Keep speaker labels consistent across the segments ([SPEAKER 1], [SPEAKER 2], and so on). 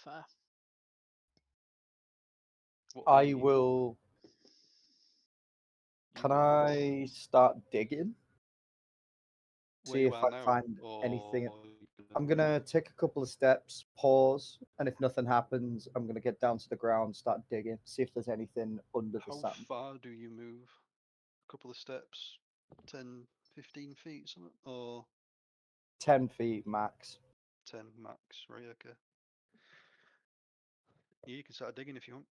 [SPEAKER 1] Fair.
[SPEAKER 2] I will. Can I start digging? See if I find anything. I'm gonna take a couple of steps, pause, and if nothing happens, I'm gonna get down to the ground, start digging, see if there's anything under the
[SPEAKER 3] How
[SPEAKER 2] sand.
[SPEAKER 3] far do you move? A couple of steps, 10, 15 feet, something, or
[SPEAKER 2] 10 feet max.
[SPEAKER 3] 10 max, right? Okay. Yeah, you can start digging if you want.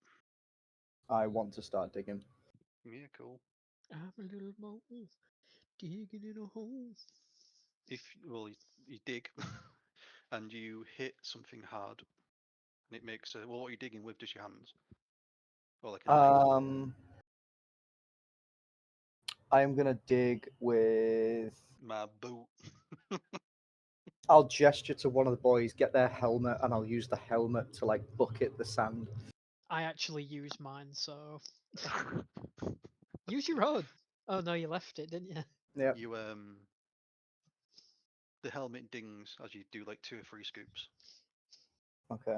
[SPEAKER 2] I want to start digging.
[SPEAKER 3] Yeah, cool.
[SPEAKER 1] I'm a little mole digging in a hole.
[SPEAKER 3] You dig, and you hit something hard, and it makes a. Well, what are you digging with? Just your hands, or like a knife?
[SPEAKER 2] I am gonna dig with.
[SPEAKER 3] My boot.
[SPEAKER 2] I'll gesture to one of the boys, get their helmet, and I'll use the helmet to like bucket the sand.
[SPEAKER 1] I actually used mine, so use your own. Oh no, you left it, didn't you?
[SPEAKER 2] Yeah.
[SPEAKER 3] You the helmet dings as you do like 2 or 3 scoops.
[SPEAKER 2] Okay.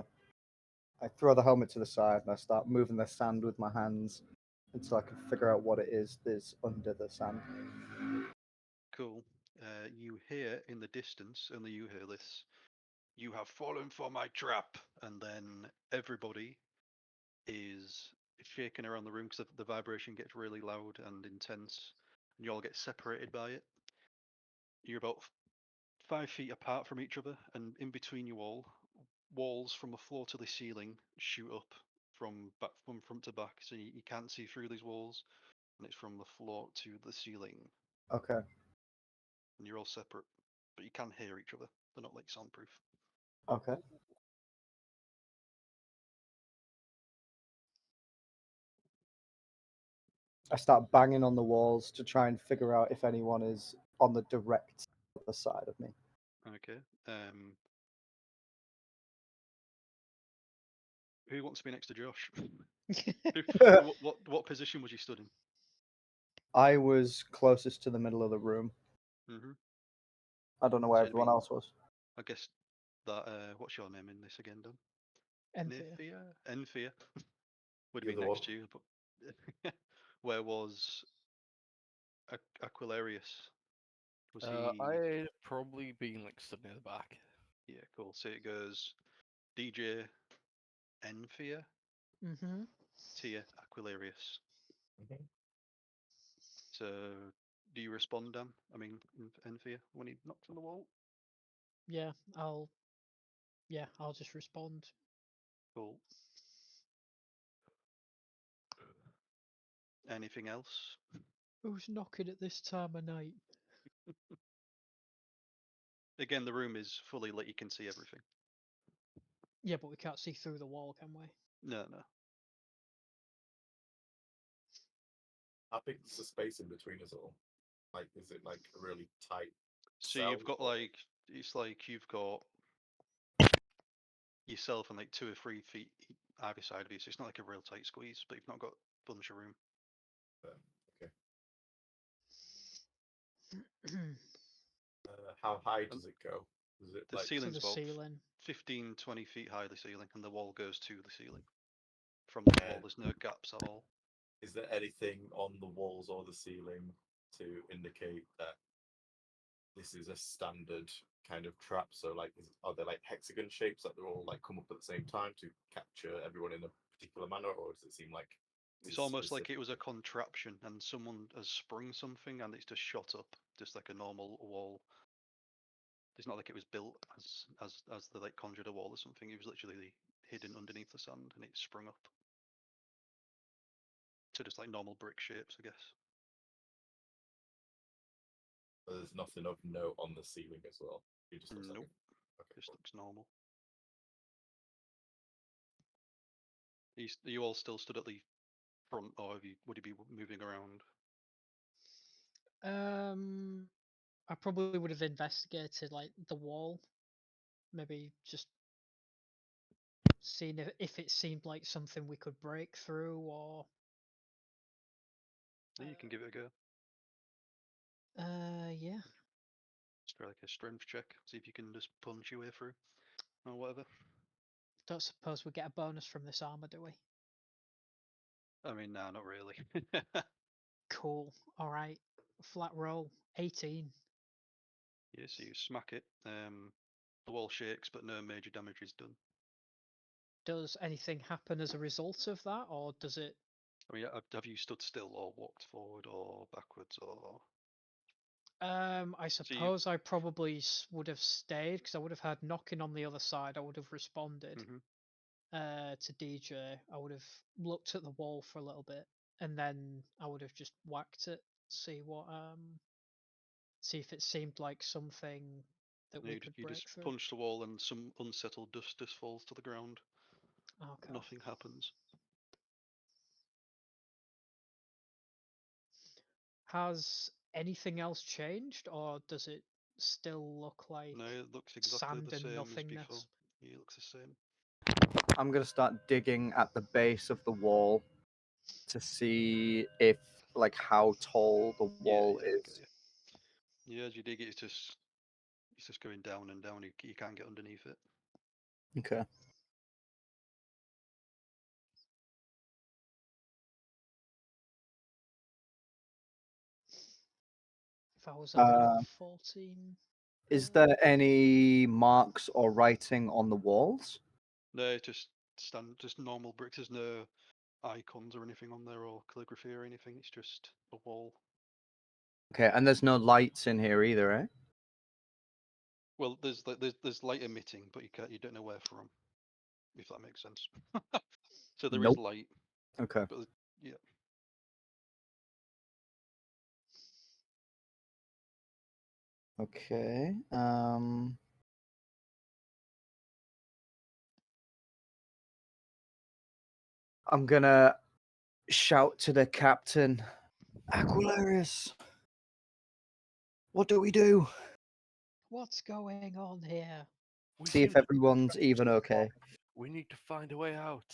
[SPEAKER 2] I throw the helmet to the side and I start moving the sand with my hands until I can figure out what it is that's under the sand.
[SPEAKER 3] Cool. You hear in the distance, only you hear this. You have fallen for my trap, and then everybody is shaking around the room because the vibration gets really loud and intense, and you all get separated by it. You're about 5 feet apart from each other, and in between you all, walls from the floor to the ceiling shoot up from front to back, so you can't see through these walls, and it's from the floor to the ceiling,
[SPEAKER 2] Okay.
[SPEAKER 3] and you're all separate, but you can hear each other. They're not like soundproof.
[SPEAKER 2] Okay. I start banging on the walls to try and figure out if anyone is on the direct other side of me.
[SPEAKER 3] Okay. Who wants to be next to Josh? What position was you stood in?
[SPEAKER 2] I was closest to the middle of the room.
[SPEAKER 3] Mm-hmm.
[SPEAKER 2] I don't know where
[SPEAKER 3] So it'd
[SPEAKER 2] everyone
[SPEAKER 3] be,
[SPEAKER 2] else was.
[SPEAKER 3] I guess that what's your name in this again, Dan?
[SPEAKER 1] Enthir.
[SPEAKER 3] Enthir would have
[SPEAKER 4] You're
[SPEAKER 3] been
[SPEAKER 4] the
[SPEAKER 3] next
[SPEAKER 4] one.
[SPEAKER 3] to you, but where was Aquilarios? Was he?
[SPEAKER 5] I'd probably been like stood near the back.
[SPEAKER 3] Yeah, cool. So it goes DJ Enthir,
[SPEAKER 1] Mm-hmm.
[SPEAKER 3] Tia Aquilarios.
[SPEAKER 4] Mhm.
[SPEAKER 3] So do you respond, Dan? I mean, Enthir when he knocks on the wall.
[SPEAKER 1] Yeah, I'll just respond.
[SPEAKER 3] Cool. Anything else?
[SPEAKER 1] Who's knocking at this time of night?
[SPEAKER 3] Again, the room is fully lit. You can see everything.
[SPEAKER 1] Yeah, but we can't see through the wall, can we?
[SPEAKER 3] No, no.
[SPEAKER 4] How big is the space in between us all? Like, is it like a really tight
[SPEAKER 3] So
[SPEAKER 4] cell?
[SPEAKER 3] you've got
[SPEAKER 4] or-
[SPEAKER 3] like it's like you've got yourself and like 2 or 3 feet either side of you. So it's not like a real tight squeeze, but you've not got a bunch of room.
[SPEAKER 4] Okay. How high does it go? Is it
[SPEAKER 3] The
[SPEAKER 4] like
[SPEAKER 1] to
[SPEAKER 3] ceiling's
[SPEAKER 1] the
[SPEAKER 3] about
[SPEAKER 1] ceiling.
[SPEAKER 3] 15, 20 feet high, the ceiling, and the wall goes to the ceiling. From the wall, there's no gaps at all.
[SPEAKER 4] is there anything on the walls or the ceiling to indicate that this is a standard kind of trap? So like, are there like hexagon shapes that they're all like come up at the same time to capture everyone in a particular manner, or does it seem like
[SPEAKER 3] It's almost like it was a contraption and someone has sprung something and it's just shot up, just like a normal wall. It's not like it was built as they like conjured a wall or something. It was literally hidden underneath the sand and it sprung up. So just like normal brick shapes, I guess.
[SPEAKER 4] there's nothing of note on the ceiling as well? It just looks
[SPEAKER 3] Nope.
[SPEAKER 4] like okay.
[SPEAKER 3] Just looks normal. Are you all still stood at the front, or would you be moving around?
[SPEAKER 1] I probably would have investigated like the wall, maybe just seeing if it seemed like something we could break through, or
[SPEAKER 3] Yeah, you can give it a go.
[SPEAKER 1] yeah.
[SPEAKER 3] Just try like a strength check, see if you can just punch your way through, or whatever.
[SPEAKER 1] don't suppose we get a bonus from this armor, do we?
[SPEAKER 3] I mean, no, not really.
[SPEAKER 1] Cool. All right. Flat roll. 18.
[SPEAKER 3] Yeah, so you smack it. The wall shakes, but no major damage is done.
[SPEAKER 1] Does anything happen as a result of that, or does it?
[SPEAKER 3] I mean, have you stood still or walked forward or backwards or?
[SPEAKER 1] I suppose I probably would have stayed because I would have had knocking on the other side. I would have responded to DJ. I would have looked at the wall for a little bit, and then I would have just whacked it, see if it seemed like something that we could
[SPEAKER 3] You
[SPEAKER 1] break
[SPEAKER 3] just
[SPEAKER 1] through.
[SPEAKER 3] punch the wall and some unsettled dust just falls to the ground.
[SPEAKER 1] Okay.
[SPEAKER 3] Nothing happens.
[SPEAKER 1] Has anything else changed, or does it still look like
[SPEAKER 3] No, it looks exactly
[SPEAKER 1] sand
[SPEAKER 3] the
[SPEAKER 1] and
[SPEAKER 3] same as before.
[SPEAKER 1] nothingness?
[SPEAKER 3] Yeah, it looks the same.
[SPEAKER 2] I'm gonna start digging at the base of the wall to see if, like, how tall the wall
[SPEAKER 3] I
[SPEAKER 2] is.
[SPEAKER 3] get you. Yeah, as you dig it, it's just going down and down. You can't get underneath it.
[SPEAKER 2] Okay.
[SPEAKER 1] If I was only on 14.
[SPEAKER 2] Is there any marks or writing on the walls?
[SPEAKER 3] No, just normal bricks. There's no icons or anything on there or calligraphy or anything. It's just a wall.
[SPEAKER 2] Okay, and there's no lights in here either, eh?
[SPEAKER 3] Well, there's light emitting, but you don't know where from, if that makes sense. So there is
[SPEAKER 2] Nope.
[SPEAKER 3] light,
[SPEAKER 2] Okay.
[SPEAKER 3] but yeah.
[SPEAKER 2] Okay. I'm gonna shout to the captain, Aquilarios. What do we do?
[SPEAKER 1] What's going on here?
[SPEAKER 2] See if everyone's even okay.
[SPEAKER 5] We need to find a way out.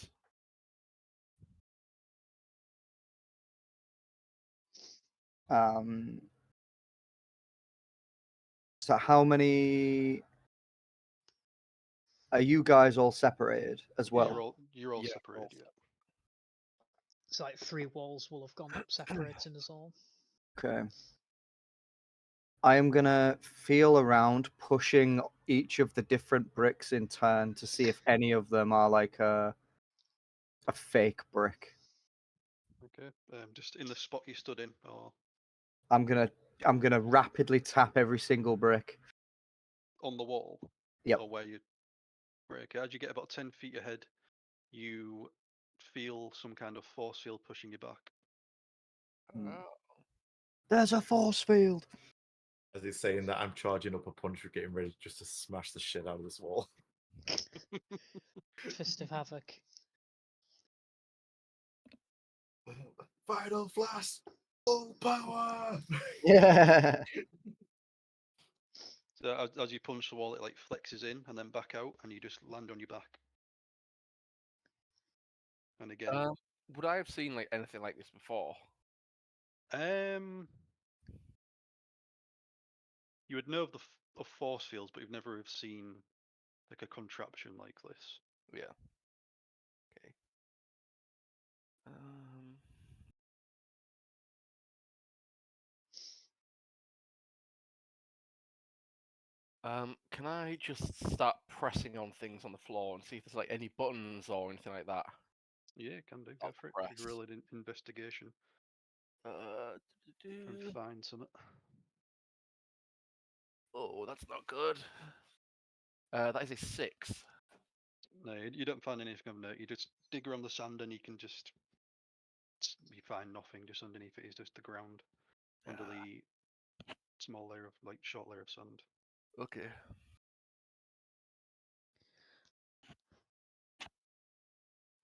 [SPEAKER 2] So how many are you guys all separated as well?
[SPEAKER 3] You're all
[SPEAKER 5] Yeah,
[SPEAKER 3] separated. Yeah.
[SPEAKER 1] It's like 3 walls will have gone up, separating us all.
[SPEAKER 2] Okay. I am gonna feel around, pushing each of the different bricks in turn to see if any of them are like a fake brick.
[SPEAKER 3] Okay. Just in the spot you stood in, or
[SPEAKER 2] I'm gonna rapidly tap every single brick.
[SPEAKER 3] on the wall.
[SPEAKER 2] Yep.
[SPEAKER 3] Or where you. Right. Okay. As you get about 10 feet ahead, you feel some kind of force field pushing you back.
[SPEAKER 2] There's a force field.
[SPEAKER 4] As he's saying that, I'm charging up a punch, we're getting ready just to smash the shit out of this wall.
[SPEAKER 1] Fist of Havoc.
[SPEAKER 4] Final blast! Full power!
[SPEAKER 2] Yeah.
[SPEAKER 3] So as you punch the wall, it like flexes in and then back out, and you just land on your back. And again,
[SPEAKER 5] would I have seen like anything like this before?
[SPEAKER 3] you would know of of force fields, but you've never have seen like a contraption like this.
[SPEAKER 5] Yeah. Okay. Can I just start pressing on things on the floor and see if there's like any buttons or anything like that?
[SPEAKER 3] Yeah, can do. Go for it. You roll an investigation. And find something.
[SPEAKER 5] Oh, that's not good. That is a 6.
[SPEAKER 3] No, you don't find anything of note. You just dig around the sand and you find nothing. Just underneath it is just the ground, under the small layer of short layer of sand.
[SPEAKER 5] Okay.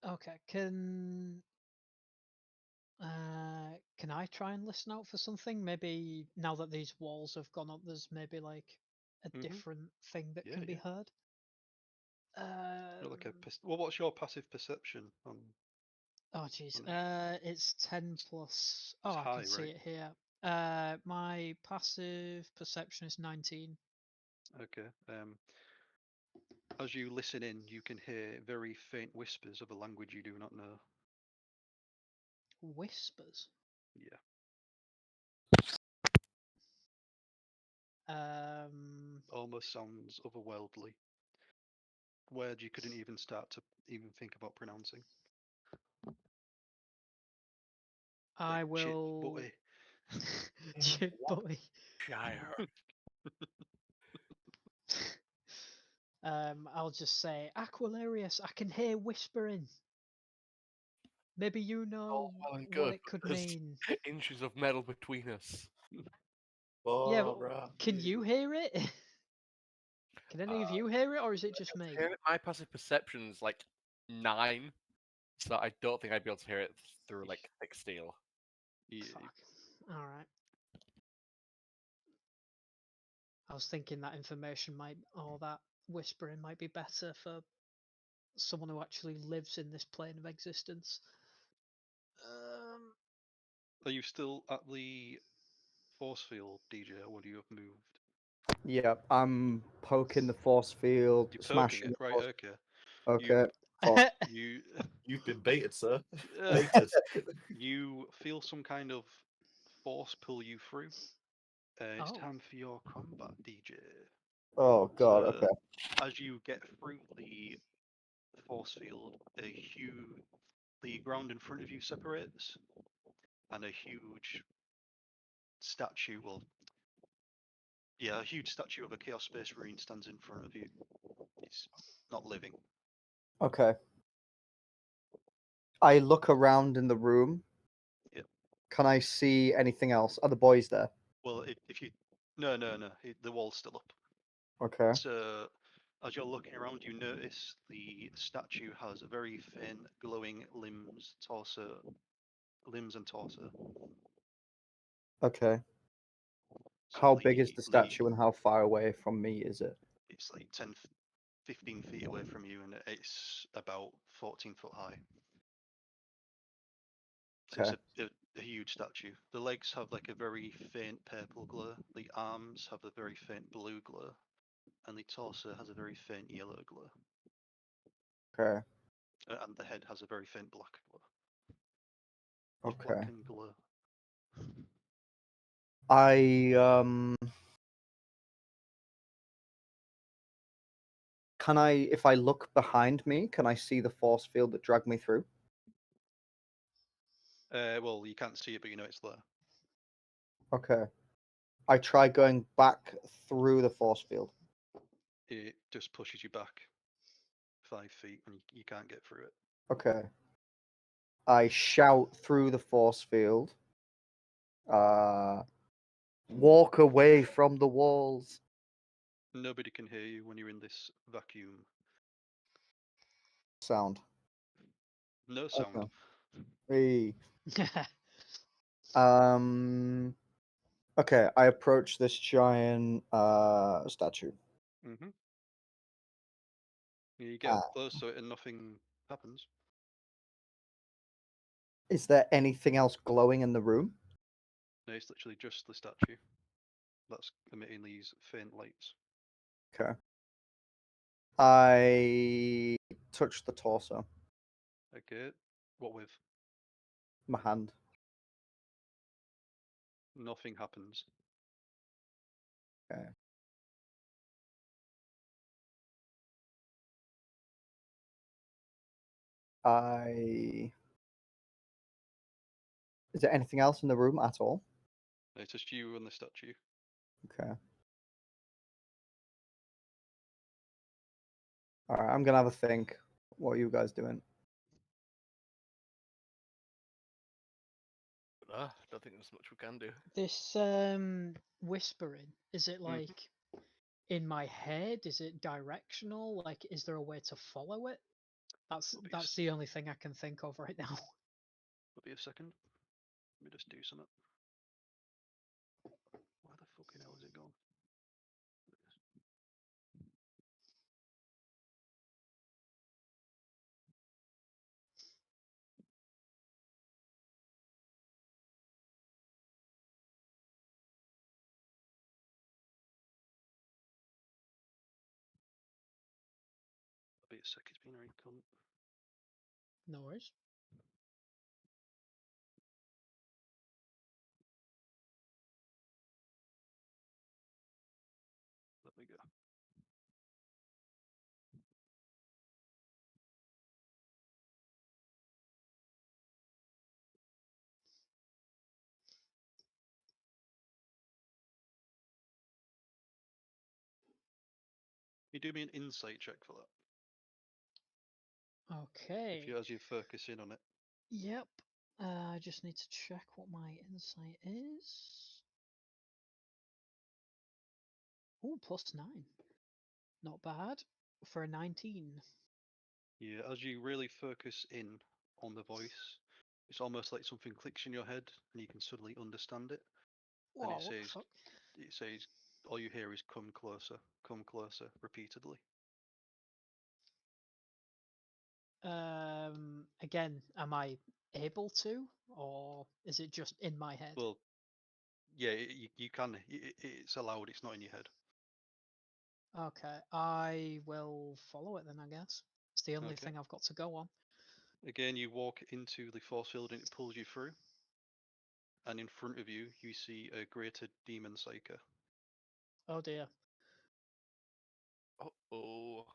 [SPEAKER 1] Okay, can I try and listen out for something? Maybe now that these walls have gone up, there's maybe like a different thing that can be heard.
[SPEAKER 3] What's your passive perception on?
[SPEAKER 1] Oh jeez. It's 10 plus. Oh, I can see it here. My passive perception is 19.
[SPEAKER 3] Okay. As you listen in, you can hear very faint whispers of a language you do not know.
[SPEAKER 1] Whispers?
[SPEAKER 3] Yeah. Almost sounds otherworldly. Words you couldn't even start to even think about pronouncing.
[SPEAKER 1] I
[SPEAKER 3] Like
[SPEAKER 1] will.
[SPEAKER 3] Chip
[SPEAKER 1] Chip boy.
[SPEAKER 5] Shire.
[SPEAKER 1] I'll just say, Aquilarios, I can hear whispering. Maybe you know
[SPEAKER 5] well and
[SPEAKER 1] what
[SPEAKER 5] good,
[SPEAKER 1] it could
[SPEAKER 5] but there's
[SPEAKER 1] mean.
[SPEAKER 5] inches of metal between us.
[SPEAKER 1] Yeah, can you hear it? Can any of you hear it, or is it just me?
[SPEAKER 5] My passive perception's like 9, so I don't think I'd be able to hear it through like thick steel.
[SPEAKER 3] Yeah.
[SPEAKER 1] Fuck. All right. I was thinking that information or that whispering might be better for someone who actually lives in this plane of existence.
[SPEAKER 3] Are you still at the force field, DJ, or would you have moved?
[SPEAKER 2] Yeah, I'm poking the force field.
[SPEAKER 3] You're
[SPEAKER 2] smashing
[SPEAKER 3] poking it, right?
[SPEAKER 2] force...
[SPEAKER 3] Okay.
[SPEAKER 2] Okay.
[SPEAKER 4] You've been baited, sir.
[SPEAKER 3] Baited. You feel some kind of force pull you through. It's time for your combat, DJ.
[SPEAKER 2] Oh god. Okay.
[SPEAKER 3] As you get through the force field, the ground in front of you separates, and a huge statue, a huge statue of a Chaos Space Marine stands in front of you. It's not living.
[SPEAKER 2] Okay. I look around in the room.
[SPEAKER 3] Yep.
[SPEAKER 2] Can I see anything else? Are the boys there?
[SPEAKER 3] Well, if you... No, the wall's still up.
[SPEAKER 2] Okay.
[SPEAKER 3] So, as you're looking around, you notice the statue has a very thin, glowing limbs and torso.
[SPEAKER 2] Okay.
[SPEAKER 3] So
[SPEAKER 2] How big is the statue and how far away from me is it?
[SPEAKER 3] It's like 10, 15 feet away from you, and it's about 14 foot high. So
[SPEAKER 2] Okay.
[SPEAKER 3] it's a huge statue. The legs have like a very faint purple glow. The arms have a very faint blue glow, and the torso has a very faint yellow glow.
[SPEAKER 2] Okay.
[SPEAKER 3] And the head has a very faint black glow.
[SPEAKER 2] Okay.
[SPEAKER 3] Black and glow.
[SPEAKER 2] Can I, if I look behind me, can I see the force field that dragged me through?
[SPEAKER 3] Well, you can't see it, but you know it's there.
[SPEAKER 2] Okay. I try going back through the force field.
[SPEAKER 3] It just pushes you back 5 feet, and you can't get through it.
[SPEAKER 2] Okay. I shout through the force field. Walk away from the walls.
[SPEAKER 3] Nobody can hear you when you're in this vacuum.
[SPEAKER 2] Sound.
[SPEAKER 3] No sound.
[SPEAKER 2] Okay. Okay, I approach this giant statue.
[SPEAKER 3] Mm-hmm. You get up close to it and nothing happens.
[SPEAKER 2] Is there anything else glowing in the room?
[SPEAKER 3] No, it's literally just the statue that's emitting these faint lights.
[SPEAKER 2] Okay. I touch the torso.
[SPEAKER 3] Okay. What with?
[SPEAKER 2] My hand.
[SPEAKER 3] Nothing happens.
[SPEAKER 2] Okay. Is there anything else in the room at all?
[SPEAKER 3] No, it's just you and the statue.
[SPEAKER 2] Okay. Alright, I'm gonna have a think. What are you guys doing?
[SPEAKER 5] I don't think there's much we can do.
[SPEAKER 1] This whispering, is it like in my head? Is it directional? Like, is there a way to follow it? That's the only thing I can think of right now.
[SPEAKER 3] Will be a second. Let me just do something. Where the fucking hell is it gone? a sec, it's been very cunt.
[SPEAKER 1] No worries.
[SPEAKER 3] There we go. You do me an insight check for that.
[SPEAKER 1] Okay.
[SPEAKER 3] As you focus in on it.
[SPEAKER 1] Yep. I just need to check what my insight is. Oh, +9. Not bad for a 19.
[SPEAKER 3] Yeah, as you really focus in on the voice, it's almost like something clicks in your head and you can suddenly understand it.
[SPEAKER 1] Whoa,
[SPEAKER 3] And
[SPEAKER 1] what the fuck?
[SPEAKER 3] it says, all you hear is come closer, repeatedly.
[SPEAKER 1] Again, am I able to, or is it just in my head?
[SPEAKER 3] Well, yeah, you can. It's allowed. It's not in your head.
[SPEAKER 1] Okay, I will follow it then, I guess. It's the only
[SPEAKER 3] Okay.
[SPEAKER 1] thing I've got to go on.
[SPEAKER 3] Again, you walk into the force field and it pulls you through. And in front of you, you see a greater demon Saga.
[SPEAKER 1] Oh dear.
[SPEAKER 5] Oh.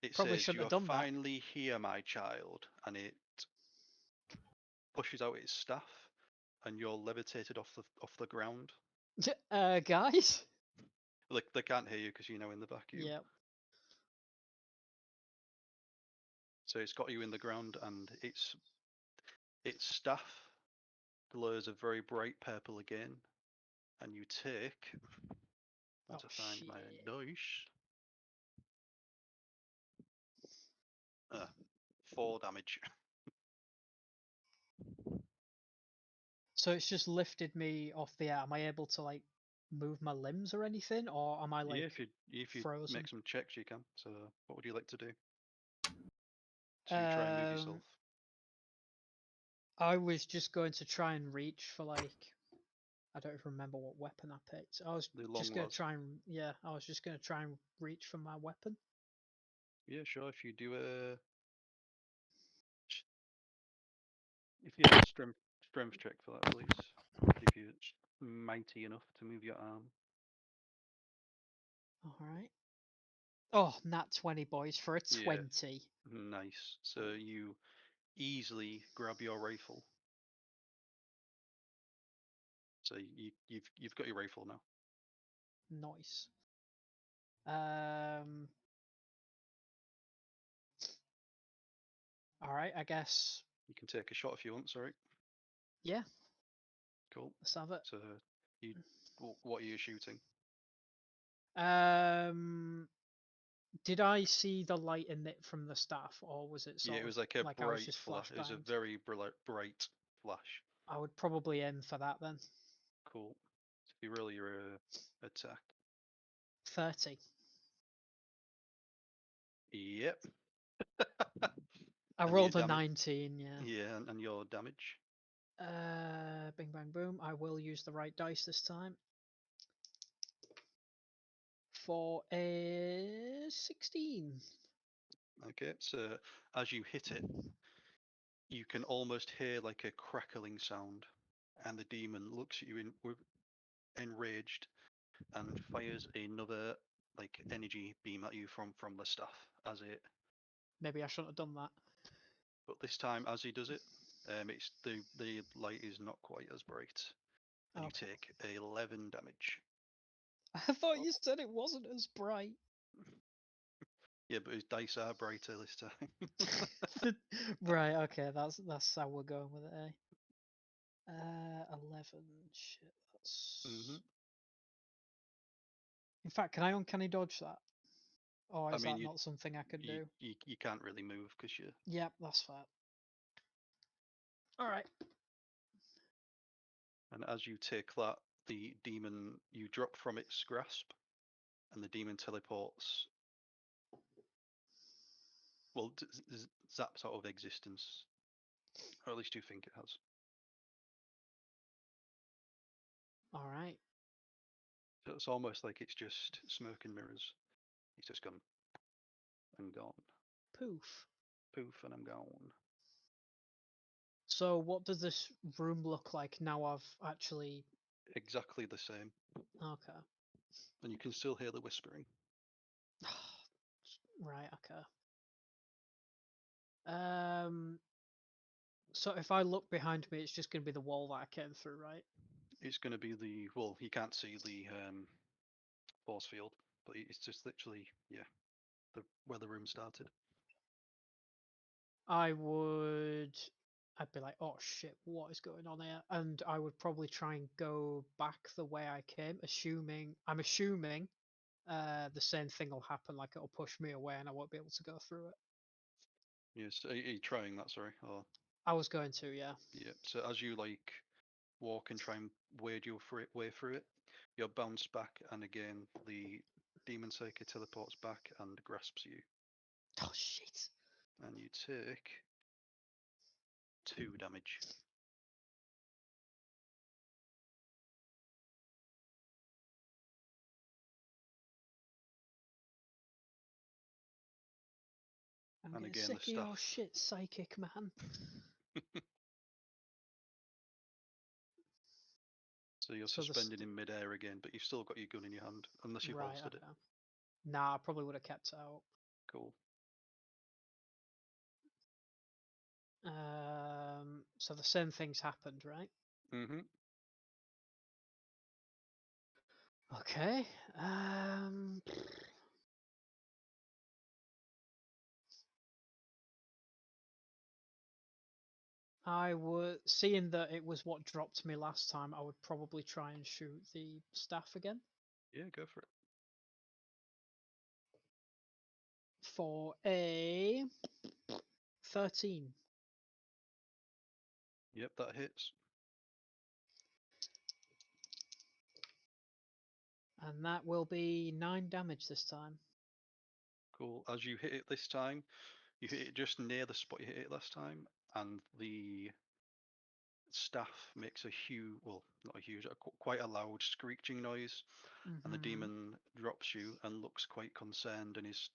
[SPEAKER 3] It
[SPEAKER 1] Probably
[SPEAKER 3] says,
[SPEAKER 1] shouldn't
[SPEAKER 3] "You
[SPEAKER 1] have
[SPEAKER 3] are
[SPEAKER 1] done that."
[SPEAKER 3] finally here, my child," and it pushes out its staff, and you're levitated off the ground.
[SPEAKER 1] Guys?
[SPEAKER 3] Like they can't hear you because you're now in the vacuum.
[SPEAKER 1] Yep.
[SPEAKER 3] So it's got you in the ground, and its staff glows a very bright purple again, and you take. I want to find
[SPEAKER 1] shit.
[SPEAKER 3] my dice. 4 damage.
[SPEAKER 1] So it's just lifted me off the air. Am I able to like move my limbs or anything, or am I like
[SPEAKER 3] Yeah, if you
[SPEAKER 1] frozen?
[SPEAKER 3] make some checks, you can. So, what would you like to do? To try and move yourself.
[SPEAKER 1] I was just going to try and reach for like, I don't even remember what weapon I picked. I was just going to try and I was just going to try and reach for my weapon.
[SPEAKER 3] Yeah, sure. If you do if you have a strength check for that, please. If you're mighty enough to move your arm.
[SPEAKER 1] All right. Oh, nat 20, boys, for a 20.
[SPEAKER 3] Yeah, nice. So you easily grab your rifle. So you've got your rifle now.
[SPEAKER 1] Nice. All right, I guess.
[SPEAKER 3] You can take a shot if you want. Sorry.
[SPEAKER 1] Yeah.
[SPEAKER 3] Cool.
[SPEAKER 1] Let's have it.
[SPEAKER 3] So what are you shooting?
[SPEAKER 1] Did I see the light in it from the staff, or was it sort
[SPEAKER 3] it was
[SPEAKER 1] of
[SPEAKER 3] like a
[SPEAKER 1] like I was
[SPEAKER 3] bright
[SPEAKER 1] just
[SPEAKER 3] flash. It was a
[SPEAKER 1] flashbanged?
[SPEAKER 3] very bright flash.
[SPEAKER 1] I would probably aim for that then.
[SPEAKER 3] Cool. So if you roll your attack.
[SPEAKER 1] 30.
[SPEAKER 3] Yep.
[SPEAKER 1] I rolled a 19, yeah.
[SPEAKER 3] Yeah, and your damage?
[SPEAKER 1] Bing bang boom. I will use the right dice this time. For a 16.
[SPEAKER 3] Okay, so as you hit it, you can almost hear like a crackling sound, and the demon looks at you enraged and fires another like energy beam at you from the staff as it.
[SPEAKER 1] Maybe I shouldn't have done that.
[SPEAKER 3] But this time, as he does it, it's the light is not quite as bright, and you take 11 damage.
[SPEAKER 1] I thought you said it wasn't as bright.
[SPEAKER 3] Yeah, but his dice are brighter this time.
[SPEAKER 1] Right, okay, that's how we're going with it, eh? 11. Shit, that's. In fact, can I uncanny dodge that? Or is that not something I could do?
[SPEAKER 3] You can't really move because you.
[SPEAKER 1] Yep, that's fair. All right.
[SPEAKER 3] And as you take that, the demon, you drop from its grasp, and the demon teleports. Well, zaps out of existence, or at least you think it has.
[SPEAKER 1] All right.
[SPEAKER 3] So it's almost like it's just smoke and mirrors. It's just gone. and gone.
[SPEAKER 1] Poof.
[SPEAKER 3] Poof, and I'm gone.
[SPEAKER 1] So what does this room look like now I've actually...
[SPEAKER 3] Exactly the same.
[SPEAKER 1] Okay.
[SPEAKER 3] And you can still hear the whispering.
[SPEAKER 1] Right, okay. So if I look behind me, it's just going to be the wall that I came through, right?
[SPEAKER 3] It's going to be the... Well, you can't see the force field, but it's just literally, yeah, where the room started.
[SPEAKER 1] I'd be like, oh shit, what is going on here? And I would probably try and go back the way I came, I'm assuming the same thing will happen, like it'll push me away and I won't be able to go through it.
[SPEAKER 3] Yes, are you trying that, sorry? Or...
[SPEAKER 1] I was going to, yeah.
[SPEAKER 3] Yeah, so as you like walk and try and wade your way through it, you're bounced back, and again the demon psychic teleports back and grasps you.
[SPEAKER 1] Oh shit.
[SPEAKER 3] And you take 2 damage.
[SPEAKER 1] I'm
[SPEAKER 3] And
[SPEAKER 1] getting
[SPEAKER 3] again,
[SPEAKER 1] sick of your shit, psychic man.
[SPEAKER 3] So you're suspended in midair again, but you've still got your gun in your hand, unless you've holstered it.
[SPEAKER 1] Nah, I probably would have kept it out.
[SPEAKER 3] Cool.
[SPEAKER 1] So the same things happened, right?
[SPEAKER 3] Mm-hmm.
[SPEAKER 1] Okay. I would, seeing that it was what dropped me last time, I would probably try and shoot the staff again.
[SPEAKER 3] Yeah, go for it.
[SPEAKER 1] For a 13.
[SPEAKER 3] Yep, that hits.
[SPEAKER 1] And that will be 9 damage this time.
[SPEAKER 3] Cool. As you hit it this time, you hit it just near the spot you hit it last time, and the staff makes a huge, well, not a huge, quite a loud screeching noise, and the demon drops you and looks quite concerned, and he's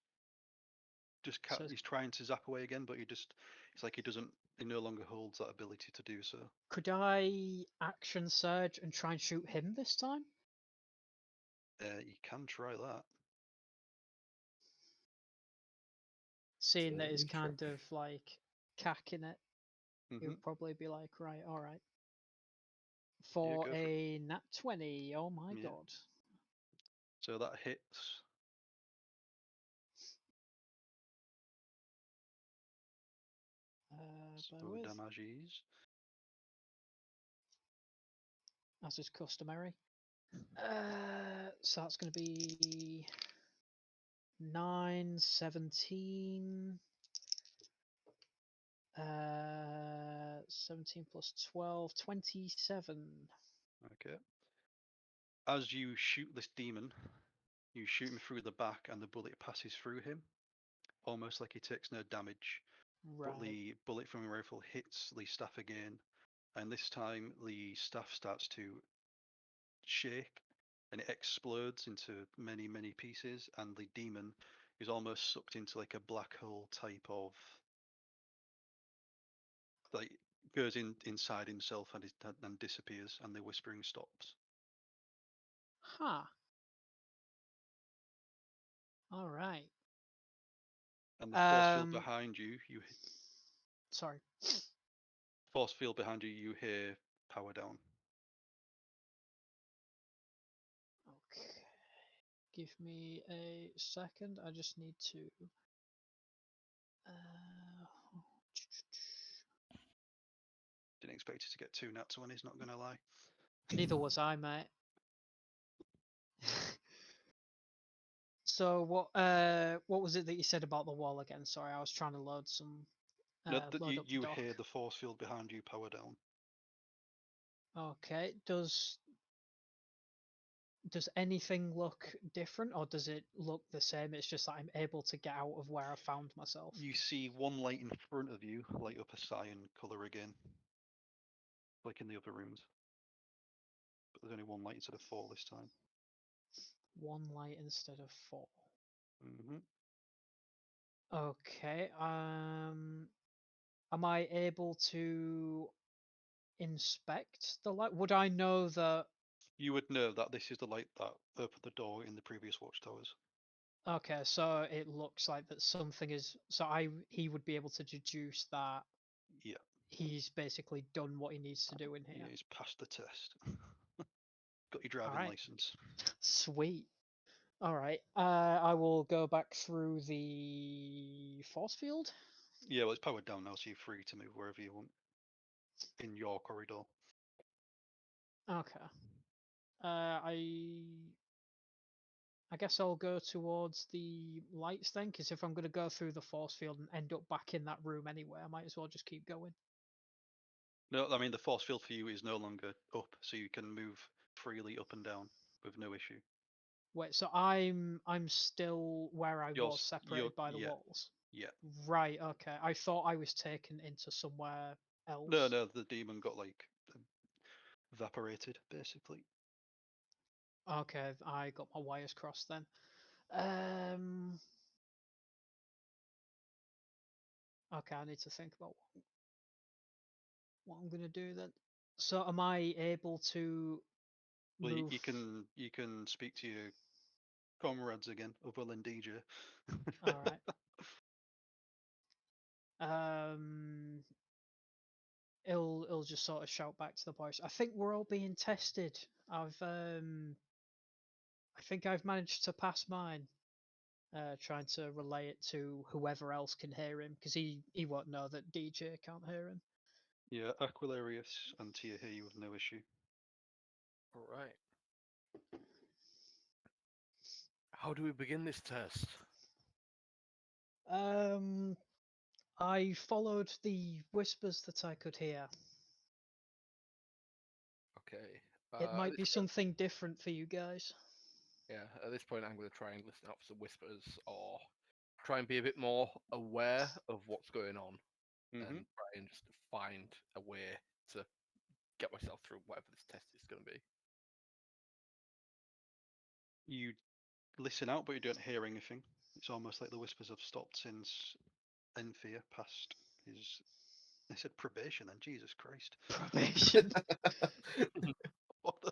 [SPEAKER 3] just he's trying to zap away again, but it's like he no longer holds that ability to do so.
[SPEAKER 1] Could I action surge and try and shoot him this time?
[SPEAKER 3] You can try that.
[SPEAKER 1] Seeing that he's kind of like cacking it, he would probably be like, right, all right. For a nat 20, oh my god.
[SPEAKER 3] So that hits. So damages.
[SPEAKER 1] As is customary. So that's going to be 9, 17. 17 plus 12, 27.
[SPEAKER 3] Okay. As you shoot this demon, you shoot him through the back, and the bullet passes through him, almost like he takes no damage.
[SPEAKER 1] Right.
[SPEAKER 3] But the bullet from your rifle hits the staff again, and this time the staff starts to shake, and it explodes into many, many pieces, and the demon is almost sucked into like a black hole type of, like, goes inside himself and disappears, and the whispering stops.
[SPEAKER 1] Huh. All right.
[SPEAKER 3] And the force field behind you,
[SPEAKER 1] Sorry.
[SPEAKER 3] Force field behind you, you hear power down.
[SPEAKER 1] Okay. Give me a second. I just need to.
[SPEAKER 3] Didn't expect you to get 2 nat 20s, not gonna lie.
[SPEAKER 1] Neither was I, mate. So what was it that you said about the wall again? Sorry, I was trying to load some.
[SPEAKER 3] You hear the force field behind you power down.
[SPEAKER 1] Okay. Does anything look different, or does it look the same? It's just that I'm able to get out of where I found myself.
[SPEAKER 3] You see one light in front of you light up a cyan colour again, like in the other rooms. But there's only one light instead of 4 this time.
[SPEAKER 1] One light instead of 4.
[SPEAKER 3] Mm-hmm.
[SPEAKER 1] Okay. Am I able to inspect the light? Would I know that?
[SPEAKER 3] You would know that this is the light that opened the door in the previous watchtowers.
[SPEAKER 1] Okay, so it looks like that something is. So he would be able to deduce that.
[SPEAKER 3] Yeah.
[SPEAKER 1] He's basically done what he needs to do in here.
[SPEAKER 3] Yeah, he's passed the test. Got your driving license.
[SPEAKER 1] Sweet. All right. I will go back through the force field.
[SPEAKER 3] Yeah, well, it's powered down now, so you're free to move wherever you want in your corridor.
[SPEAKER 1] Okay. I guess I'll go towards the lights then, because if I'm going to go through the force field and end up back in that room anyway, I might as well just keep going.
[SPEAKER 3] No, I mean the force field for you is no longer up, so you can move freely up and down with no issue.
[SPEAKER 1] Wait, so I'm still where I was, separated by the walls?
[SPEAKER 3] Yeah.
[SPEAKER 1] Right, okay. I thought I was taken into somewhere else.
[SPEAKER 3] No, the demon got like evaporated, basically.
[SPEAKER 1] Okay, I got my wires crossed then. Okay, I need to think about what I'm gonna do then. So am I able to move?
[SPEAKER 3] Well, you can speak to your comrades again, other than DJ.
[SPEAKER 1] All right. He'll just sort of shout back to the boys. I think we're all being tested. I think I've managed to pass mine. Trying to relay it to whoever else can hear him, because he won't know that DJ can't hear him.
[SPEAKER 3] Yeah, Aquilarios and Enthir hear you with no issue.
[SPEAKER 5] All right. How do we begin this test?
[SPEAKER 1] I followed the whispers that I could hear.
[SPEAKER 5] Okay.
[SPEAKER 1] It might be something different for you guys.
[SPEAKER 5] Yeah, at this point I'm going to try and listen out for some whispers, or try and be a bit more aware of what's going on, and try and just find a way to get myself through whatever this test is going to be.
[SPEAKER 3] You listen out, but you don't hear anything. It's almost like the whispers have stopped since Enthir passed his. I said probation, then Jesus Christ.
[SPEAKER 1] Probation.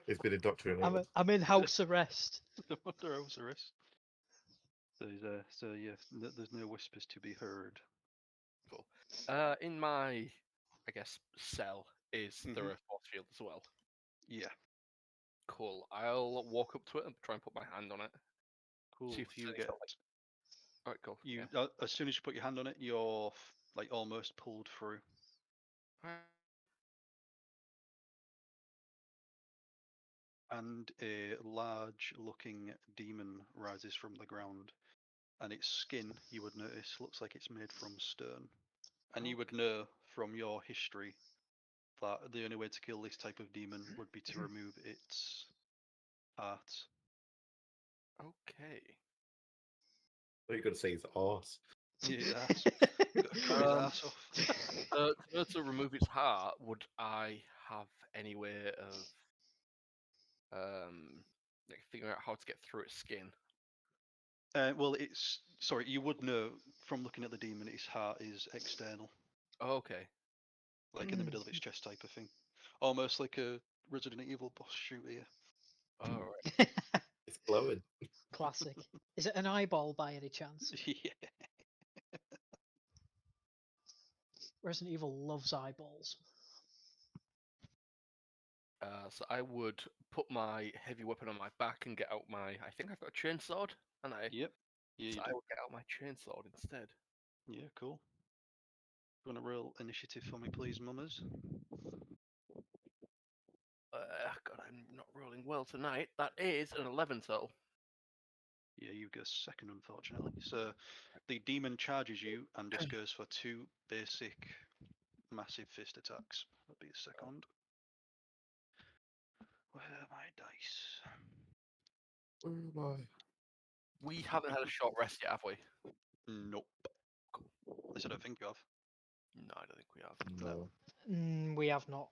[SPEAKER 4] It's been indoctrinated.
[SPEAKER 1] I'm in house arrest.
[SPEAKER 3] Under house arrest. So yeah, there's no whispers to be heard.
[SPEAKER 5] Cool. In my, I guess, cell is there a force field as well?
[SPEAKER 3] Yeah.
[SPEAKER 5] Cool. I'll walk up to it and try and put my hand on it.
[SPEAKER 3] Cool.
[SPEAKER 5] See if
[SPEAKER 3] you get.
[SPEAKER 5] Alright, cool.
[SPEAKER 3] As soon as you put your hand on it, you're like almost pulled through. And a large-looking demon rises from the ground, and its skin, you would notice, looks like it's made from stone. And you would know from your history that the only way to kill this type of demon would be to remove its heart.
[SPEAKER 5] Okay.
[SPEAKER 4] What are you going to say? His arse.
[SPEAKER 3] Yeah, cut his ass off.
[SPEAKER 5] To remove its heart, would I have any way of like figuring out how to get through its skin?
[SPEAKER 3] Well, you would know from looking at the demon, its heart is external.
[SPEAKER 5] Oh, okay.
[SPEAKER 3] Like in the middle of its chest type of thing. Almost like a Resident Evil boss shooter.
[SPEAKER 5] Alright.
[SPEAKER 4] It's glowing.
[SPEAKER 1] Classic. Is it an eyeball by any chance?
[SPEAKER 3] Yeah.
[SPEAKER 1] Resident Evil loves eyeballs.
[SPEAKER 5] So I would put my heavy weapon on my back and get out I think I've got a chainsword, and
[SPEAKER 3] Yep. Yeah,
[SPEAKER 5] so I would get out my chainsword instead.
[SPEAKER 3] Yeah, cool. You want to roll initiative for me, please, mummers?
[SPEAKER 5] God, I'm not rolling well tonight. That is an 11 total.
[SPEAKER 3] Yeah, you go second, unfortunately. So the demon charges you and just goes for 2 basic massive fist attacks. That'll be a second. Where are my dice?
[SPEAKER 4] Where am I?
[SPEAKER 5] We haven't had a short rest yet, have we?
[SPEAKER 3] Nope. At least I don't think you have.
[SPEAKER 5] No, I don't think we have.
[SPEAKER 4] No.
[SPEAKER 1] We have not.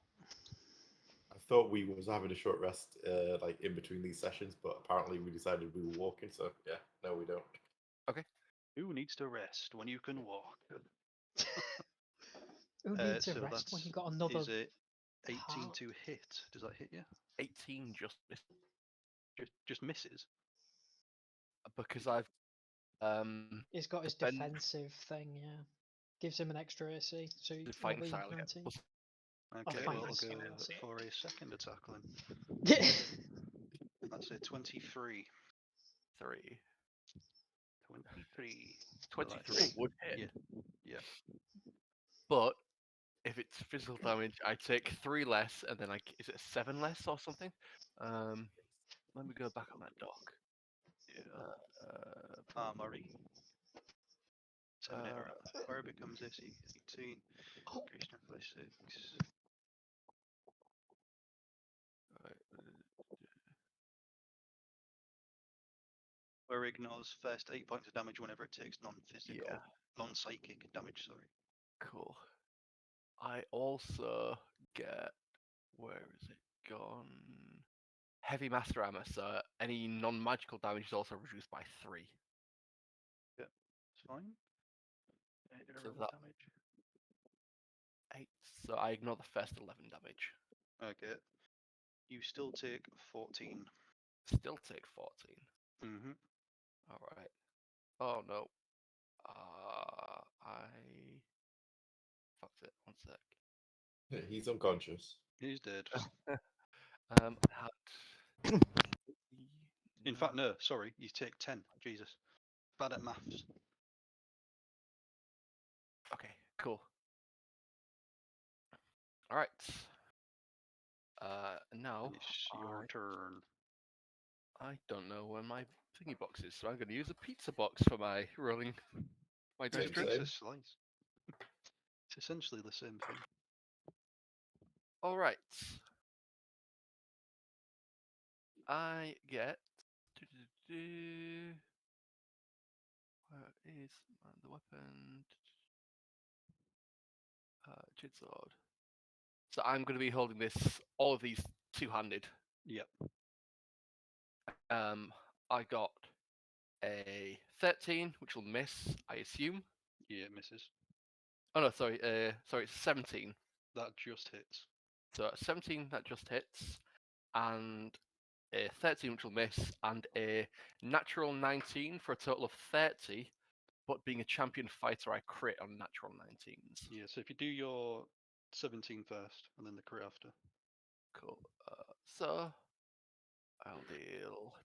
[SPEAKER 4] I thought we was having a short rest, like in between these sessions, but apparently we decided we were walking. So yeah, no, we don't.
[SPEAKER 5] Okay.
[SPEAKER 3] Who needs to rest when you can walk?
[SPEAKER 1] Who needs a
[SPEAKER 3] So
[SPEAKER 1] rest when
[SPEAKER 3] that's
[SPEAKER 1] you got another?
[SPEAKER 3] is it 18
[SPEAKER 1] heart?
[SPEAKER 3] to hit? Does that hit you?
[SPEAKER 5] 18
[SPEAKER 3] Just misses.
[SPEAKER 5] because I've
[SPEAKER 1] He's got his
[SPEAKER 5] defend-
[SPEAKER 1] defensive thing, yeah. Gives him an extra AC, so
[SPEAKER 5] the
[SPEAKER 1] he'll
[SPEAKER 5] fighting
[SPEAKER 1] be
[SPEAKER 5] style again.
[SPEAKER 1] 19.
[SPEAKER 3] Okay,
[SPEAKER 1] fighting
[SPEAKER 3] well, I'll
[SPEAKER 1] style,
[SPEAKER 3] go
[SPEAKER 1] that's it.
[SPEAKER 3] for a second attack then. That's a 23.
[SPEAKER 5] 3.
[SPEAKER 3] 23.
[SPEAKER 5] 23 would hit.
[SPEAKER 3] Yeah.
[SPEAKER 5] But if it's physical damage, I take 3 less, and then is it 7 less or something? Let me go back on that doc.
[SPEAKER 3] Yeah. Mummery. Terminator. Where it becomes AC 18. Increase by 6. Where it ignores first 8 points of damage whenever it takes non-physical, non-psychic damage. Sorry.
[SPEAKER 5] Cool. I also get, where is it gone? Heavy master armor. So any non-magical damage is also reduced by 3.
[SPEAKER 3] Yeah, it's fine.
[SPEAKER 5] So that
[SPEAKER 3] damage.
[SPEAKER 5] 8. So I ignore the first 11 damage.
[SPEAKER 3] Okay. You still take 14.
[SPEAKER 5] Still take 14.
[SPEAKER 3] Mm-hmm.
[SPEAKER 5] All right. Oh no. I fucked it. 1 sec.
[SPEAKER 4] Yeah, he's unconscious.
[SPEAKER 3] He's dead. In fact, no, sorry, you take 10. Jesus. Bad at maths.
[SPEAKER 5] Okay, cool. Alright. Now
[SPEAKER 3] It's your turn.
[SPEAKER 5] I don't know where my thingy box is, so I'm going to use a pizza box for my rolling my
[SPEAKER 4] Same,
[SPEAKER 5] district.
[SPEAKER 4] same.
[SPEAKER 3] Pizza slice. It's essentially the same thing.
[SPEAKER 5] Alright. I get... Where is the weapon? Jid sword. So I'm going to be holding all of these two-handed.
[SPEAKER 3] Yep.
[SPEAKER 5] I got a 13, which will miss, I assume.
[SPEAKER 3] Yeah, it misses.
[SPEAKER 5] Oh no, sorry, it's 17.
[SPEAKER 3] That just hits.
[SPEAKER 5] So 17 that just hits, and a 13 which will miss, and a natural 19 for a total of 30. But being a champion fighter, I crit on natural 19s.
[SPEAKER 3] Yeah, so if you do your 17 first, and then the crit after.
[SPEAKER 5] Cool. So I'll deal.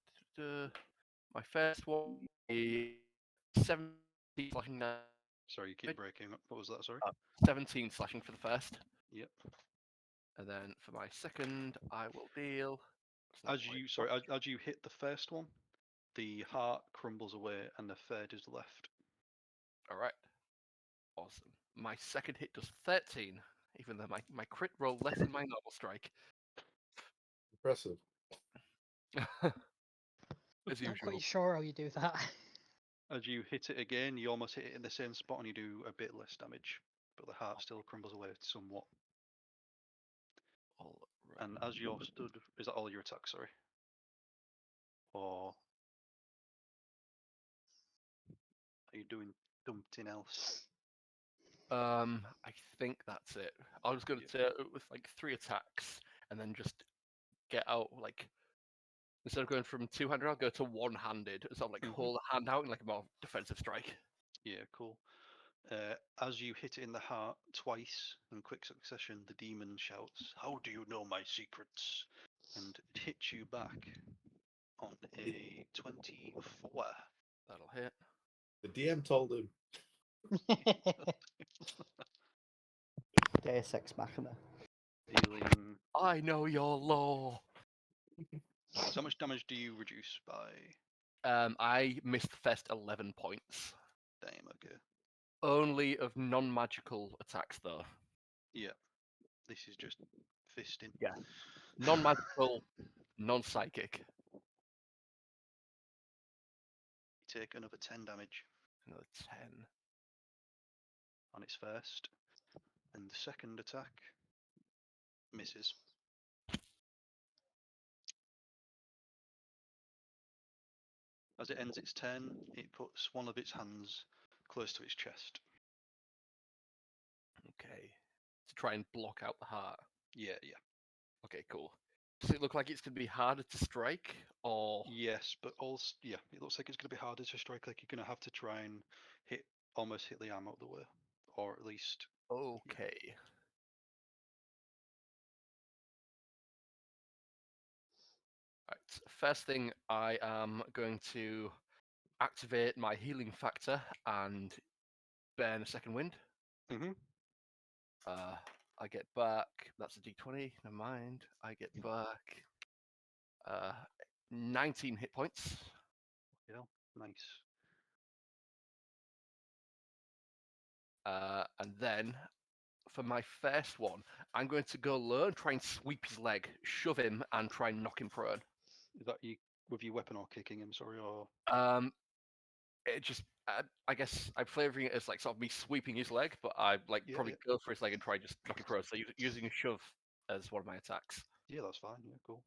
[SPEAKER 5] My first one is 17 slashing.
[SPEAKER 3] Sorry, you keep breaking up. What was that? Sorry.
[SPEAKER 5] 17 slashing for the first.
[SPEAKER 3] Yep.
[SPEAKER 5] And then for my second, I will deal.
[SPEAKER 3] As you hit the first one, the heart crumbles away, and the third is left.
[SPEAKER 5] All right. Awesome. My second hit does 13, even though my crit rolled less than my normal strike.
[SPEAKER 4] Impressive.
[SPEAKER 5] As usual.
[SPEAKER 1] Not quite sure how you do that.
[SPEAKER 3] As you hit it again, you almost hit it in the same spot, and you do a bit less damage, but the heart still crumbles away somewhat.
[SPEAKER 5] All right.
[SPEAKER 3] And as you're stood, is that all your attacks? Sorry. Or are you doing something else?
[SPEAKER 5] I think that's it. I was going to say with like 3 attacks, and then just get out instead of going from 2-handed, I'll go to 1-handed. So I'll hold a hand out in a more defensive strike.
[SPEAKER 3] Yeah, cool. As you hit it in the heart twice in quick succession, the demon shouts, "How do you know my secrets?" And it hits you back on a 24.
[SPEAKER 5] That'll hit.
[SPEAKER 4] The DM told him.
[SPEAKER 2] Deus Ex Machina.
[SPEAKER 3] Dealing.
[SPEAKER 5] I know your law.
[SPEAKER 3] So how much damage do you reduce by?
[SPEAKER 5] I missed the first 11 points.
[SPEAKER 3] Damn, okay.
[SPEAKER 5] Only of non-magical attacks, though.
[SPEAKER 3] Yeah. This is just fisting.
[SPEAKER 5] Yeah. Non-magical, non-psychic.
[SPEAKER 3] You take another 10 damage.
[SPEAKER 5] Another 10.
[SPEAKER 3] On its first. And the second attack misses. As it ends its turn, it puts one of its hands close to its chest.
[SPEAKER 5] Okay. To try and block out the heart.
[SPEAKER 3] Yeah.
[SPEAKER 5] Okay, cool. Does it look like it's going to be harder to strike, or?
[SPEAKER 3] Yes, but also, yeah, it looks like it's going to be harder to strike. Like you're going to have to try and almost hit the arm out of the way, or at least.
[SPEAKER 5] Okay.
[SPEAKER 3] Yeah.
[SPEAKER 5] Right. First thing, I am going to activate my healing factor and burn a second wind.
[SPEAKER 3] Mhm.
[SPEAKER 5] I get back. That's a d20. Never mind. I get back 19 hit points.
[SPEAKER 3] Yeah. Nice.
[SPEAKER 5] And then for my first one, I'm going to go low and try and sweep his leg, shove him, and try and knock him prone.
[SPEAKER 3] Is that you with your weapon or kicking him? Sorry, or.
[SPEAKER 5] It just, I guess I'm flavoring it as like sort of me sweeping his leg, but I probably go for his leg and try and just knock him prone. So using a shove as one of my attacks.
[SPEAKER 3] Yeah, that's fine. Yeah, cool.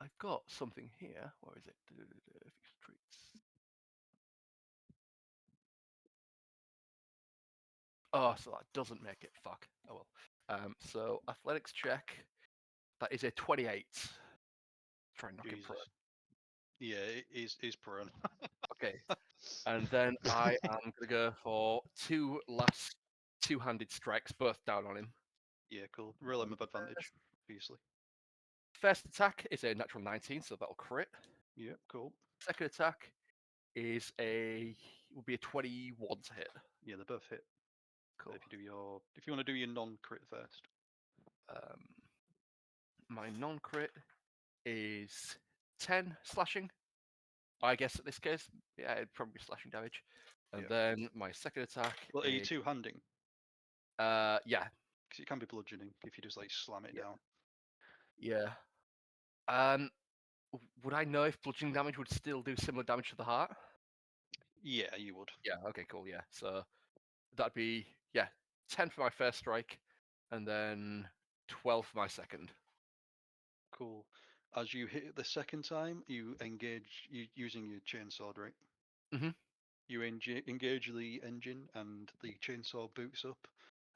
[SPEAKER 5] I've got something here. Where is it? Fixed traits. Oh, so that doesn't make it. Fuck. Oh well. So athletics check. That is a 28. Try and knock him prone.
[SPEAKER 3] Yeah, it is prone.
[SPEAKER 5] Okay. And then I am gonna go for two last two-handed strikes, both down on him.
[SPEAKER 3] Yeah, cool. Roll him with advantage, obviously.
[SPEAKER 5] First attack is a natural 19, so that'll crit.
[SPEAKER 3] Yeah, cool.
[SPEAKER 5] Second attack will be a 21 to hit.
[SPEAKER 3] Yeah, they both hit.
[SPEAKER 5] Cool.
[SPEAKER 3] If you want to do your non-crit first.
[SPEAKER 5] My non-crit is 10 slashing. I guess at this case, yeah, it'd probably be slashing damage. And then my second attack.
[SPEAKER 3] Well, are you two-handing?
[SPEAKER 5] Yeah.
[SPEAKER 3] Because it can be bludgeoning if you just like slam it down.
[SPEAKER 5] Yeah. Would I know if bludgeoning damage would still do similar damage to the heart?
[SPEAKER 3] Yeah, you would.
[SPEAKER 5] Yeah. Okay. Cool. Yeah. So that'd be 10 for my first strike, and then 12 for my second.
[SPEAKER 3] Cool. As you hit it the second time, you engage using your chainsaw, right?
[SPEAKER 5] Mhm.
[SPEAKER 3] You engage the engine, and the chainsaw boots up,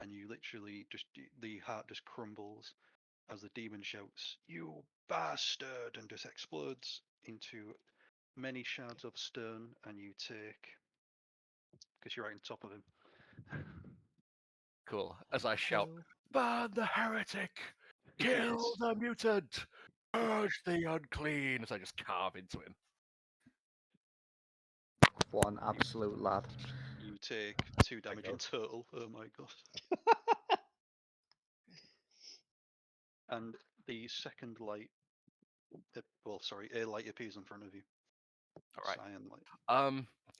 [SPEAKER 3] and you literally the heart just crumbles as the demon shouts, "You bastard!" and just explodes into many shards of stone, and you take, because you're right on top of him.
[SPEAKER 5] Cool. As I shout, "Burn the heretic! Kill the mutant! Purge the unclean!" As I just carve into him.
[SPEAKER 2] One absolute lad.
[SPEAKER 3] You take 2 damage in total. Oh my god. And the second light, a light appears in front of you.
[SPEAKER 5] All right.
[SPEAKER 3] Cyan light.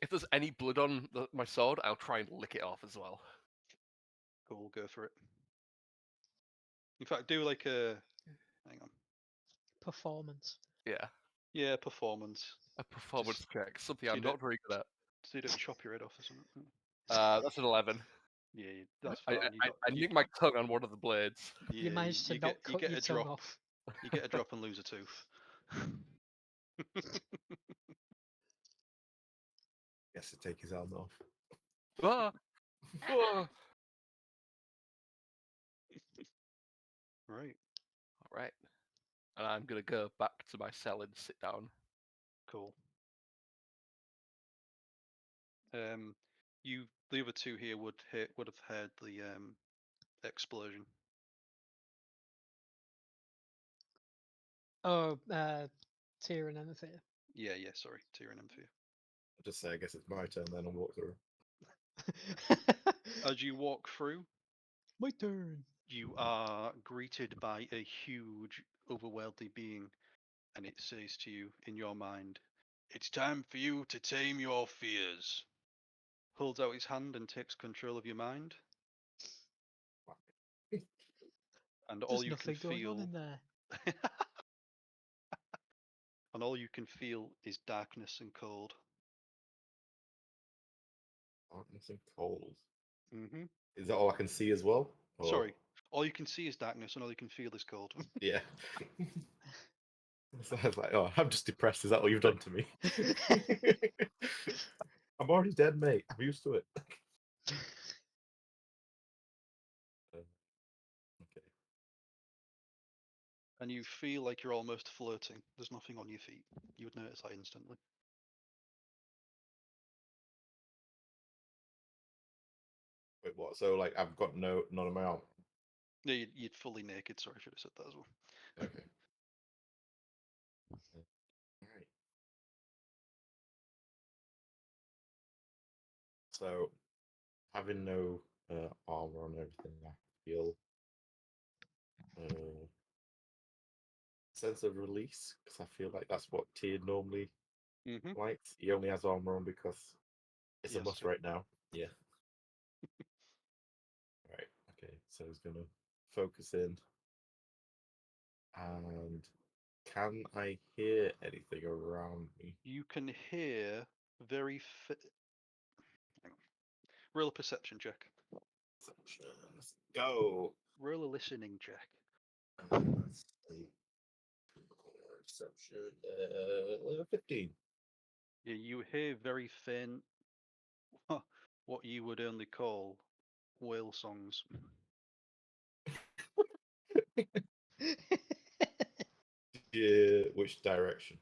[SPEAKER 5] If there's any blood on my sword, I'll try and lick it off as well.
[SPEAKER 3] Cool, go for it. In fact, do like a, hang on.
[SPEAKER 1] Performance.
[SPEAKER 5] Yeah.
[SPEAKER 3] Yeah, performance.
[SPEAKER 5] A performance check, something I'm not very good at.
[SPEAKER 3] So you don't chop your head off or something.
[SPEAKER 5] That's an 11.
[SPEAKER 3] Yeah, that's fine.
[SPEAKER 5] I nicked my tongue on one of the blades.
[SPEAKER 3] Yeah,
[SPEAKER 1] you managed to not cut your tongue off.
[SPEAKER 3] You get a drop and lose a tooth.
[SPEAKER 4] Yes, to take his arm off.
[SPEAKER 5] Ah! Ah!
[SPEAKER 3] Right.
[SPEAKER 5] All right. And I'm gonna go back to my cell and sit down.
[SPEAKER 3] Cool. The other two here would have heard the explosion.
[SPEAKER 1] Oh, Tyr and Enthir.
[SPEAKER 3] Yeah, sorry, Tyr and Enthir.
[SPEAKER 4] I'll just say, I guess it's my turn then and walk through.
[SPEAKER 3] As you walk through,
[SPEAKER 1] my turn.
[SPEAKER 3] You are greeted by a huge, otherworldly being, and it says to you in your mind, "It's time for you to tame your fears." Holds out his hand and takes control of your mind. And all
[SPEAKER 1] There's
[SPEAKER 3] you
[SPEAKER 1] nothing
[SPEAKER 3] can
[SPEAKER 1] going
[SPEAKER 3] feel
[SPEAKER 1] on in there.
[SPEAKER 3] and all you can feel is darkness and cold.
[SPEAKER 4] Darkness and cold.
[SPEAKER 3] Mm-hmm.
[SPEAKER 4] Is that all I can see as well? Or...
[SPEAKER 3] Sorry, All you can see is darkness, and all you can feel is cold.
[SPEAKER 4] Yeah. So I was like, oh, I'm just depressed. Is that what you've done to me? I'm already dead, mate. I'm used to it. Okay.
[SPEAKER 3] And you feel like you're almost floating. There's nothing on your feet. You would notice that instantly.
[SPEAKER 4] Wait, what? So, like, I've got none of my armor.
[SPEAKER 3] No, you'd fully naked. Sorry, I should have said that as well.
[SPEAKER 4] Okay. All right. So, having no armor on everything, I feel sense of release because I feel like that's what Tyr normally likes. He only has armor on because it's a must right now. Yeah. Right. Okay. So he's gonna focus in. And can I hear anything around me?
[SPEAKER 3] You can hear very. Roll a perception check.
[SPEAKER 4] Perception. Let's go.
[SPEAKER 3] Roll a listening check.
[SPEAKER 4] Let's see. Perception. 15.
[SPEAKER 3] Yeah, you hear very faint. What you would only call whale songs.
[SPEAKER 4] Yeah, which direction?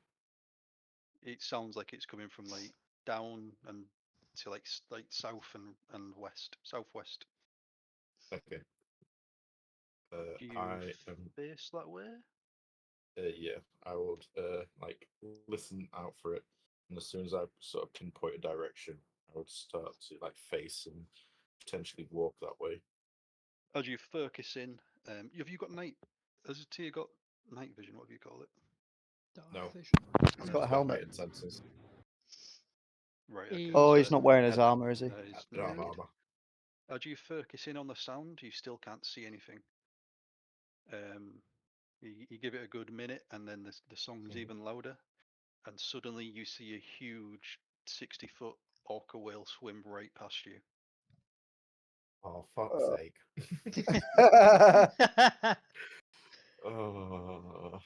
[SPEAKER 3] It sounds like it's coming from like down and to like south and west, southwest.
[SPEAKER 4] Okay.
[SPEAKER 3] Do you
[SPEAKER 4] I am.
[SPEAKER 3] face that way?
[SPEAKER 4] Yeah, I would like listen out for it, and as soon as I sort of pinpoint a direction, I would start to like face and potentially walk that way.
[SPEAKER 3] As you focus in, have you got night? Has Tia got night vision? What do you call it?
[SPEAKER 1] Dark
[SPEAKER 4] No.
[SPEAKER 1] vision.
[SPEAKER 2] He's got a helmet.
[SPEAKER 4] heightened senses.
[SPEAKER 3] Right. Okay.
[SPEAKER 2] Oh, he's
[SPEAKER 3] so-
[SPEAKER 2] not wearing his armor, is he?
[SPEAKER 3] he's
[SPEAKER 4] I
[SPEAKER 3] not
[SPEAKER 4] don't have
[SPEAKER 3] naked.
[SPEAKER 4] armor.
[SPEAKER 3] As you focus in on the sound, you still can't see anything. You give it a good minute, and then the song's even louder, and suddenly you see a huge 60-foot orca whale swim right past you.
[SPEAKER 4] Oh, fuck's sake. Oh.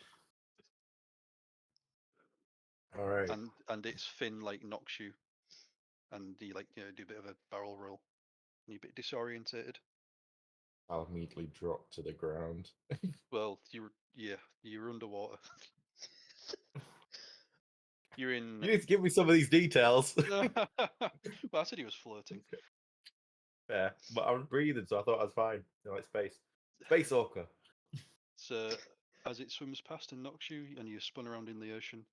[SPEAKER 4] All right.
[SPEAKER 3] And its fin like knocks you, and you like do a bit of a barrel roll, and you're a bit disorientated.
[SPEAKER 4] I'll immediately drop to the ground.
[SPEAKER 3] Well, you're underwater. You're in.
[SPEAKER 4] You need to give me some of these details.
[SPEAKER 3] Well, I said he was floating.
[SPEAKER 4] Yeah, but I was breathing, so I thought I was fine. Like space. Space orca.
[SPEAKER 3] So as it swims past and knocks you, and you're spun around in the ocean,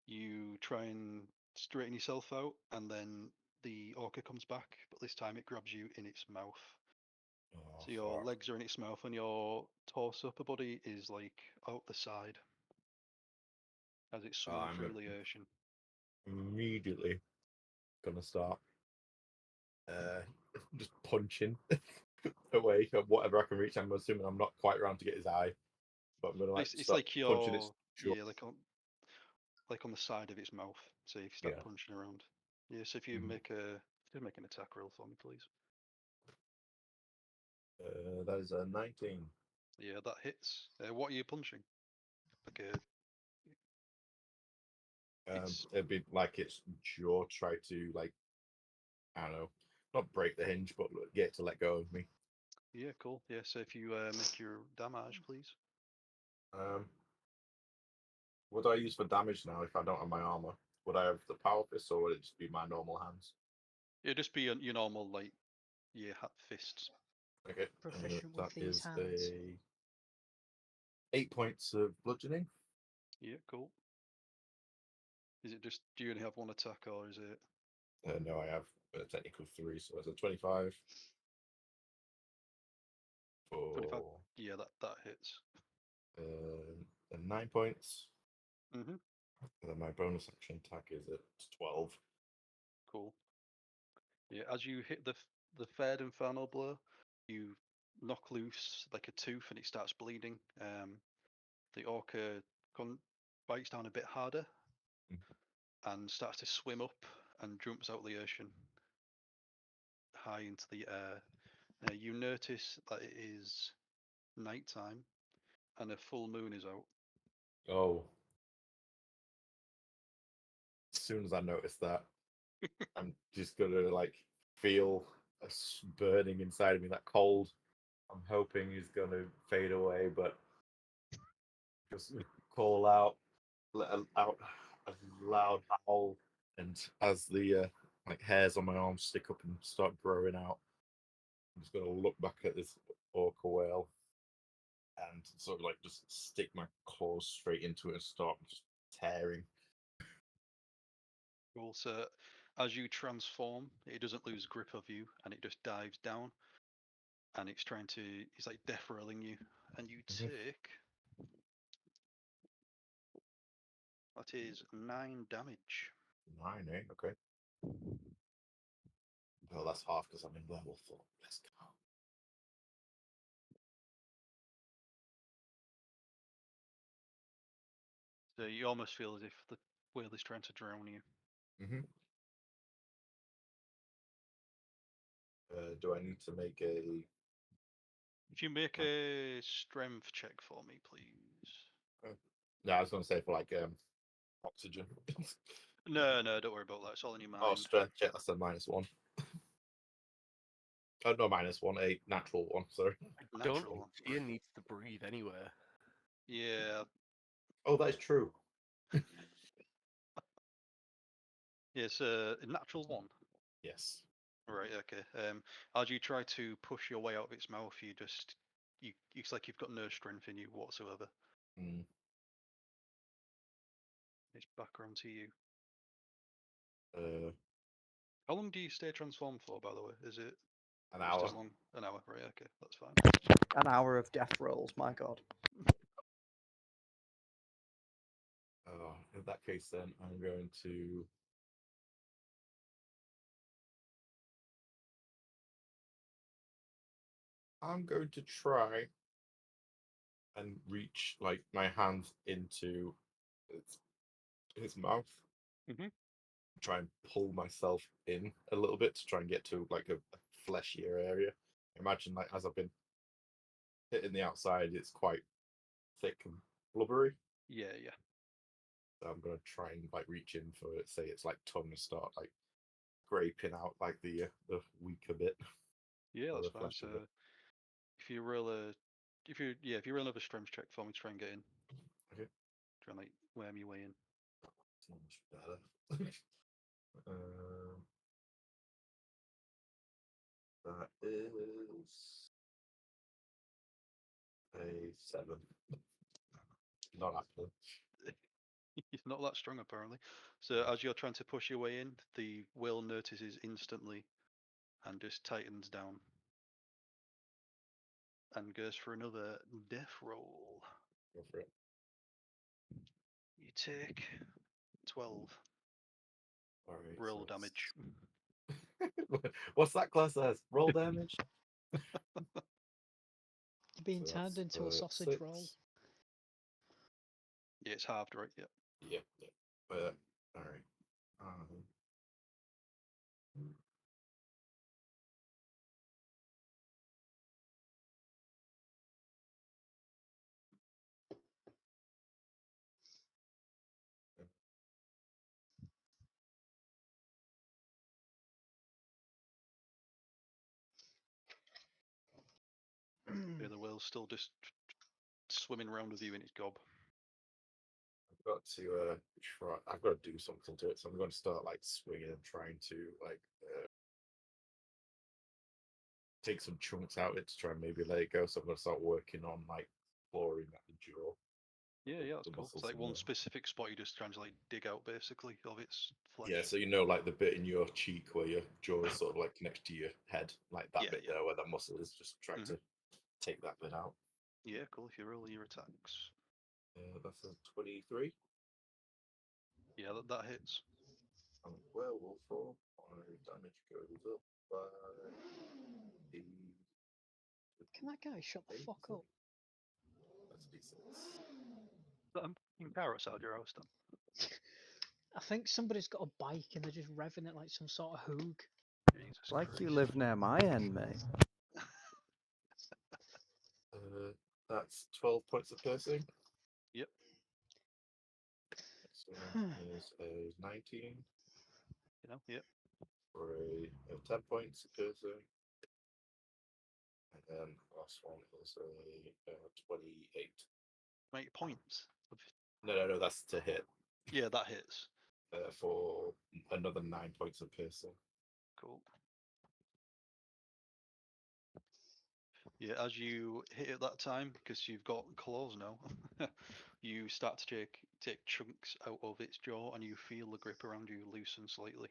[SPEAKER 3] you try and straighten yourself out, and then the orca comes back, but this time it grabs you in its mouth.
[SPEAKER 4] Oh,
[SPEAKER 3] So your
[SPEAKER 4] fuck.
[SPEAKER 3] legs are in its mouth, and your torso, upper body is like out the side as it's swimming through the ocean.
[SPEAKER 4] Immediately gonna start just punching away at whatever I can reach. I'm assuming I'm not quite around to get his eye, but I'm gonna
[SPEAKER 3] It's
[SPEAKER 4] start
[SPEAKER 3] like
[SPEAKER 4] punching its jaw.
[SPEAKER 3] yeah, like on the side of its mouth. So if you start punching around, yeah. So if you make an attack roll for me, please.
[SPEAKER 4] That is a 19.
[SPEAKER 3] Yeah, that hits. What are you punching? Like
[SPEAKER 4] It'd be like its jaw try to like, I don't know, not break the hinge, but get it to let go of me.
[SPEAKER 3] Yeah, cool. Yeah, so if you make your damage, please.
[SPEAKER 4] What do I use for damage now if I don't have my armor? Would I have the power fist, or would it just be my normal hands?
[SPEAKER 3] It'd just be your normal fists.
[SPEAKER 4] Okay,
[SPEAKER 1] Proficient
[SPEAKER 4] that
[SPEAKER 1] with these
[SPEAKER 4] is
[SPEAKER 1] hands.
[SPEAKER 4] 8 points of bludgeoning.
[SPEAKER 3] Yeah, cool. Is it just, do you only have one attack, or is it?
[SPEAKER 4] No, I have technically 3, so it's a 25.
[SPEAKER 3] 25. Yeah, that hits.
[SPEAKER 4] And 9 points.
[SPEAKER 3] Mhm.
[SPEAKER 4] And then my bonus action attack is at 12.
[SPEAKER 3] Cool. Yeah, as you hit the third infernal blow, you knock loose like a tooth, and it starts bleeding. The orca bites down a bit harder and starts to swim up and jumps out of the ocean high into the air. You notice that it is nighttime, and a full moon is out.
[SPEAKER 4] Oh. As soon as I notice that, I'm just gonna like feel a burning inside of me, that cold. I'm hoping is gonna fade away, but just call out, let out a loud howl, and as the like hairs on my arms stick up and start growing out, I'm just gonna look back at this orca whale and sort of like just stick my claws straight into it and start just tearing.
[SPEAKER 3] Cool. So as you transform, it doesn't lose grip of you, and it just dives down, and it's like death rolling you, and you take. That is 9 damage.
[SPEAKER 4] 9, eh? Okay. Oh, that's half because I'm in level 4. Let's go.
[SPEAKER 3] So you almost feel as if the whale is trying to drown you.
[SPEAKER 4] Do I need to make a?
[SPEAKER 3] If you make a strength check for me, please.
[SPEAKER 4] Yeah, I was going to say for like oxygen.
[SPEAKER 3] No, don't worry about that. It's all in your mind.
[SPEAKER 4] Oh, strength check. That's a -1. Oh, no, -1, a natural one. Sorry.
[SPEAKER 3] Natural one.
[SPEAKER 5] Ian right. Needs to breathe anywhere.
[SPEAKER 3] Yeah.
[SPEAKER 4] Oh, that is true.
[SPEAKER 3] Yes, a natural 1.
[SPEAKER 4] Yes.
[SPEAKER 3] Right. Okay. As you try to push your way out of its mouth, it's like you've got no strength in you whatsoever. It's back around to you. How long do you stay transformed for, by the way? Is it
[SPEAKER 4] an hour?
[SPEAKER 3] As long? An hour, right? Okay, that's fine.
[SPEAKER 2] An hour of death rolls, my god.
[SPEAKER 4] Oh, in that case, then I'm going to. Try and reach like my hand into his mouth. Try and pull myself in a little bit to try and get to like a fleshier area. Imagine like as I've been hitting the outside, it's quite thick and blubbery.
[SPEAKER 3] Yeah.
[SPEAKER 4] So I'm gonna try and like reach in for it. Say it's like tongue and start like scraping out like the weaker bit.
[SPEAKER 3] Yeah, that's fine. So if you roll another strength check for me to try and get in.
[SPEAKER 4] Okay.
[SPEAKER 3] Try and like worm your way in.
[SPEAKER 4] It's much better. That is a 7. Not happening.
[SPEAKER 3] He's not that strong apparently. So as you're trying to push your way in, the whale notices instantly and just tightens down and goes for another death roll.
[SPEAKER 4] Go for it.
[SPEAKER 3] You take 12 roll damage.
[SPEAKER 4] What's that class as? Roll damage?
[SPEAKER 1] You're being turned into a sausage
[SPEAKER 4] 6.
[SPEAKER 1] roll.
[SPEAKER 3] Yeah, it's halved, right? Yep.
[SPEAKER 4] Yeah. All right.
[SPEAKER 3] Yeah, the whale's still just swimming around with you in its gob.
[SPEAKER 4] I've got to try. I've got to do something to it, so I'm going to start like swinging and trying to like take some chunks out of it to try and maybe let it go. So I'm going to start working on like clawing at the jaw.
[SPEAKER 3] Yeah, that's cool. It's like one specific spot you just trying to like dig out basically of its flesh.
[SPEAKER 4] Yeah, so you know, like the bit in your cheek where your jaw is sort of like connected to your head, like that bit there where that muscle is, just trying to take that bit out.
[SPEAKER 3] Yeah, cool. If you roll your attacks.
[SPEAKER 4] That's a 23.
[SPEAKER 3] Yeah, that hits.
[SPEAKER 4] And werewolf for damage goes up by 8.
[SPEAKER 1] Can that guy shut the fuck up?
[SPEAKER 4] That's D6.
[SPEAKER 3] I'm in carrots out your house then.
[SPEAKER 1] I think somebody's got a bike and they're just revving it like some sort of hoog.
[SPEAKER 2] Like you live near my end, mate.
[SPEAKER 4] That's 12 points of piercing.
[SPEAKER 3] Yep.
[SPEAKER 4] So there's a 19.
[SPEAKER 3] Yep.
[SPEAKER 4] For a 10 points of piercing. And then the last one is a 28.
[SPEAKER 3] 8 points.
[SPEAKER 4] No, that's to hit.
[SPEAKER 3] Yeah, that hits.
[SPEAKER 4] For another 9 points of piercing.
[SPEAKER 3] Cool. Yeah, as you hit it that time, because you've got claws now, you start to take chunks out of its jaw, and you feel the grip around you loosen slightly.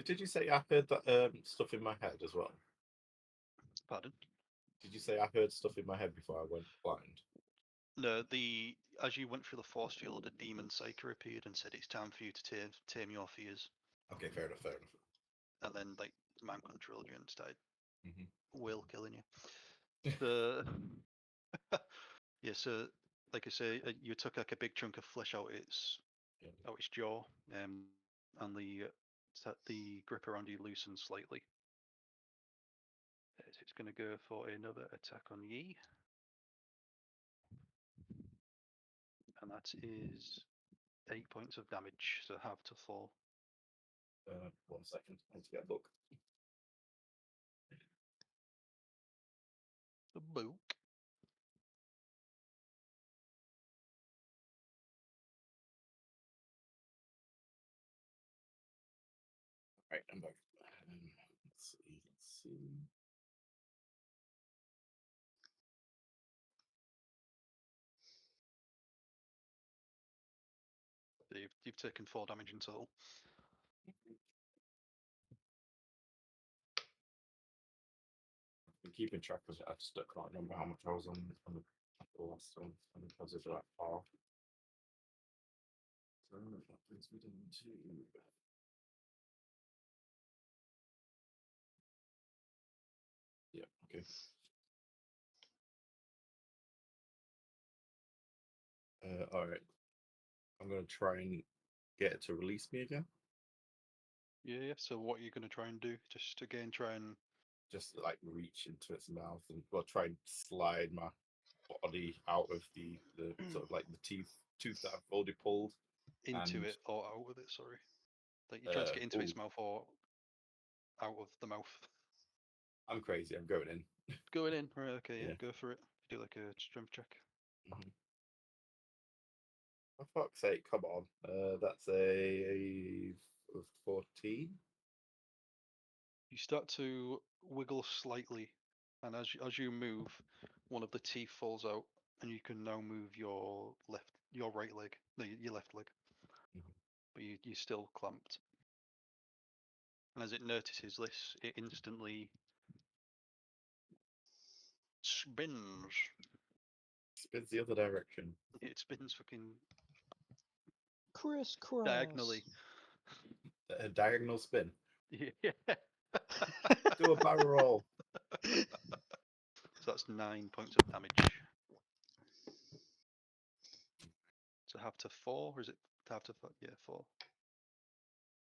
[SPEAKER 4] Did you say I heard that stuff in my head as well?
[SPEAKER 3] Pardon?
[SPEAKER 4] Did you say I heard stuff in my head before I went blind?
[SPEAKER 3] No, as you went through the force field, a demon psyker appeared and said it's time for you to tame your fears.
[SPEAKER 4] Okay, fair enough.
[SPEAKER 3] And then, like, man controlled you and started
[SPEAKER 4] Mm-hmm.
[SPEAKER 3] killing you. Yeah, so like I say, you took like a big chunk of flesh out its jaw, and the grip around you loosened slightly. It's going to go for another attack on Yi, and that is 8 points of damage, so half to fall.
[SPEAKER 4] 1 second, I need to get a book.
[SPEAKER 3] The book.
[SPEAKER 4] Right, I'm back. Let's see.
[SPEAKER 3] You've taken 4 damage in total.
[SPEAKER 4] I'm keeping track because I just can't remember how much I was on the last one, and because it's that far. So that brings me down to. Yeah, okay. All right. I'm gonna try and get it to release me again.
[SPEAKER 3] Yeah. So what are you going to try and do? Just again try and
[SPEAKER 4] like reach into its mouth and try and slide my body out of the sort of like the tooth that I've already pulled
[SPEAKER 3] into
[SPEAKER 4] and,
[SPEAKER 3] it or out of it. Sorry, like you're trying to get into its mouth or out of the mouth.
[SPEAKER 4] I'm crazy. I'm going in.
[SPEAKER 3] Going in, right? Okay, yeah,
[SPEAKER 4] Yeah.
[SPEAKER 3] go for it. Do like a strength check.
[SPEAKER 4] Mm-hmm. For fuck's sake, come on. That's a 14.
[SPEAKER 3] You start to wiggle slightly, and as you move, one of the teeth falls out, and you can now move your right leg, no, your left leg, but you're still clamped. And as it notices this, it instantly spins.
[SPEAKER 4] Spins the other direction.
[SPEAKER 3] It spins fucking
[SPEAKER 1] crisscross
[SPEAKER 3] diagonally.
[SPEAKER 4] A diagonal spin.
[SPEAKER 3] Yeah.
[SPEAKER 4] Do a barrel roll.
[SPEAKER 3] So that's 9 points of damage. So half to 4, or is it half to 4? Yeah, 4.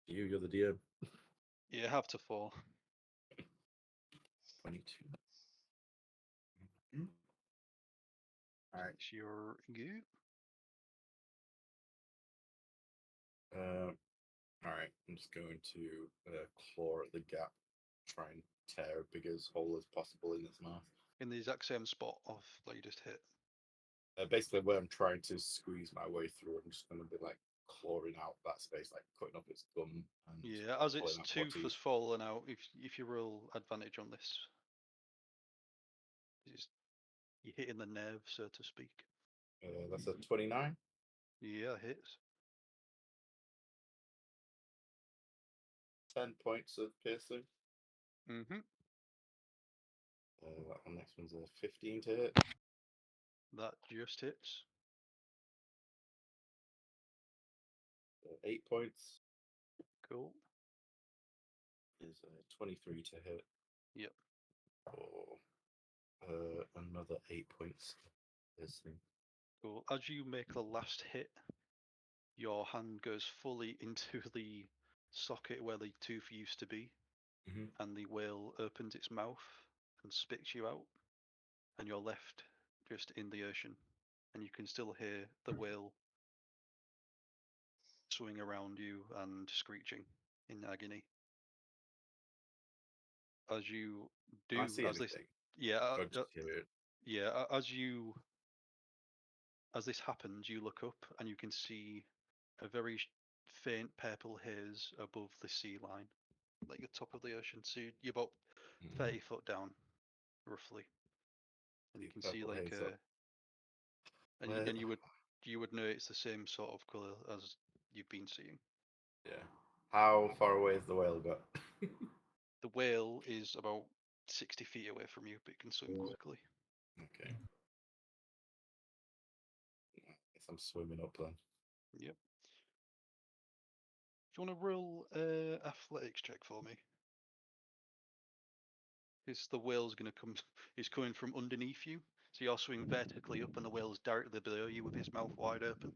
[SPEAKER 4] You're the DM.
[SPEAKER 3] Yeah, half to 4.
[SPEAKER 4] 22. Mm-hmm. All right.
[SPEAKER 3] It's your go.
[SPEAKER 4] All right. I'm just going to claw at the gap, try and tear a big as hole as possible in its mouth.
[SPEAKER 3] In the exact same spot of that you just hit.
[SPEAKER 4] Basically, where I'm trying to squeeze my way through, I'm just going to be like clawing out that space, like cutting up its gum. And
[SPEAKER 3] yeah, as its tooth has fallen out, if you roll advantage on this, you're hitting the nerve, so to speak.
[SPEAKER 4] That's a 29.
[SPEAKER 3] Yeah, hits.
[SPEAKER 4] 10 points of piercing.
[SPEAKER 3] Mm-hmm.
[SPEAKER 4] That next one's a 15 to hit.
[SPEAKER 3] That just hits.
[SPEAKER 4] 8 points.
[SPEAKER 3] Cool.
[SPEAKER 4] Is 23 to hit.
[SPEAKER 3] Yep.
[SPEAKER 4] Another 8 points.
[SPEAKER 3] Cool. As you make the last hit, your hand goes fully into the socket where the tooth used to be, and the whale opens its mouth and spits you out, and you're left just in the ocean, and you can still hear the whale swimming around you and screeching in agony. As you do,
[SPEAKER 4] I see
[SPEAKER 3] as
[SPEAKER 4] anything.
[SPEAKER 3] as this happens, you look up and you can see a very faint purple haze above the sea line, like the top of the ocean. So you're about 30 foot down, roughly, and you can see like and you would know it's the same sort of color as you've been seeing.
[SPEAKER 4] Yeah. How far away has the whale got?
[SPEAKER 3] The whale is about 60 feet away from you, but it can swim quickly.
[SPEAKER 4] Okay. I guess I'm swimming up then.
[SPEAKER 3] Yep. Do you want to roll athletics check for me? Because the whale's going to come, he's coming from underneath you. So you're swimming vertically up and the whale's directly below you with his mouth wide open.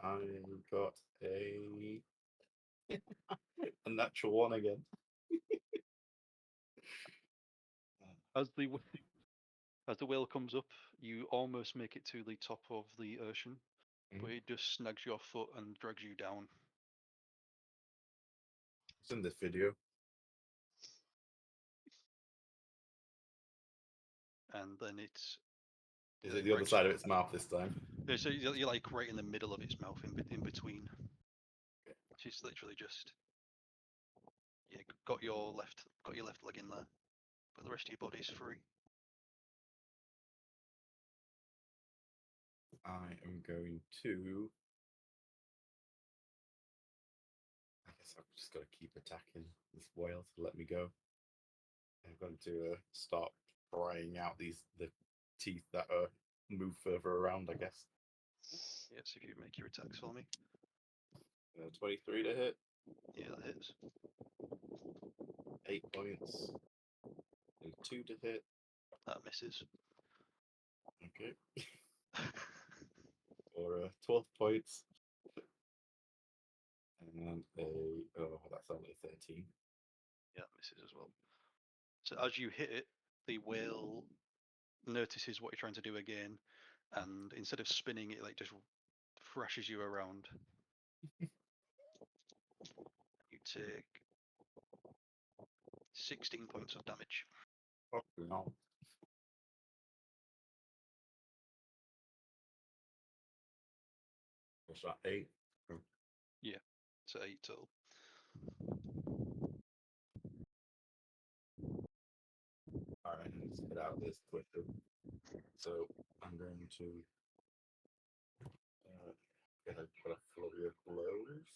[SPEAKER 4] I got a natural one again.
[SPEAKER 3] As the whale comes up, you almost make it to the top of the ocean, but it just snags your foot and drags you down.
[SPEAKER 4] It's in this video.
[SPEAKER 3] And then it's...
[SPEAKER 4] Is it the other side of its mouth this time?
[SPEAKER 3] Yeah, so you're like right in the middle of its mouth, in between. Okay. She's literally just... Yeah, got your left leg in there, but the rest of your body's free.
[SPEAKER 4] I am going to... I guess I've just got to keep attacking this whale to let me go. I'm going to start prying out the teeth that move further around, I guess.
[SPEAKER 3] Yes, if you make your attacks for me.
[SPEAKER 4] 23 to hit.
[SPEAKER 3] Yeah, that hits.
[SPEAKER 4] 8 points. And 2 to hit.
[SPEAKER 3] That misses.
[SPEAKER 4] Okay. For 12 points. And that's only 13.
[SPEAKER 3] Yeah, that misses as well. So as you hit it, the whale notices what you're trying to do again, and instead of spinning it, like just thrashes you around. You take 16 points of damage.
[SPEAKER 4] Oh, no. What's that, 8? Oh.
[SPEAKER 3] Yeah, so 8 total.
[SPEAKER 4] Alright, let's get out of this quickly. So I'm going to get a flurry of blows.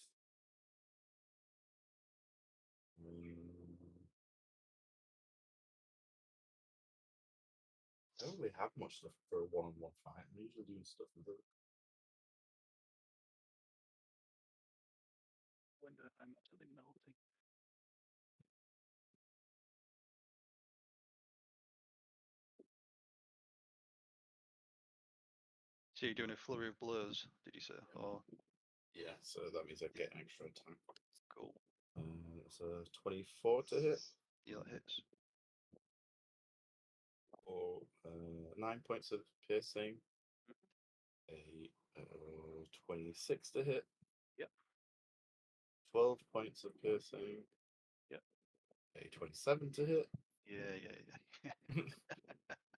[SPEAKER 4] I don't really have much stuff for a one-on-one fight. I'm usually doing stuff with it.
[SPEAKER 3] When I'm absolutely melting. So you're doing a flurry of blows, did you say? Or
[SPEAKER 4] yeah, so that means I get an extra attack.
[SPEAKER 3] Cool.
[SPEAKER 4] So 24 to hit.
[SPEAKER 3] Yeah, that hits.
[SPEAKER 4] Or 9 points of piercing. A 26 to hit.
[SPEAKER 3] Yep.
[SPEAKER 4] 12 points of piercing.
[SPEAKER 3] Yep.
[SPEAKER 4] A 27 to hit.
[SPEAKER 3] Yeah.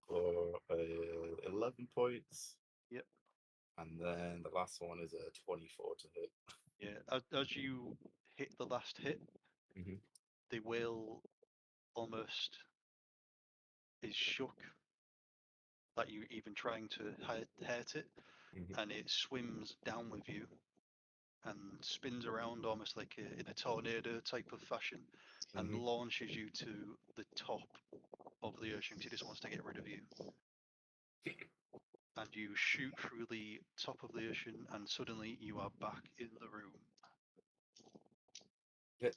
[SPEAKER 4] For 11 points.
[SPEAKER 3] Yep.
[SPEAKER 4] And then the last one is a 24 to hit.
[SPEAKER 3] Yeah, as you hit the last hit, the whale almost is shook that you even trying to hurt it, and it swims down with you and spins around almost like in a tornado type of fashion, and launches you to the top of the ocean because it just wants to get rid of you. And you shoot through the top of the ocean, and suddenly you are back in the room.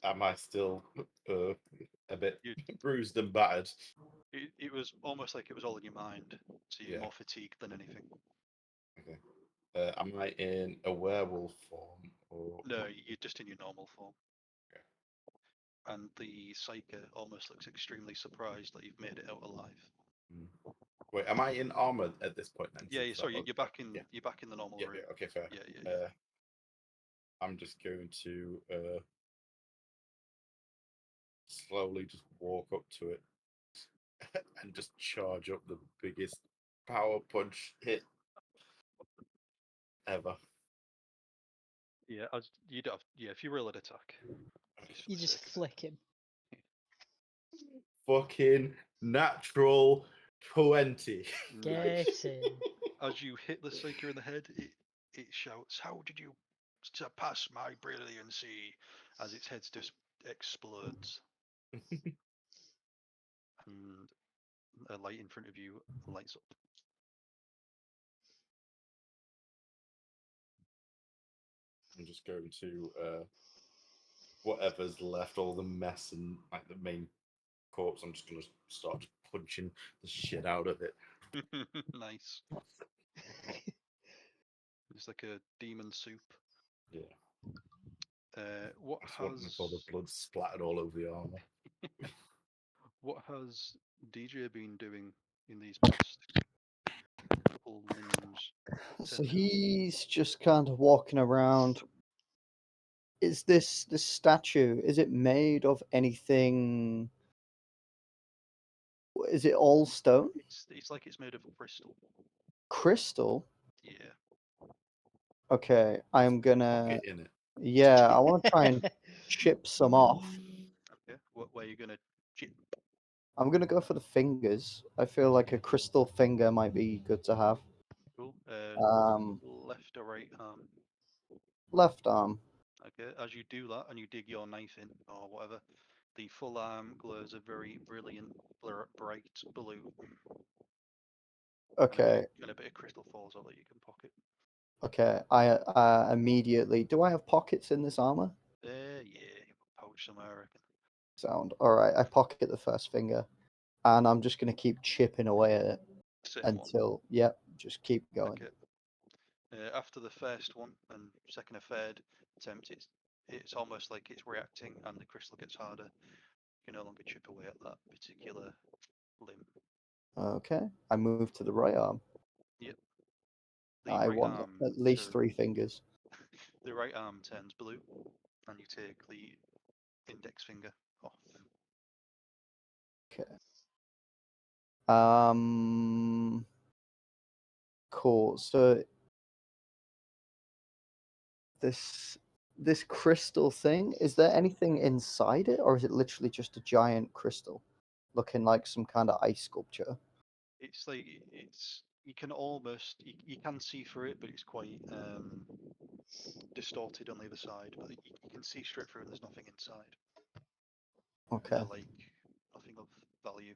[SPEAKER 4] Am I still a bit bruised and battered?
[SPEAKER 3] It was almost like it was all in your mind, so you're more fatigued than anything.
[SPEAKER 4] Okay. Am I in a werewolf form? Or...
[SPEAKER 3] No, you're just in your normal form. and the Psyker almost looks extremely surprised that you've made it out alive.
[SPEAKER 4] Wait, am I in armor at this point then?
[SPEAKER 3] Yeah, sorry, you're back in. You're back in the normal room.
[SPEAKER 4] Yeah, okay, fair.
[SPEAKER 3] Yeah.
[SPEAKER 4] I'm just going to slowly just walk up to it and just charge up the biggest power punch hit ever.
[SPEAKER 3] Yeah, you'd have. Yeah, if you roll an attack,
[SPEAKER 1] you just flick him.
[SPEAKER 4] Fucking natural 20.
[SPEAKER 1] Get in.
[SPEAKER 3] As you hit the Psyker in the head, it shouts, "How did you surpass my brilliancy?" As its head just explodes. And a light in front of you lights up.
[SPEAKER 4] I'm just going to whatever's left, all the mess and like the main corpse. I'm just going to start punching the shit out of it.
[SPEAKER 3] Nice. It's like a demon soup.
[SPEAKER 4] Yeah.
[SPEAKER 3] What has
[SPEAKER 4] all the blood splattered all over the armor?
[SPEAKER 3] What has DJ been doing in these past couple minutes?
[SPEAKER 2] So he's just kind of walking around. Is this statue? Is it made of anything? Is it all stone?
[SPEAKER 3] It's like it's made of crystal.
[SPEAKER 2] Crystal?
[SPEAKER 3] Yeah.
[SPEAKER 2] Okay, I'm gonna.
[SPEAKER 4] Pocket in it.
[SPEAKER 2] Yeah, I want to try and chip some off.
[SPEAKER 3] Okay. What way are you gonna chip?
[SPEAKER 2] I'm gonna go for the fingers. I feel like a crystal finger might be good to have.
[SPEAKER 3] Cool. Left or right arm?
[SPEAKER 2] Left arm.
[SPEAKER 3] Okay. As you do that and you dig your knife in or whatever, the full arm glows a very brilliant, bright blue.
[SPEAKER 2] Okay.
[SPEAKER 3] And a bit of crystal falls out that you can pocket.
[SPEAKER 2] Okay. I immediately. Do I have pockets in this armor?
[SPEAKER 3] Yeah, pouch somewhere, I reckon.
[SPEAKER 2] Sound. All right. I pocket the first finger, and I'm just gonna keep chipping away at it until. Yep. Just keep going.
[SPEAKER 3] Okay. After the first one and second or third attempt, it's almost like it's reacting, and the crystal gets harder. You can no longer chip away at that particular limb.
[SPEAKER 2] Okay. I move to the right arm.
[SPEAKER 3] Yep.
[SPEAKER 2] I want at least 3 fingers.
[SPEAKER 3] The right arm turns blue, and you take the index finger off.
[SPEAKER 2] Okay. Cool. So this crystal thing, is there anything inside it, or is it literally just a giant crystal, looking like some kind of ice sculpture?
[SPEAKER 3] It's like you can almost you can see through it, but it's quite distorted on the other side. But you can see straight through. There's nothing inside.
[SPEAKER 2] Okay.
[SPEAKER 3] Like nothing of value.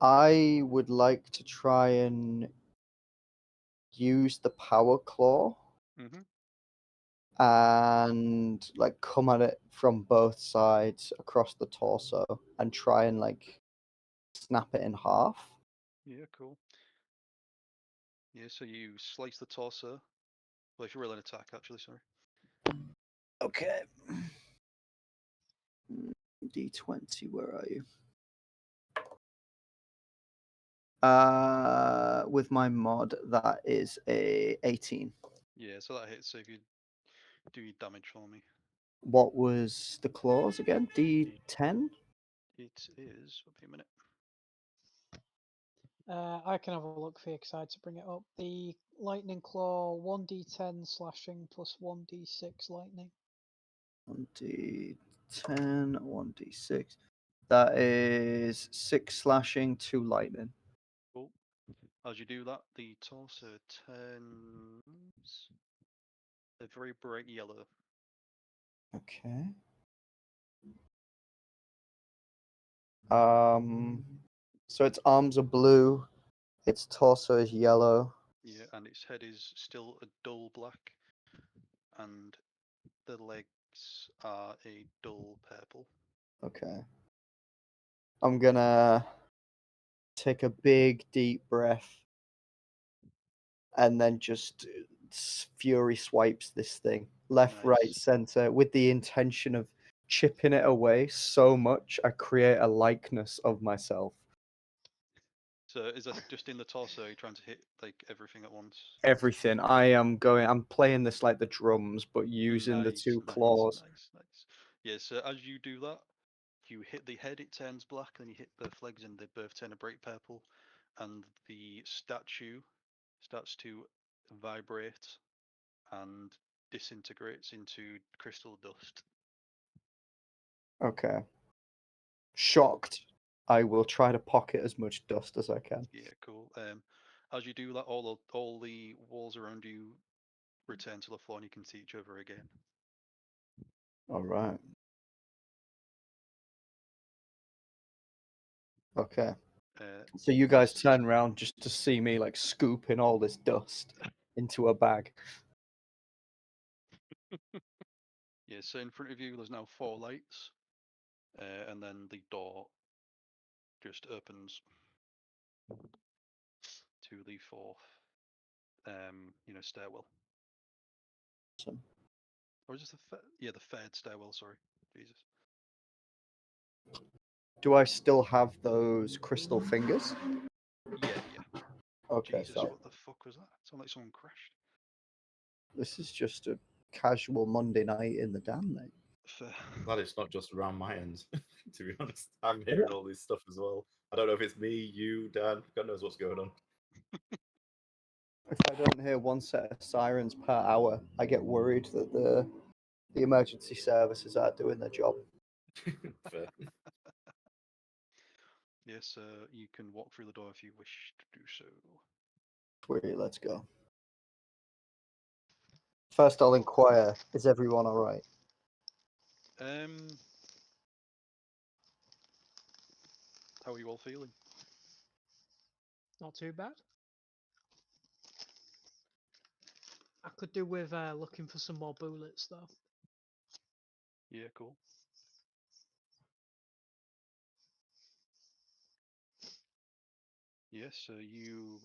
[SPEAKER 2] I would like to try and use the power claw and like come at it from both sides across the torso and try and like snap it in half.
[SPEAKER 3] Yeah, cool. Yeah, so you slice the torso. Well, if you roll an attack, actually, sorry.
[SPEAKER 2] Okay. D20, where are you? With my mod, that is a 18.
[SPEAKER 3] Yeah, so that hits. So if you do your damage for me.
[SPEAKER 2] What was the clause again? D10?
[SPEAKER 3] It is. Wait a minute.
[SPEAKER 1] I can have a look for you because I had to bring it up. The lightning claw, 1d10 slashing plus 1d6 lightning.
[SPEAKER 2] 1d10, 1d6. That is 6 slashing, 2 lightning.
[SPEAKER 3] Cool. As you do that, the torso turns a very bright yellow.
[SPEAKER 2] Okay. So its arms are blue, its torso is yellow.
[SPEAKER 3] Yeah, and its head is still a dull black, and the legs are a dull purple.
[SPEAKER 2] Okay. I'm gonna take a big deep breath and then just fury swipes this thing left, right, center with the intention of chipping it away so much I create a likeness of myself.
[SPEAKER 3] So is that just in the torso? You're trying to hit like everything at once?
[SPEAKER 2] Everything. I'm playing this like the drums, but using the two claws.
[SPEAKER 3] Nice. Yeah, so as you do that, you hit the head, it turns black, then you hit both legs and they both turn a bright purple, and the statue starts to vibrate and disintegrates into crystal dust.
[SPEAKER 2] Okay. Shocked. I will try to pocket as much dust as I can.
[SPEAKER 3] Yeah, cool. As you do that, all the walls around you return to the floor, and you can see each other again.
[SPEAKER 2] All right. Okay. So you guys turn around just to see me like scooping all this dust into a bag.
[SPEAKER 3] Yeah, so in front of you, there's now 4 lights, and then the door just opens to the 4th, stairwell.
[SPEAKER 2] Awesome.
[SPEAKER 3] Or is this the third stairwell? Sorry, Jesus.
[SPEAKER 2] Do I still have those crystal fingers?
[SPEAKER 3] Yeah.
[SPEAKER 2] Okay,
[SPEAKER 3] Jesus,
[SPEAKER 2] so
[SPEAKER 3] what the fuck was that? Sounded like someone crashed.
[SPEAKER 2] this is just a casual Monday night in the dam, mate.
[SPEAKER 4] Glad it's not just around my ends, to be honest. I'm hearing all this stuff as well. I don't know if it's me, you, Dan. God knows what's going on.
[SPEAKER 2] If I don't hear one set of sirens per hour, I get worried that the emergency services are doing their job.
[SPEAKER 4] Fair.
[SPEAKER 3] Yes, you can walk through the door if you wish to do so.
[SPEAKER 2] Sweet, let's go. First, I'll inquire: is everyone all right?
[SPEAKER 3] How are you all feeling?
[SPEAKER 1] Not too bad. I could do with looking for some more bullets, though.
[SPEAKER 3] Yeah, cool. Yes, so you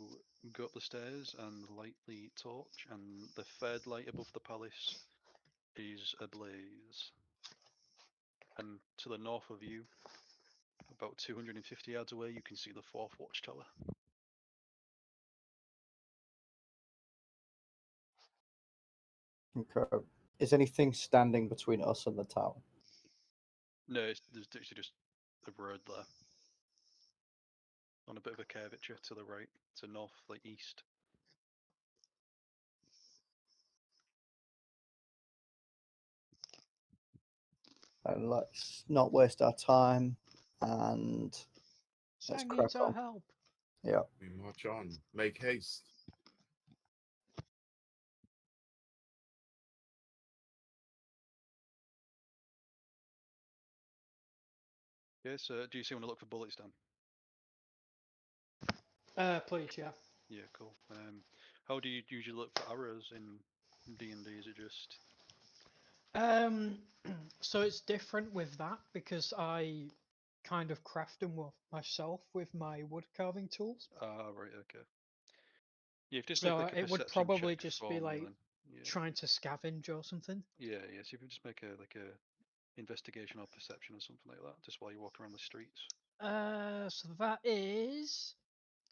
[SPEAKER 3] go up the stairs and light the torch, and the third light above the palace is ablaze. And to the north of you, about 250 yards away, you can see the 4th watchtower.
[SPEAKER 2] Okay. Is anything standing between us and the tower?
[SPEAKER 3] No, there's actually just a road there. On a bit of a curvature to the right, to north, like east.
[SPEAKER 2] And let's not waste our time and let's
[SPEAKER 1] Sang
[SPEAKER 2] crack
[SPEAKER 1] needs our
[SPEAKER 2] on.
[SPEAKER 1] help.
[SPEAKER 2] Yeah.
[SPEAKER 4] We march on. Make haste.
[SPEAKER 3] Yes, do you see want to look for bullets, Dan?
[SPEAKER 1] Please, yeah.
[SPEAKER 3] Yeah, cool. How do you usually look for arrows in D&D? Is it just...
[SPEAKER 1] So it's different with that because I kind of craft them myself with my wood carving tools.
[SPEAKER 3] Ah, right, okay. Yeah, if you just
[SPEAKER 1] So
[SPEAKER 3] make like a
[SPEAKER 1] it would
[SPEAKER 3] perception
[SPEAKER 1] probably
[SPEAKER 3] check
[SPEAKER 1] just
[SPEAKER 3] for
[SPEAKER 1] be
[SPEAKER 3] me,
[SPEAKER 1] like
[SPEAKER 3] then. Yeah.
[SPEAKER 1] trying to scavenge or something.
[SPEAKER 3] Yeah, so if you just make a investigation or perception or something like that, just while you walk around the streets.
[SPEAKER 1] So that is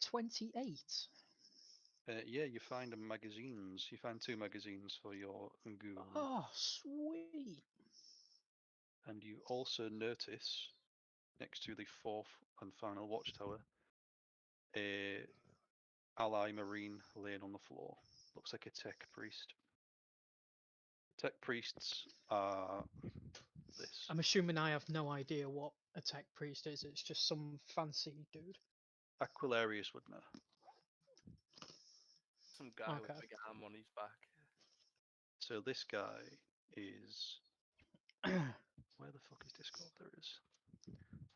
[SPEAKER 1] 28.
[SPEAKER 3] Yeah, you find magazines. You find 2 magazines for your goon.
[SPEAKER 1] Oh, sweet.
[SPEAKER 3] And you also notice, next to the 4th and final watchtower, a ally marine laying on the floor. Looks like a tech priest. Tech priests are this.
[SPEAKER 1] I'm assuming I have no idea what a tech priest is. It's just some fancy dude.
[SPEAKER 3] Aquilarios would know.
[SPEAKER 5] Some guy with
[SPEAKER 1] Okay.
[SPEAKER 5] a big arm on his back.
[SPEAKER 3] So this guy is... Where the fuck is Discord? There it is.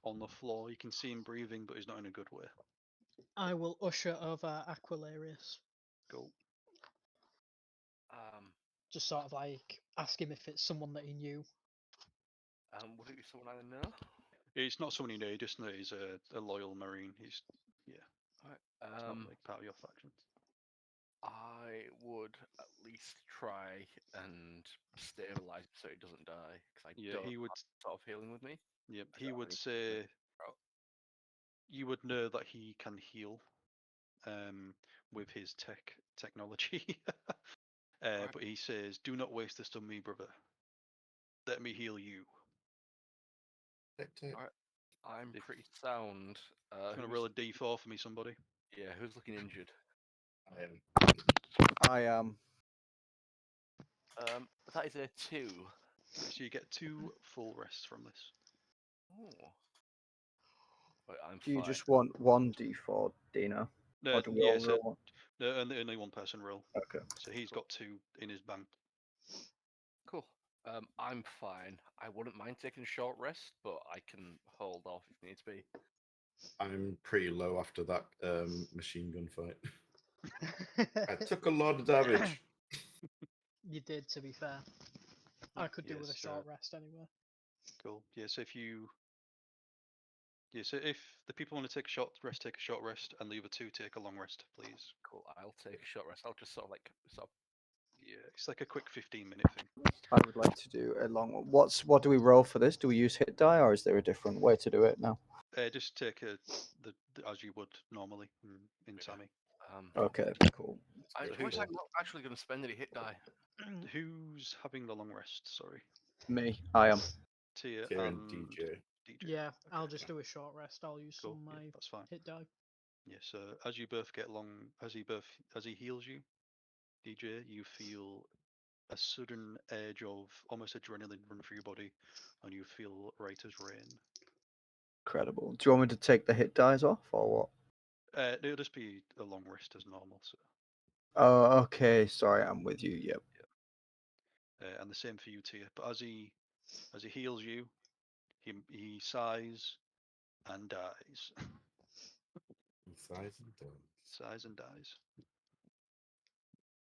[SPEAKER 3] On the floor. You can see him breathing, but he's not in a good way.
[SPEAKER 1] I will usher over Aquilarius.
[SPEAKER 3] Go.
[SPEAKER 1] Just sort of like ask him if it's someone that he knew.
[SPEAKER 5] Would it be someone I know?
[SPEAKER 3] It's not someone you know. You just know he's a loyal marine. He's... Yeah.
[SPEAKER 5] Alright.
[SPEAKER 3] It's not like part of your faction.
[SPEAKER 5] I would at least try and stabilize it so it doesn't die, because I don't
[SPEAKER 3] he would.
[SPEAKER 5] have sort of healing with me.
[SPEAKER 3] Yep,
[SPEAKER 5] I
[SPEAKER 3] he
[SPEAKER 5] don't have
[SPEAKER 3] would
[SPEAKER 5] any
[SPEAKER 3] say.
[SPEAKER 5] out.
[SPEAKER 3] You would know that he can heal, with his technology.
[SPEAKER 5] Right.
[SPEAKER 3] But he says, "Do not waste this on me, brother. Let me heal you."
[SPEAKER 5] Alright. I'm
[SPEAKER 3] If-
[SPEAKER 5] pretty sound.
[SPEAKER 3] Gonna
[SPEAKER 5] Who's,
[SPEAKER 3] roll a d4 for me, somebody.
[SPEAKER 5] yeah, who's looking injured?
[SPEAKER 4] I am.
[SPEAKER 2] I am.
[SPEAKER 5] That is a 2.
[SPEAKER 3] So you get 2 full rests from this.
[SPEAKER 5] Oh. Wait, I'm
[SPEAKER 2] Do you
[SPEAKER 5] fine.
[SPEAKER 2] just want 1d4, Dino?
[SPEAKER 3] No,
[SPEAKER 2] Or do we
[SPEAKER 3] yeah,
[SPEAKER 2] all
[SPEAKER 3] so
[SPEAKER 2] roll one?
[SPEAKER 3] no, only one person roll.
[SPEAKER 2] Okay.
[SPEAKER 3] So he's got 2 in his bank.
[SPEAKER 5] Cool. I'm fine. I wouldn't mind taking a short rest, but I can hold off if needs be.
[SPEAKER 4] I'm pretty low after that machine gun fight. I took a lot of damage.
[SPEAKER 1] You did, to be fair. I could do with a
[SPEAKER 3] Yes,
[SPEAKER 1] short rest anyway.
[SPEAKER 3] Cool. Yeah, so if the people want to take a short rest, take a short rest, and the other 2 take a long rest, please.
[SPEAKER 5] Cool. I'll take a short rest. I'll just sort of
[SPEAKER 3] Yeah, it's like a quick 15-minute thing.
[SPEAKER 2] I would like to do a long one. What do we roll for this? Do we use hit die, or is there a different way to do it now?
[SPEAKER 3] Just take the as you would normally in Tammy.
[SPEAKER 2] Okay, cool.
[SPEAKER 5] I'm not actually going to spend any hit die.
[SPEAKER 3] Who's having the long rest? Sorry.
[SPEAKER 2] Me, I am.
[SPEAKER 3] Tia
[SPEAKER 4] and
[SPEAKER 3] and
[SPEAKER 4] DJ.
[SPEAKER 1] Yeah, I'll
[SPEAKER 3] Okay,
[SPEAKER 1] just do a short rest. I'll use
[SPEAKER 3] cool.
[SPEAKER 1] some of my
[SPEAKER 3] That's fine.
[SPEAKER 1] hit die.
[SPEAKER 3] Yeah. So as you both get long, as he heals you, DJ, you feel a sudden edge of almost adrenaline run through your body, and you feel right as rain.
[SPEAKER 2] Incredible. Do you want me to take the hit dies off, or what?
[SPEAKER 3] It'll just be a long rest as normal. So.
[SPEAKER 2] Oh, okay. Sorry, I'm with you. Yep.
[SPEAKER 3] Yeah. And the same for you, Tia. But as he heals you, he sighs and dies.
[SPEAKER 4] He sighs and dies.
[SPEAKER 3] Sighs and dies.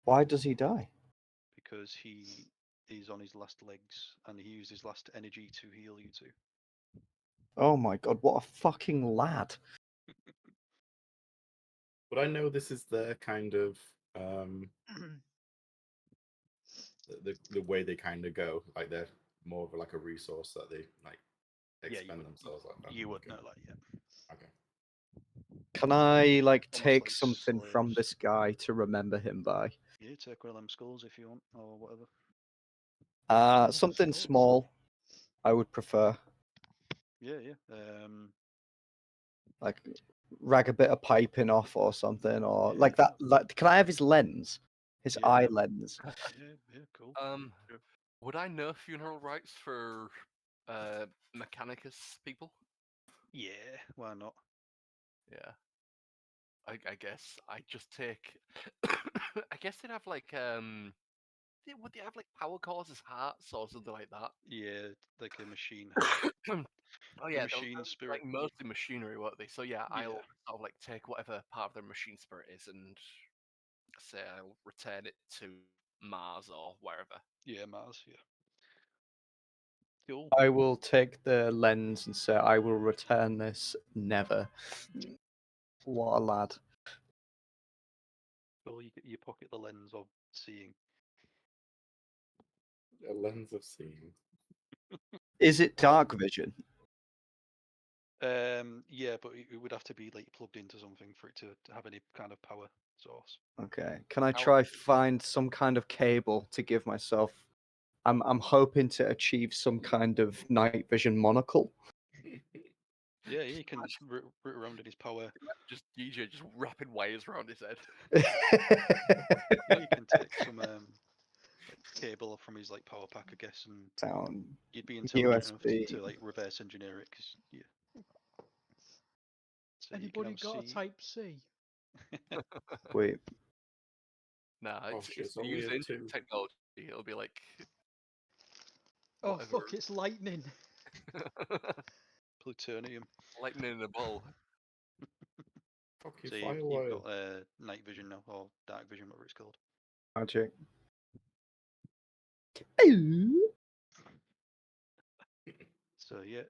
[SPEAKER 2] Why does he die?
[SPEAKER 3] Because he is on his last legs and he used his last energy to heal you two.
[SPEAKER 2] Oh my god, what a fucking lad!
[SPEAKER 4] But I know this is their kind of the way they kind of go. Like they're more of like a resource that they like expend themselves like that.
[SPEAKER 3] You would know, like, yeah.
[SPEAKER 4] Okay.
[SPEAKER 2] Can I like
[SPEAKER 3] Almost
[SPEAKER 2] take
[SPEAKER 3] like
[SPEAKER 2] something from
[SPEAKER 3] slaves.
[SPEAKER 2] this guy to remember him by?
[SPEAKER 3] Yeah, take one of them skulls if you want, or whatever.
[SPEAKER 2] Something
[SPEAKER 1] skulls.
[SPEAKER 2] small, I would prefer.
[SPEAKER 3] Yeah.
[SPEAKER 2] Like rag a bit of piping off or something, or
[SPEAKER 3] Yeah.
[SPEAKER 2] like that. Like, can I have his lens? His
[SPEAKER 3] Yeah.
[SPEAKER 2] eye lens.
[SPEAKER 3] Yeah, cool. Sure.
[SPEAKER 5] Would I know funeral rites for Mechanicus people?
[SPEAKER 3] Yeah, why not?
[SPEAKER 5] Yeah. I guess I just take. I guess they'd have like would they have like power cores as hearts or something like that?
[SPEAKER 3] Yeah, like a machine heart.
[SPEAKER 5] Oh yeah,
[SPEAKER 3] machine
[SPEAKER 5] they're
[SPEAKER 3] spirit.
[SPEAKER 5] like mostly machinery, weren't they? So yeah, I'll
[SPEAKER 3] Yeah.
[SPEAKER 5] sort of like take whatever part of their machine spirit is and say I'll return it to Mars or wherever.
[SPEAKER 3] Yeah, Mars, yeah. Cool.
[SPEAKER 2] I will take the lens and say I will return this never. What a lad.
[SPEAKER 3] Cool, you pocket the lens of seeing.
[SPEAKER 4] A lens of seeing.
[SPEAKER 2] Is it dark vision?
[SPEAKER 3] Yeah, but it would have to be like plugged into something for it to have any kind of power source.
[SPEAKER 2] Okay. Can I
[SPEAKER 5] How-
[SPEAKER 2] try find some kind of cable to give myself? I'm hoping to achieve some kind of night vision monocle.
[SPEAKER 3] Yeah, you can root around in his power.
[SPEAKER 5] Just DJ just wrapping wires around his head.
[SPEAKER 3] Yeah, you can take some like cable from his like power pack, I guess, and
[SPEAKER 2] Sound
[SPEAKER 3] you'd be intelligent enough
[SPEAKER 2] USB.
[SPEAKER 3] to like reverse engineer it, because yeah. So
[SPEAKER 1] Anybody
[SPEAKER 3] you can
[SPEAKER 1] got a
[SPEAKER 3] see.
[SPEAKER 1] Type C?
[SPEAKER 2] Wait.
[SPEAKER 5] Nah,
[SPEAKER 4] Oh
[SPEAKER 5] it's
[SPEAKER 4] shit, it's
[SPEAKER 5] the
[SPEAKER 4] only
[SPEAKER 5] use
[SPEAKER 4] a
[SPEAKER 5] into
[SPEAKER 4] 2.
[SPEAKER 5] technology. It'll be like
[SPEAKER 1] Oh
[SPEAKER 5] whatever.
[SPEAKER 1] fuck! It's lightning.
[SPEAKER 3] Plutonium.
[SPEAKER 5] Lightning in a ball.
[SPEAKER 4] Fucking
[SPEAKER 3] So you've got night vision now, or dark vision, whatever it's called.
[SPEAKER 2] Magic.
[SPEAKER 3] So yeah,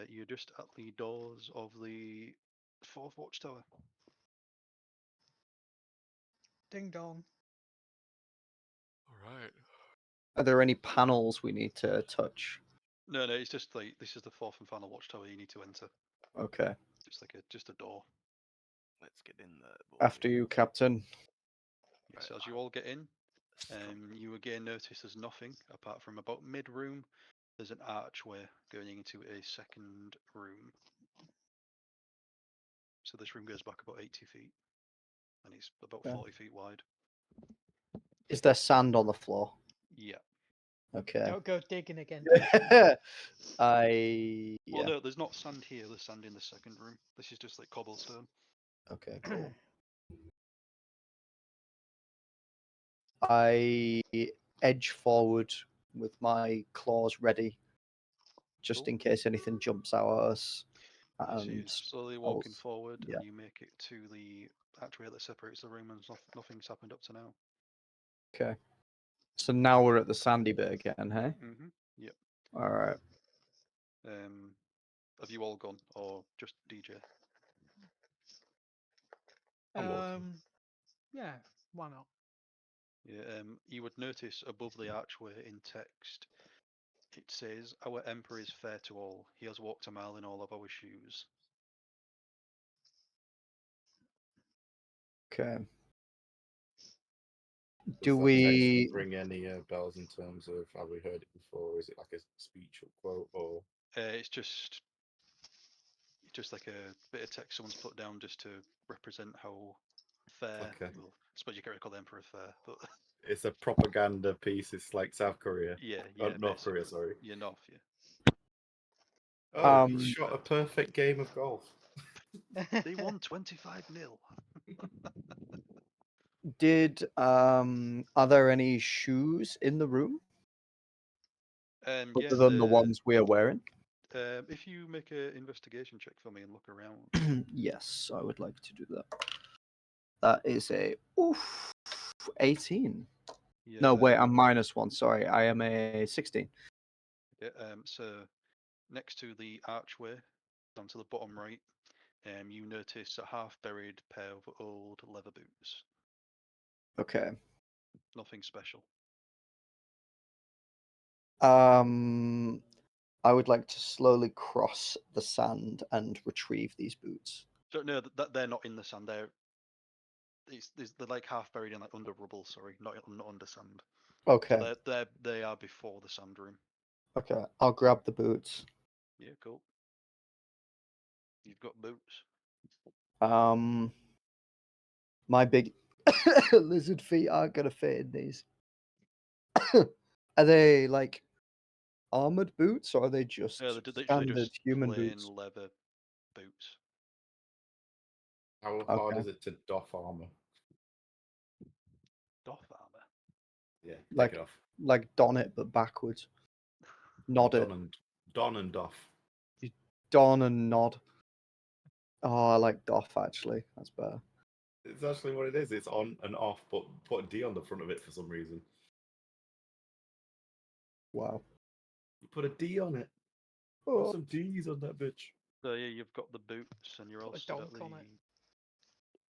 [SPEAKER 3] you're just at the doors of the 4th watchtower.
[SPEAKER 1] Ding dong.
[SPEAKER 5] All right.
[SPEAKER 2] Are there any panels we need to touch?
[SPEAKER 3] No, it's just like this is the fourth and final watchtower you need to enter.
[SPEAKER 2] Okay.
[SPEAKER 3] Just a door.
[SPEAKER 5] Let's get in there.
[SPEAKER 2] After you, Captain.
[SPEAKER 3] Yes, as you all get in, you again notice there's nothing apart from about mid-room. There's an archway going into a second room. So this room goes back about 80 feet, and it's about 40 feet wide.
[SPEAKER 2] Is there sand on the floor?
[SPEAKER 3] Yeah.
[SPEAKER 2] Okay.
[SPEAKER 1] Don't go digging again.
[SPEAKER 3] Well, no, there's not sand here. There's sand in the second room. This is just like cobblestone.
[SPEAKER 2] Okay, cool. I edge forward with my claws ready, just in case anything jumps out at us.
[SPEAKER 3] So you're slowly walking forward,
[SPEAKER 2] yeah.
[SPEAKER 3] and you make it to the archway that separates the room, and nothing's happened up to now.
[SPEAKER 2] Okay. So now we're at the sandy bit again, hey?
[SPEAKER 3] Yep.
[SPEAKER 2] All right.
[SPEAKER 3] Have you all gone, or just DJ?
[SPEAKER 1] Yeah, why not?
[SPEAKER 3] Yeah. You would notice above the archway in text, it says, "Our emperor is fair to all. He has walked a mile in all of our shoes."
[SPEAKER 2] Okay.
[SPEAKER 4] Does that text ring any bells in terms of have we heard it before? Is it like a speech or quote, or?
[SPEAKER 3] It's just like a bit of text someone's put down just to represent how fair.
[SPEAKER 4] Okay.
[SPEAKER 3] Well, I suppose you can't call the emperor fair, but
[SPEAKER 4] It's a propaganda piece. It's like South Korea.
[SPEAKER 3] yeah,
[SPEAKER 4] North Korea, sorry.
[SPEAKER 3] Yeah, North, yeah.
[SPEAKER 4] Oh, he shot a perfect game of golf.
[SPEAKER 3] They won 25-0.
[SPEAKER 2] Are there any shoes in the room? Other than the ones we are wearing?
[SPEAKER 3] If you make an investigation check for me and look around.
[SPEAKER 2] Yes, I would like to do that. That is a 18. Yeah, no, wait, I'm -1. Sorry, I am a 16.
[SPEAKER 3] Yeah. So next to the archway, down to the bottom right, you notice a half-buried pair of old leather boots.
[SPEAKER 2] Okay.
[SPEAKER 3] Nothing special.
[SPEAKER 2] I would like to slowly cross the sand and retrieve these boots.
[SPEAKER 3] So no, they're not in the sand. They're like half buried in like under rubble. Sorry, not under sand.
[SPEAKER 2] Okay.
[SPEAKER 3] So they are before the sand room.
[SPEAKER 2] Okay, I'll grab the boots.
[SPEAKER 3] Yeah, cool. You've got boots.
[SPEAKER 2] My big lizard feet aren't gonna fit in these. Are they like armored boots, or are they just standard
[SPEAKER 3] just
[SPEAKER 2] human
[SPEAKER 3] plain
[SPEAKER 2] boots?
[SPEAKER 3] leather boots.
[SPEAKER 4] How hard is it to doff armor?
[SPEAKER 3] Doff armor?
[SPEAKER 4] Yeah,
[SPEAKER 2] like,
[SPEAKER 4] take it off.
[SPEAKER 2] Like don it, but backwards. Nod it.
[SPEAKER 4] Don and doff.
[SPEAKER 2] You don and nod. Oh, I like doff, actually. That's better.
[SPEAKER 4] It's actually what it is. It's on and off, but put a D on the front of it for some reason.
[SPEAKER 2] Wow.
[SPEAKER 4] You put a D on it. Put some D's on that bitch.
[SPEAKER 3] So yeah, you've got the boots, and you're all stood at the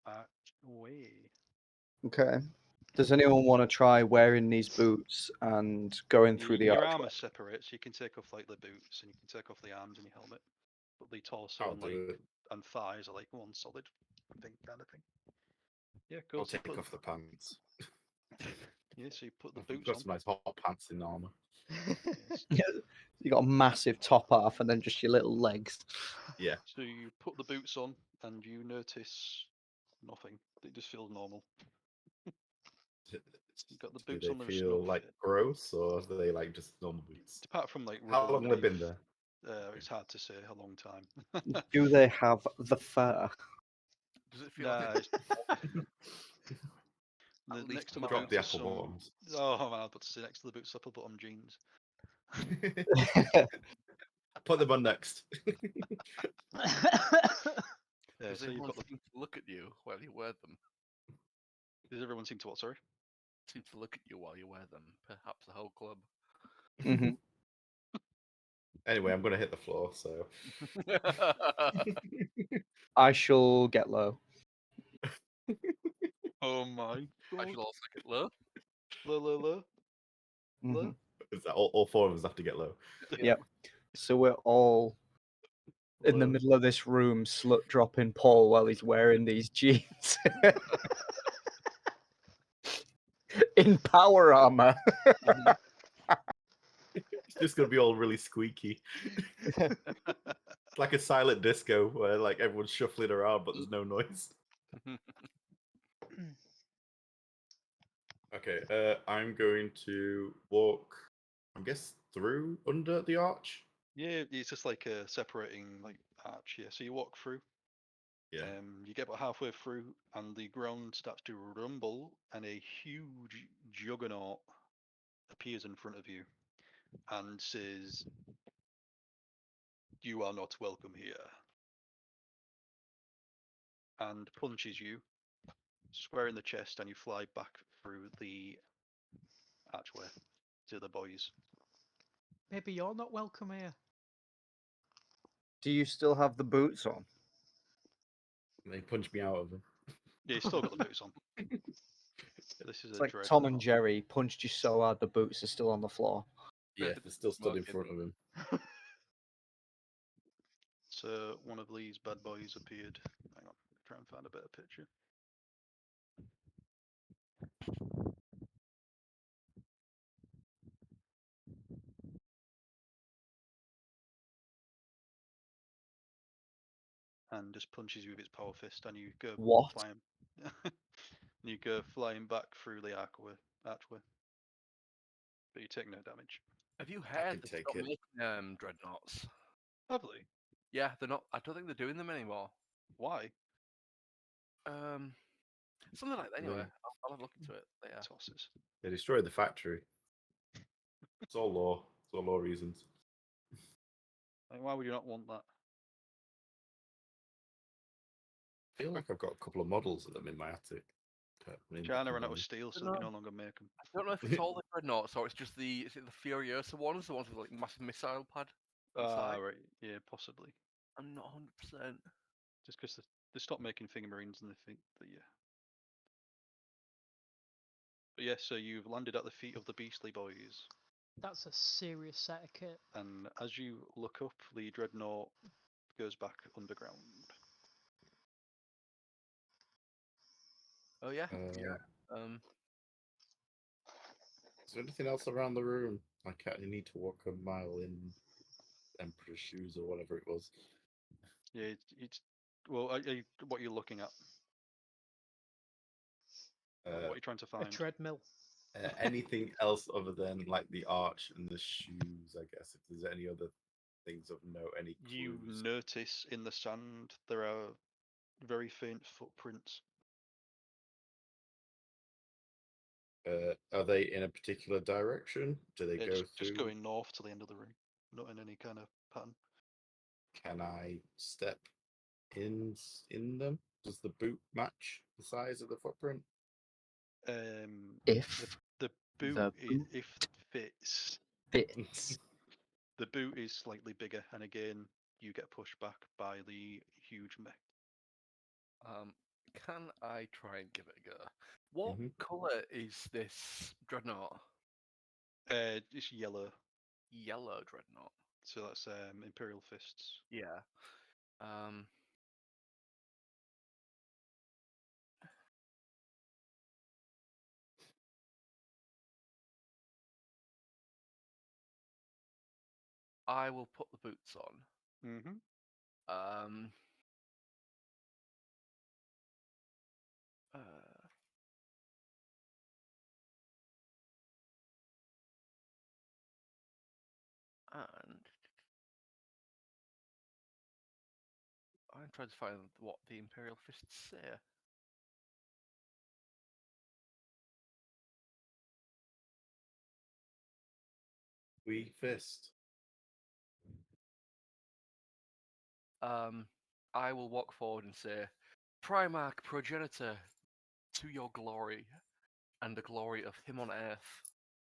[SPEAKER 3] archway.
[SPEAKER 2] Okay. Does anyone want to try wearing these boots and going through the
[SPEAKER 3] Your
[SPEAKER 2] archway?
[SPEAKER 3] armor separates. You can take off like the boots, and you can take off the arms and your helmet, but the torso and thighs are like one solid thing, kind of thing. Yeah, cool.
[SPEAKER 4] I'll take off the pants.
[SPEAKER 3] Yeah, so you put the boots
[SPEAKER 4] got
[SPEAKER 3] on.
[SPEAKER 4] some nice hot pants in armor.
[SPEAKER 2] Yeah, you got a massive top half and then just your little legs.
[SPEAKER 4] Yeah.
[SPEAKER 3] So you put the boots on, and you notice nothing. It just feels normal. You got the boots on.
[SPEAKER 4] Do they feel like gross, or are they like just normal boots?
[SPEAKER 3] Apart from like
[SPEAKER 4] how long have they been there?
[SPEAKER 3] It's hard to say a long time.
[SPEAKER 2] Do they have the fur?
[SPEAKER 5] Does it feel like
[SPEAKER 3] next to the
[SPEAKER 4] drop
[SPEAKER 3] boots
[SPEAKER 4] the apple bottoms?
[SPEAKER 3] Oh man, I was about to say next to the boots, apple bottom jeans.
[SPEAKER 4] Put them on next.
[SPEAKER 5] Does everyone seem to look at you while you wear them?
[SPEAKER 3] Does everyone seem to what? Sorry.
[SPEAKER 5] Seem to look at you while you wear them. Perhaps the whole club.
[SPEAKER 2] Mm-hmm.
[SPEAKER 4] Anyway, I'm gonna hit the floor, so
[SPEAKER 2] I shall get low.
[SPEAKER 3] Oh my
[SPEAKER 5] I
[SPEAKER 3] god.
[SPEAKER 5] should all second low.
[SPEAKER 3] Low.
[SPEAKER 2] Mhm.
[SPEAKER 4] Is that all 4 of us have to get low?
[SPEAKER 2] Yep. So we're all in the
[SPEAKER 3] Low.
[SPEAKER 2] middle of this room, slut dropping Paul while he's wearing these jeans in power armor.
[SPEAKER 4] It's just gonna be all really squeaky. It's like a silent disco where like everyone's shuffling around but there's no noise. Okay, I'm going to walk, I guess, through under the arch.
[SPEAKER 3] Yeah, it's just like a separating like arch here. So you walk through.
[SPEAKER 4] Yeah.
[SPEAKER 3] You get about halfway through, and the ground starts to rumble, and a huge juggernaut appears in front of you, and says, "You are not welcome here," and punches you square in the chest, and you fly back through the archway to the boys.
[SPEAKER 1] Maybe you're not welcome here.
[SPEAKER 2] Do you still have the boots on?
[SPEAKER 4] And they punch me out of them.
[SPEAKER 3] Yeah, you still got the boots on. This is
[SPEAKER 2] It's
[SPEAKER 3] a
[SPEAKER 2] like
[SPEAKER 3] dreadnought.
[SPEAKER 2] Tom and Jerry punched you so hard the boots are still on the floor.
[SPEAKER 4] Yeah, they're still stood in front of him.
[SPEAKER 3] So one of these bad boys appeared. Hang on, try and find a better picture. And just punches you with its power fist, and you go
[SPEAKER 2] What?
[SPEAKER 3] flying. You go flying back through the archway, but you take no damage.
[SPEAKER 5] Have you
[SPEAKER 4] I
[SPEAKER 5] heard
[SPEAKER 4] can
[SPEAKER 5] that
[SPEAKER 4] take
[SPEAKER 5] they're
[SPEAKER 4] it.
[SPEAKER 5] making dreadnoughts?
[SPEAKER 3] Lovely.
[SPEAKER 5] Yeah, they're not. I don't think they're doing them anymore.
[SPEAKER 3] Why?
[SPEAKER 5] Something like that. Anyway,
[SPEAKER 4] They-
[SPEAKER 5] I'll have a look into it. But yeah.
[SPEAKER 3] Tosses.
[SPEAKER 4] They destroyed the factory. It's all law. It's all law reasons.
[SPEAKER 3] Like, why would you not want that?
[SPEAKER 4] I feel like I've got a couple of models of them in my attic.
[SPEAKER 3] China ran out of steel, so they can no longer make them.
[SPEAKER 5] I don't know if it's all the dreadnoughts or it's just the Furiosa ones, the ones with like massive missile pad.
[SPEAKER 3] Ah, right. Yeah, possibly.
[SPEAKER 5] I'm not 100%.
[SPEAKER 3] Just because they stopped making Marines and they think that, yeah. But yeah, so you've landed at the feet of the Beastly Boys.
[SPEAKER 1] That's a serious set of kit.
[SPEAKER 3] And as you look up, the dreadnought goes back underground.
[SPEAKER 5] Oh yeah.
[SPEAKER 4] Is there anything else around the room? I need to walk a mile in Emperor's shoes or whatever it was.
[SPEAKER 3] Yeah, it's well. What are you looking at? What are you trying to
[SPEAKER 1] A
[SPEAKER 3] find?
[SPEAKER 1] treadmill.
[SPEAKER 4] Anything else other than like the arch and the shoes? I guess if there's any other things of note, any clues?
[SPEAKER 3] You notice in the sand there are very faint footprints.
[SPEAKER 4] Are they in a particular direction? Do they go
[SPEAKER 3] Just
[SPEAKER 4] through?
[SPEAKER 3] going north to the end of the room, not in any kind of pattern.
[SPEAKER 4] Can I step in them? Does the boot match the size of the footprint?
[SPEAKER 2] If
[SPEAKER 3] the boot,
[SPEAKER 2] the boot
[SPEAKER 3] if fits,
[SPEAKER 2] fits.
[SPEAKER 3] the boot is slightly bigger, and again, you get pushed back by the huge mech.
[SPEAKER 5] Can I try and give it a go? What color is this dreadnought?
[SPEAKER 3] It's yellow.
[SPEAKER 5] Yellow dreadnought.
[SPEAKER 3] So that's Imperial Fists.
[SPEAKER 5] Yeah. I will put the boots on.
[SPEAKER 3] Mm-hmm.
[SPEAKER 5] And I'm trying to find what the Imperial Fists say.
[SPEAKER 4] We fist.
[SPEAKER 5] I will walk forward and say, Primarch Progenitor, to your glory, and the glory of him on earth,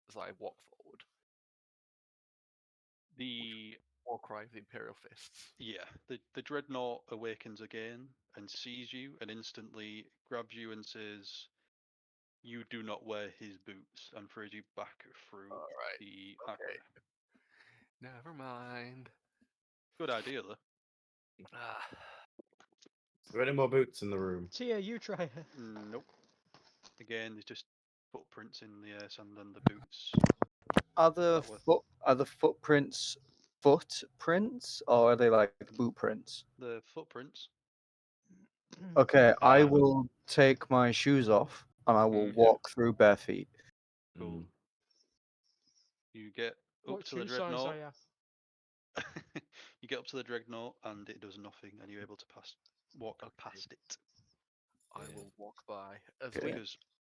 [SPEAKER 5] as I walk forward.
[SPEAKER 3] The
[SPEAKER 5] war cry of the Imperial Fists.
[SPEAKER 3] Yeah, the dreadnought awakens again and sees you and instantly grabs you and says, You do not wear his boots and throws you back through the aqua.
[SPEAKER 5] Never mind.
[SPEAKER 3] Good idea, though.
[SPEAKER 4] Is there any more boots in the room?
[SPEAKER 1] Tia, you try it.
[SPEAKER 3] Nope. Again, there's just footprints in the sand and the boots.
[SPEAKER 2] Are the footprints footprints or are they like boot prints?
[SPEAKER 3] The footprints.
[SPEAKER 2] Okay, I will take my shoes off and I will walk through bare feet.
[SPEAKER 3] Cool. You get up
[SPEAKER 1] What
[SPEAKER 3] to the
[SPEAKER 1] shoe size are
[SPEAKER 3] dreadnought.
[SPEAKER 1] you?
[SPEAKER 3] You get up to the dreadnought and it does nothing, and you're able to walk past it.
[SPEAKER 5] I will walk by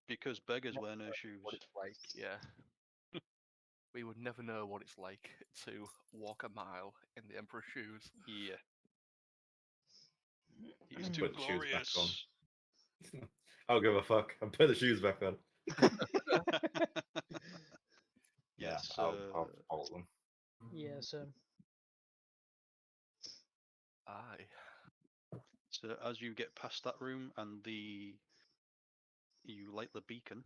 [SPEAKER 3] because beggars wear no shoes.
[SPEAKER 5] What it's like, yeah. We would never know what it's like to walk a mile in the Emperor's shoes.
[SPEAKER 3] Yeah. He's too
[SPEAKER 4] Put the shoes back
[SPEAKER 3] glorious.
[SPEAKER 4] on. I don't give a fuck. I'm putting the shoes back on.
[SPEAKER 3] Yes.
[SPEAKER 4] I'll follow them.
[SPEAKER 1] Yes.
[SPEAKER 5] Aye.
[SPEAKER 3] So as you get past that room and you light the beacon,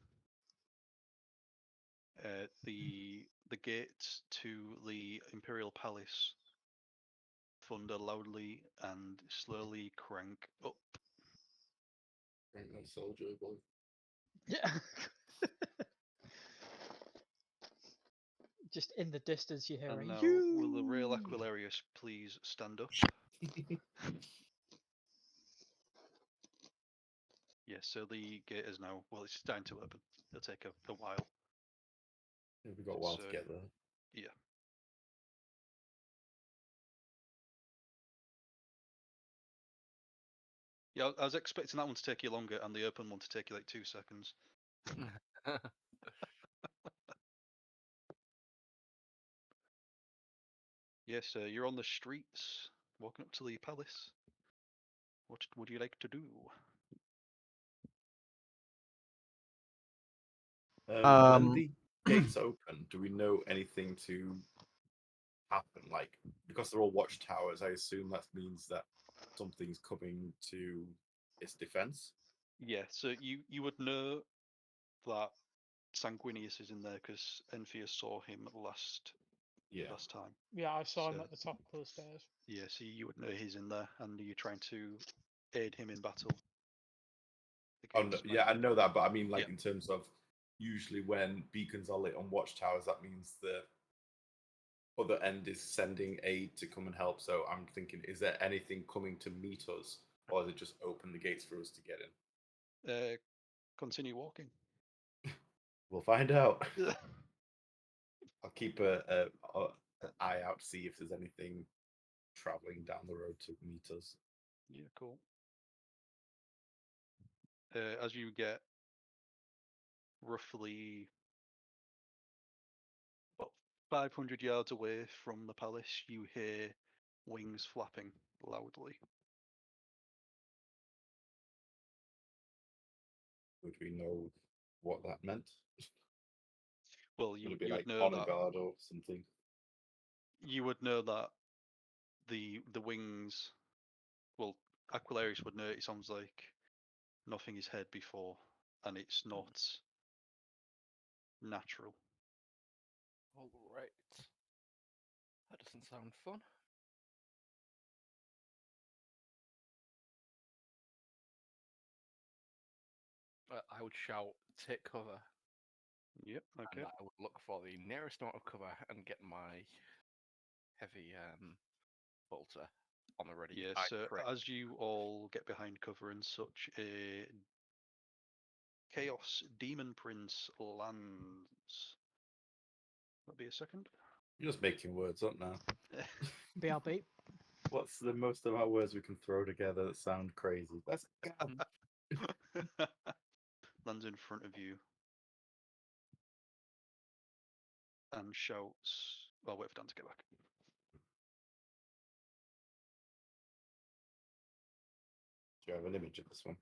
[SPEAKER 3] the gates to the Imperial Palace thunder loudly and slowly crank up.
[SPEAKER 4] That's so enjoyable.
[SPEAKER 1] Yeah. Just in the distance, you hear
[SPEAKER 3] And
[SPEAKER 1] a
[SPEAKER 3] now,
[SPEAKER 1] you.
[SPEAKER 3] will the real Aquilarios please stand up? Yes, so the gate is now, well, it's starting to open. It'll take a while.
[SPEAKER 4] We've got a while to get there.
[SPEAKER 3] Yeah. Yeah, I was expecting that one to take you longer and the open one to take you like 2 seconds. Yes, you're on the streets, walking up to the palace. What would you like to do?
[SPEAKER 4] When the gates open, do we know anything to happen? Like, because they're all watchtowers, I assume that means that something's coming to its defense.
[SPEAKER 3] Yeah, so you would know that Sanguinius is in there because Enthir saw him last time.
[SPEAKER 1] Yeah, I saw him at the top of the stairs.
[SPEAKER 3] Yeah, so you would know he's in there, and you're trying to aid him in battle.
[SPEAKER 4] Oh, no, yeah, I know that, but I mean, like, in terms of usually when beacons are lit on watchtowers, that means the other end is sending aid to come and help. So I'm thinking, is there anything coming to meet us, or is it just open the gates for us to get in?
[SPEAKER 3] Continue walking.
[SPEAKER 4] We'll find out. I'll keep an eye out to see if there's anything traveling down the road to meet us.
[SPEAKER 3] Yeah, cool. As you get roughly 500 yards away from the palace, you hear wings flapping loudly.
[SPEAKER 4] Would we know what that meant?
[SPEAKER 3] Well, you
[SPEAKER 4] would it be
[SPEAKER 3] would
[SPEAKER 4] like
[SPEAKER 3] know
[SPEAKER 4] on
[SPEAKER 3] that
[SPEAKER 4] guard or something.
[SPEAKER 3] You would know that the wings. Well, Aquilarios would know it sounds like nothing is heard before, and it's not natural.
[SPEAKER 5] All right. That doesn't sound fun. I would shout, "Take cover!"
[SPEAKER 3] Yep. Okay.
[SPEAKER 5] And I would look for the nearest amount of cover and get my heavy bolter on the ready.
[SPEAKER 3] Yeah. So as you all get behind cover and such, a Chaos Demon Prince lands. That'll be a second.
[SPEAKER 4] You're just making words up now.
[SPEAKER 1] BRB.
[SPEAKER 4] What's the most amount of words we can throw together that sound crazy? Let's go.
[SPEAKER 3] Lands in front of you and shouts. Well, wait for Dan to get back.
[SPEAKER 4] Do you have an image of this one?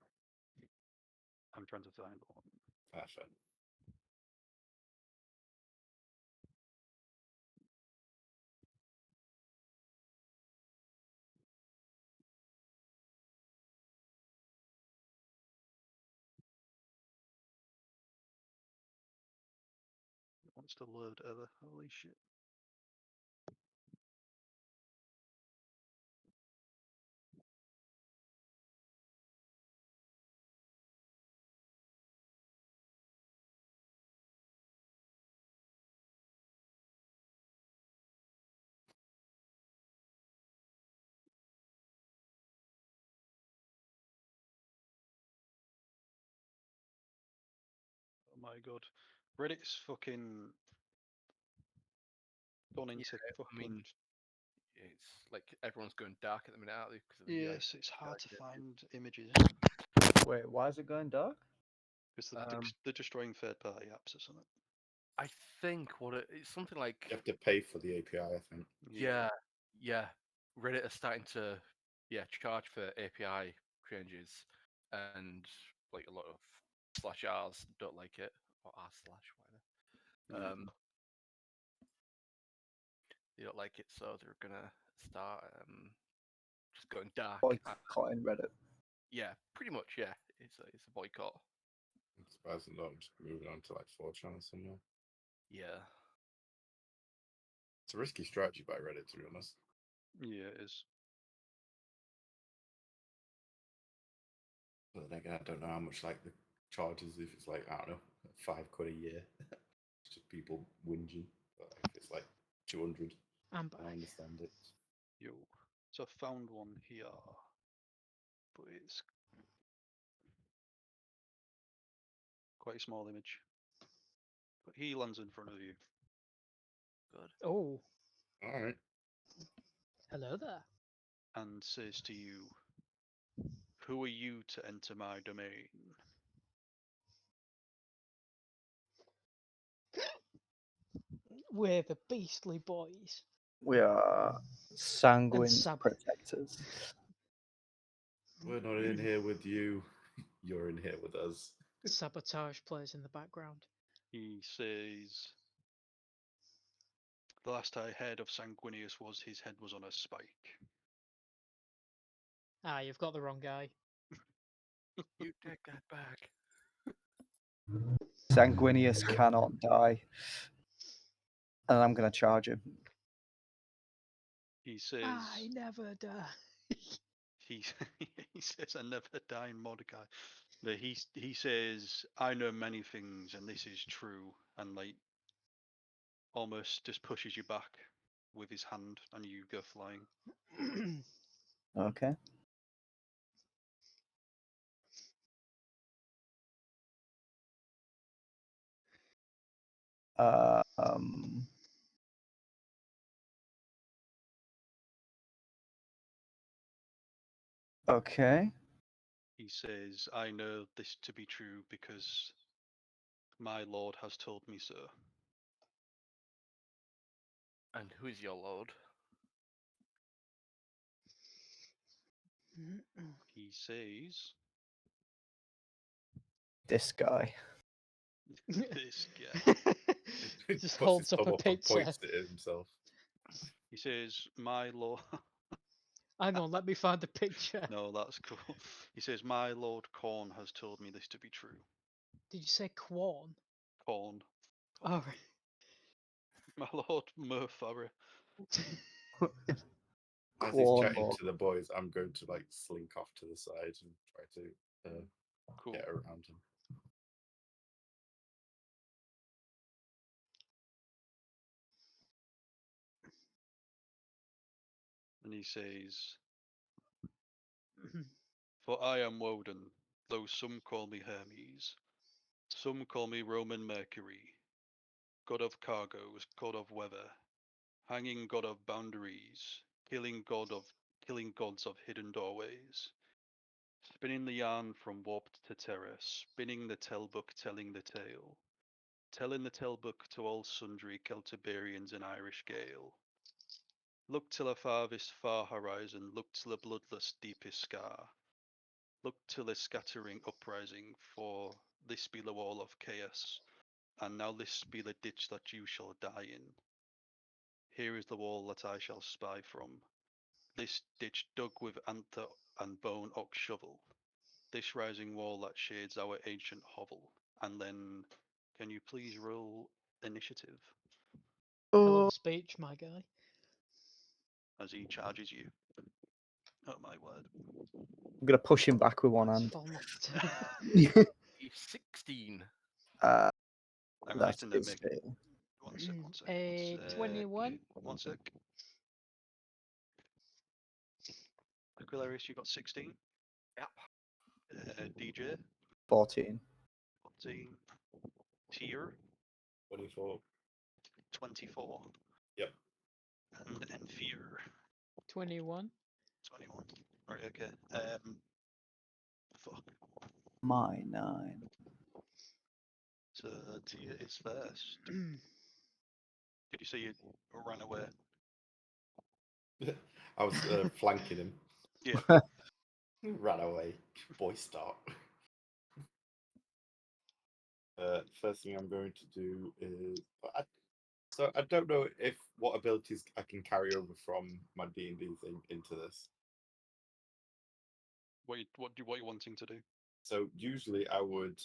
[SPEAKER 3] I'm trying to find one.
[SPEAKER 4] Ah, sure.
[SPEAKER 3] That's the load ever. Holy shit. Oh my god. Reddit's fucking gone into fucking.
[SPEAKER 5] I mean, it's like everyone's going dark at the minute, aren't they? Because of the
[SPEAKER 3] yes, it's hard to find images
[SPEAKER 2] Wait, why is it going dark?
[SPEAKER 3] because they're destroying third-party apps or something.
[SPEAKER 5] I think it's something like
[SPEAKER 4] You have to pay for the API, I think.
[SPEAKER 5] yeah. Reddit are starting to charge for API changes, and like a lot of /r's don't like it, or r/ whatever. They don't like it, so they're gonna start just going dark.
[SPEAKER 2] Boycotting Reddit.
[SPEAKER 5] Yeah, pretty much. Yeah, it's a boycott.
[SPEAKER 4] I'm surprised they're not just moving on to like 4chan or somewhere.
[SPEAKER 5] Yeah.
[SPEAKER 4] It's a risky strategy by Reddit, to be honest.
[SPEAKER 3] Yeah, it is.
[SPEAKER 4] But then again, I don't know how much like the charges. If it's like, I don't know, £5 a year, it's just people whinging. But if it's like 200,
[SPEAKER 1] I'm back.
[SPEAKER 4] I understand it.
[SPEAKER 3] Yo, so I found one here, but it's quite a small image. But he lands in front of you.
[SPEAKER 5] Good.
[SPEAKER 1] Oh,
[SPEAKER 4] All right.
[SPEAKER 1] hello there.
[SPEAKER 3] And says to you, "Who are you to enter my domain?"
[SPEAKER 1] We're the Beastly Boys.
[SPEAKER 2] We are Sanguinius protectors.
[SPEAKER 4] We're not in here with you. You're in here with us.
[SPEAKER 1] Sabotage plays in the background.
[SPEAKER 3] He says, "The last I heard of Sanguinius was his head was on a spike."
[SPEAKER 1] Ah, you've got the wrong guy.
[SPEAKER 5] You take that back.
[SPEAKER 2] Sanguinius cannot die. And I'm going to charge him.
[SPEAKER 3] He says,
[SPEAKER 1] I never die.
[SPEAKER 3] he says, "I never die in Mordecai." But he says, "I know many things, and this is true," and like almost just pushes you back with his hand, and you go flying.
[SPEAKER 2] Okay. Okay.
[SPEAKER 3] He says, "I know this to be true because my lord has told me so."
[SPEAKER 5] And who is your lord?
[SPEAKER 3] He says,
[SPEAKER 2] This guy.
[SPEAKER 3] "This guy."
[SPEAKER 1] Just
[SPEAKER 4] Puts
[SPEAKER 1] holds
[SPEAKER 4] his
[SPEAKER 1] up
[SPEAKER 4] thumb
[SPEAKER 1] a
[SPEAKER 4] and
[SPEAKER 1] picture.
[SPEAKER 4] points it at himself.
[SPEAKER 3] He says, "My lord."
[SPEAKER 1] Hang on, let me find the picture.
[SPEAKER 3] No, that's cool. He says, "My lord Corn has told me this to be true."
[SPEAKER 1] Did you say Quan?
[SPEAKER 3] Corn.
[SPEAKER 1] Oh, right.
[SPEAKER 3] My lord Murfarah.
[SPEAKER 4] As he's chatting to the boys, I'm going to like slink off to the side and try to
[SPEAKER 3] Cool.
[SPEAKER 4] get around him.
[SPEAKER 3] And he says, "For I am Woden, though some call me Hermes. Some call me Roman Mercury, god of cargoes, god of weather, hanging god of boundaries, killing gods of hidden doorways, spinning the yarn from warped to terror, spinning the tell book telling the tale, telling the tell book to all sundry Celtiberians and Irish Gael. Look till the farthest far horizon, look till the bloodless deepest scar. Look till the scattering uprising, for this be the wall of chaos, and now this be the ditch that you shall die in. Here is the wall that I shall spy from. This ditch dug with anther and bone ox shovel. This rising wall that shades our ancient hovel." And then, can you please roll initiative.
[SPEAKER 1] Hell of a speech, my guy.
[SPEAKER 3] As he charges you. Oh my word.
[SPEAKER 2] I'm gonna push him back with one hand.
[SPEAKER 1] Falling off the table.
[SPEAKER 5] 16.
[SPEAKER 3] I'm
[SPEAKER 2] That
[SPEAKER 3] writing them.
[SPEAKER 2] is fail.
[SPEAKER 3] One sec.
[SPEAKER 1] A 21.
[SPEAKER 3] One sec. Aquilarios, you got 16.
[SPEAKER 5] Yep.
[SPEAKER 3] DJ.
[SPEAKER 2] 14.
[SPEAKER 3] 14. Tier.
[SPEAKER 4] 24.
[SPEAKER 3] 24.
[SPEAKER 4] Yep.
[SPEAKER 3] And Enthir.
[SPEAKER 1] 21.
[SPEAKER 3] 21. Right, okay. Fuck.
[SPEAKER 2] My 9.
[SPEAKER 3] So Tier is first. Did you say you ran away?
[SPEAKER 4] I was flanking him.
[SPEAKER 3] Yeah.
[SPEAKER 4] Ran away. Boy start. First thing I'm going to do is I don't know if what abilities I can carry over from my D&D thing into this.
[SPEAKER 3] What you wanting to do?
[SPEAKER 4] So usually I would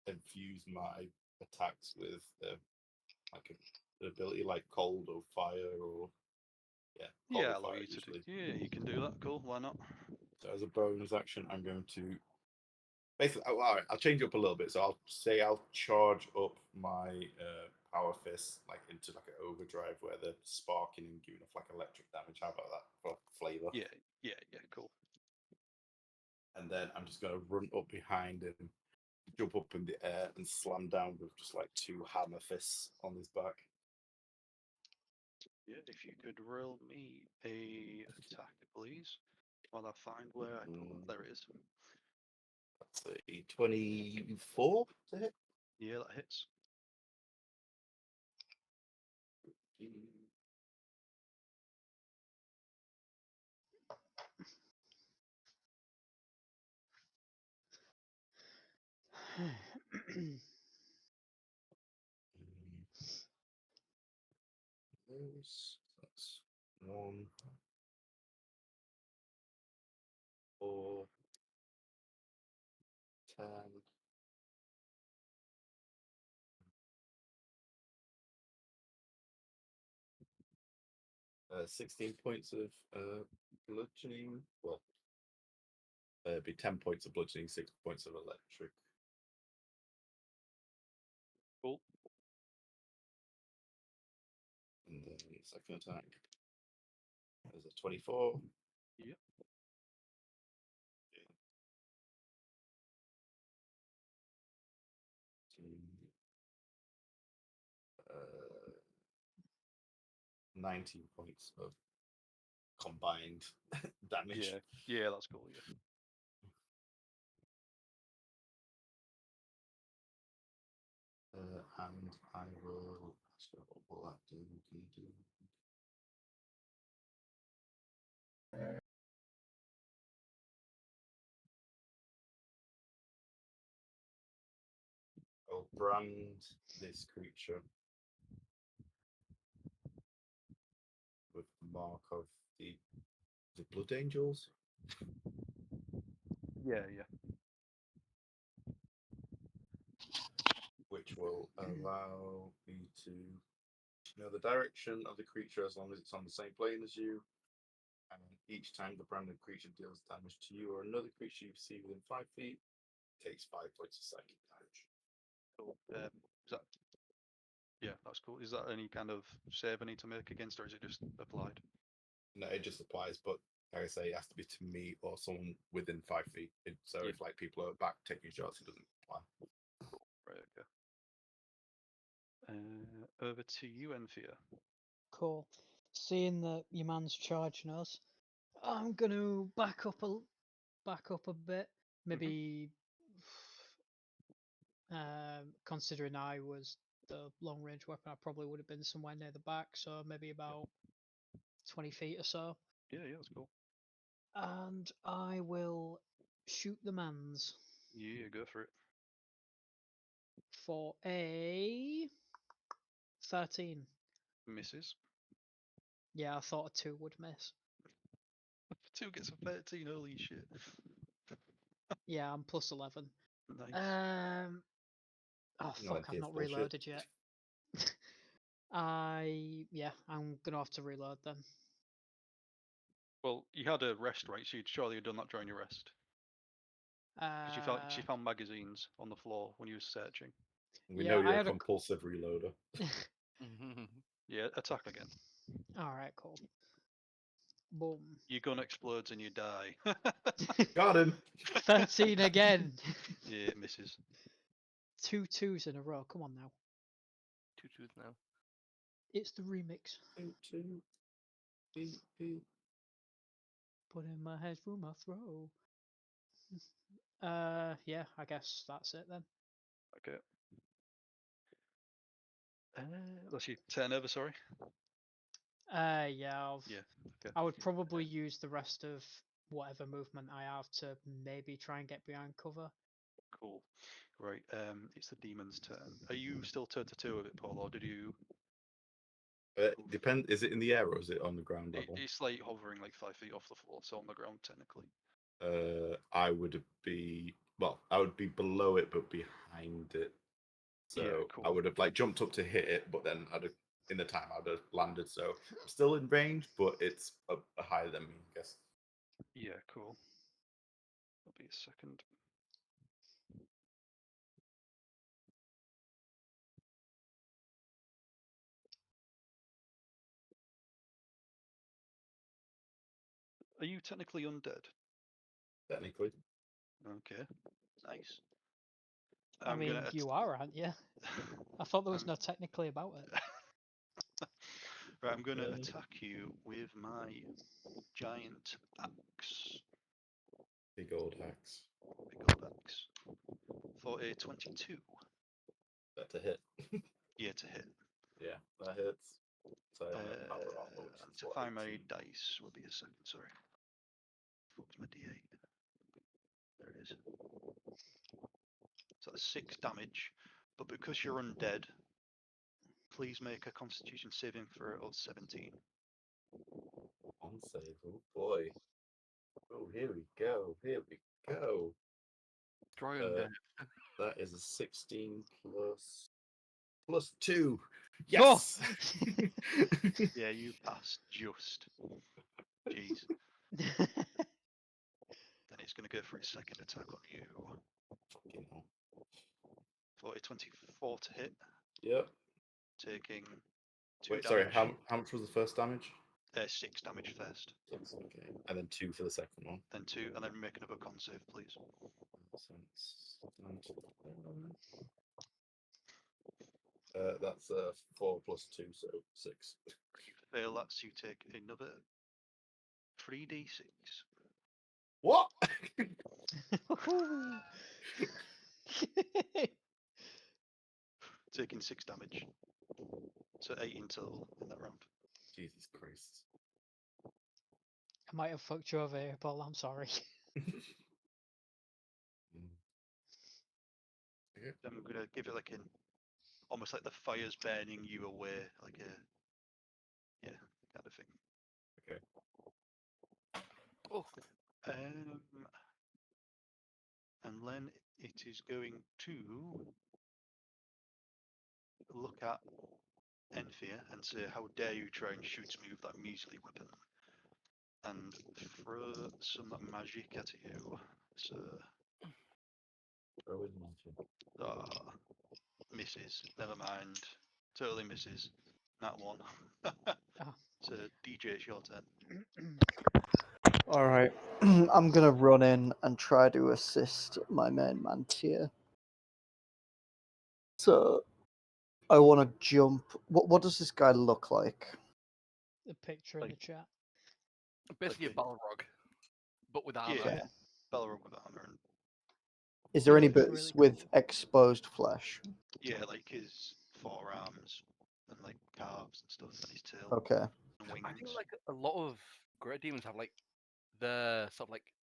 [SPEAKER 4] infuse my attacks with like an ability like cold or fire or cold or
[SPEAKER 3] allow
[SPEAKER 4] fire
[SPEAKER 3] you to
[SPEAKER 4] usually.
[SPEAKER 3] do. Yeah, you can do that. Cool. Why not?
[SPEAKER 4] So as a bonus action, I'm going to basically. Oh, all right, I'll change it up a little bit. So I'll charge up my power fist like into like an overdrive where they're sparking and giving off like electric damage. How about that for flavor?
[SPEAKER 3] Yeah, cool.
[SPEAKER 4] And then I'm just gonna run up behind him, jump up in the air, and slam down with just like 2 hammer fists on his back.
[SPEAKER 3] Yeah, if you could roll me a attack, please, while I find where I put. There it is.
[SPEAKER 4] That's a 24 to hit.
[SPEAKER 3] Yeah, that hits.
[SPEAKER 4] That's 1, 4, 10. 16 points of bludgeoning. Well, it'd be 10 points of bludgeoning, 6 points of electric.
[SPEAKER 3] Cool.
[SPEAKER 4] And then second attack. There's a 24.
[SPEAKER 3] Yep.
[SPEAKER 4] 19 points of combined damage.
[SPEAKER 3] Yeah, that's cool. Yeah.
[SPEAKER 4] And I will. So what will that do? I'll brand this creature with the mark of the Blood Angels.
[SPEAKER 3] Yeah.
[SPEAKER 4] Which will allow me to know the direction of the creature as long as it's on the same plane as you. And each time the branded creature deals damage to you or another creature you see within 5 feet, takes 5 points of psychic damage.
[SPEAKER 3] Cool. Is that? Yeah, that's cool. Is that any kind of save I need to make against, or is it just applied?
[SPEAKER 4] No, it just applies, but like I say, it has to be to me or someone within 5 feet. So if like people are back taking shots, it doesn't apply.
[SPEAKER 3] Cool. Right. Okay. Over to you, Enthir.
[SPEAKER 1] Cool. Seeing that your man's charging us, I'm gonna back up a bit. Maybe considering I was the long range weapon, I probably would have been somewhere near the back, so maybe about 20 feet or so.
[SPEAKER 3] Yeah, that's cool.
[SPEAKER 1] And I will shoot the mans.
[SPEAKER 3] Yeah, go for it.
[SPEAKER 1] For a 13.
[SPEAKER 3] Misses.
[SPEAKER 1] Yeah, I thought a 2 would miss.
[SPEAKER 3] 2 gets a 13. Holy shit.
[SPEAKER 1] Yeah, I'm plus 11.
[SPEAKER 3] Nice.
[SPEAKER 1] Oh fuck, I've not reloaded yet. I'm gonna have to reload then.
[SPEAKER 3] Well, you had a rest, right? So you'd surely have done that during your rest. Because you found magazines on the floor when you were searching.
[SPEAKER 4] We know you're a compulsive reloader.
[SPEAKER 3] Yeah, attack again.
[SPEAKER 1] Alright, cool. Boom.
[SPEAKER 3] Your gun explodes and you die.
[SPEAKER 4] Got him!
[SPEAKER 1] 13 again!
[SPEAKER 3] Yeah, it misses.
[SPEAKER 1] 2 2s in a row, come on now.
[SPEAKER 5] 2 2s now.
[SPEAKER 1] It's the remix.
[SPEAKER 4] 2 2.
[SPEAKER 1] Put in my head through my throat. Yeah, I guess that's it then.
[SPEAKER 3] Okay. Let's see, turn over, sorry.
[SPEAKER 1] Yeah,
[SPEAKER 3] Yeah, okay.
[SPEAKER 1] I would probably use the rest of whatever movement I have to maybe try and get behind cover.
[SPEAKER 3] Cool. Right, it's the demon's turn. Are you still turn to 2 of it, Paul, or did you...
[SPEAKER 4] Depend. Is it in the air or is it on the ground level?
[SPEAKER 3] It's like hovering like 5 feet off the floor, so on the ground technically.
[SPEAKER 4] I would be below it but behind it. So
[SPEAKER 3] yeah, cool.
[SPEAKER 4] I would have like jumped up to hit it, but then in the time I'd have landed. So I'm still in range, but it's higher than me, I guess.
[SPEAKER 3] Yeah, cool. That'll be a second. Are you technically undead?
[SPEAKER 4] Technically.
[SPEAKER 3] Okay, nice.
[SPEAKER 1] I mean, you are, aren't you? I thought there was no technically about it.
[SPEAKER 3] Right, I'm going to attack you with my giant axe.
[SPEAKER 4] Big old axe.
[SPEAKER 3] Big old axe. For a 22.
[SPEAKER 4] That to hit.
[SPEAKER 3] Yeah, to hit.
[SPEAKER 4] Yeah, that hits. So
[SPEAKER 3] to find my dice will be a second, sorry. What's my D8? There it is. So that's 6 damage, but because you're undead, please make a Constitution saving throw of 17.
[SPEAKER 4] On save, oh boy. Oh, here we go. Here we go.
[SPEAKER 5] Destroy undead.
[SPEAKER 4] That is a 16 plus 2. Yes.
[SPEAKER 1] Oh!
[SPEAKER 3] Yeah, you passed just. Jeez. Then it's going to go for its second attack on you.
[SPEAKER 4] Fucking hell.
[SPEAKER 3] For a 24 to hit.
[SPEAKER 4] Yep.
[SPEAKER 3] Taking 2
[SPEAKER 4] Wait,
[SPEAKER 3] damage.
[SPEAKER 4] sorry, how much was the first damage?
[SPEAKER 3] 6 damage first.
[SPEAKER 4] 6, okay. And then 2 for the second one.
[SPEAKER 3] Then 2, and then make another con save, please.
[SPEAKER 4] That's 4 plus 2, so 6.
[SPEAKER 3] You fail that, so you take another 3d6.
[SPEAKER 4] What?
[SPEAKER 3] Taking 6 damage. So 8 in total in that round.
[SPEAKER 4] Jesus Christ.
[SPEAKER 1] I might have fucked you over here, Paul. I'm sorry.
[SPEAKER 3] I'm gonna give it like almost like the fire's burning you away, like kind of thing.
[SPEAKER 4] Okay.
[SPEAKER 5] Oh.
[SPEAKER 3] And then it is going to look at Enthir and say, "How dare you try and shoot me with that measly weapon?" And throw some magic at you. So.
[SPEAKER 4] Throw in magic.
[SPEAKER 3] Misses. Never mind. Totally misses. That one.
[SPEAKER 1] Oh.
[SPEAKER 3] So DJ, it's your turn.
[SPEAKER 2] Alright. I'm gonna run in and try to assist my main man tier. So I wanna jump. What does this guy look like?
[SPEAKER 1] The picture in the chat.
[SPEAKER 5] Basically a Balrog, but with armor.
[SPEAKER 3] Yeah, Balrog with armor. And...
[SPEAKER 2] Is there any
[SPEAKER 1] looks
[SPEAKER 2] bits
[SPEAKER 1] really
[SPEAKER 2] with
[SPEAKER 1] cool.
[SPEAKER 2] exposed flesh?
[SPEAKER 3] Yeah, like his forearms and like calves and stuff, and his tail.
[SPEAKER 2] Okay.
[SPEAKER 3] And wings.
[SPEAKER 5] I think like a lot of great demons have like the sort of like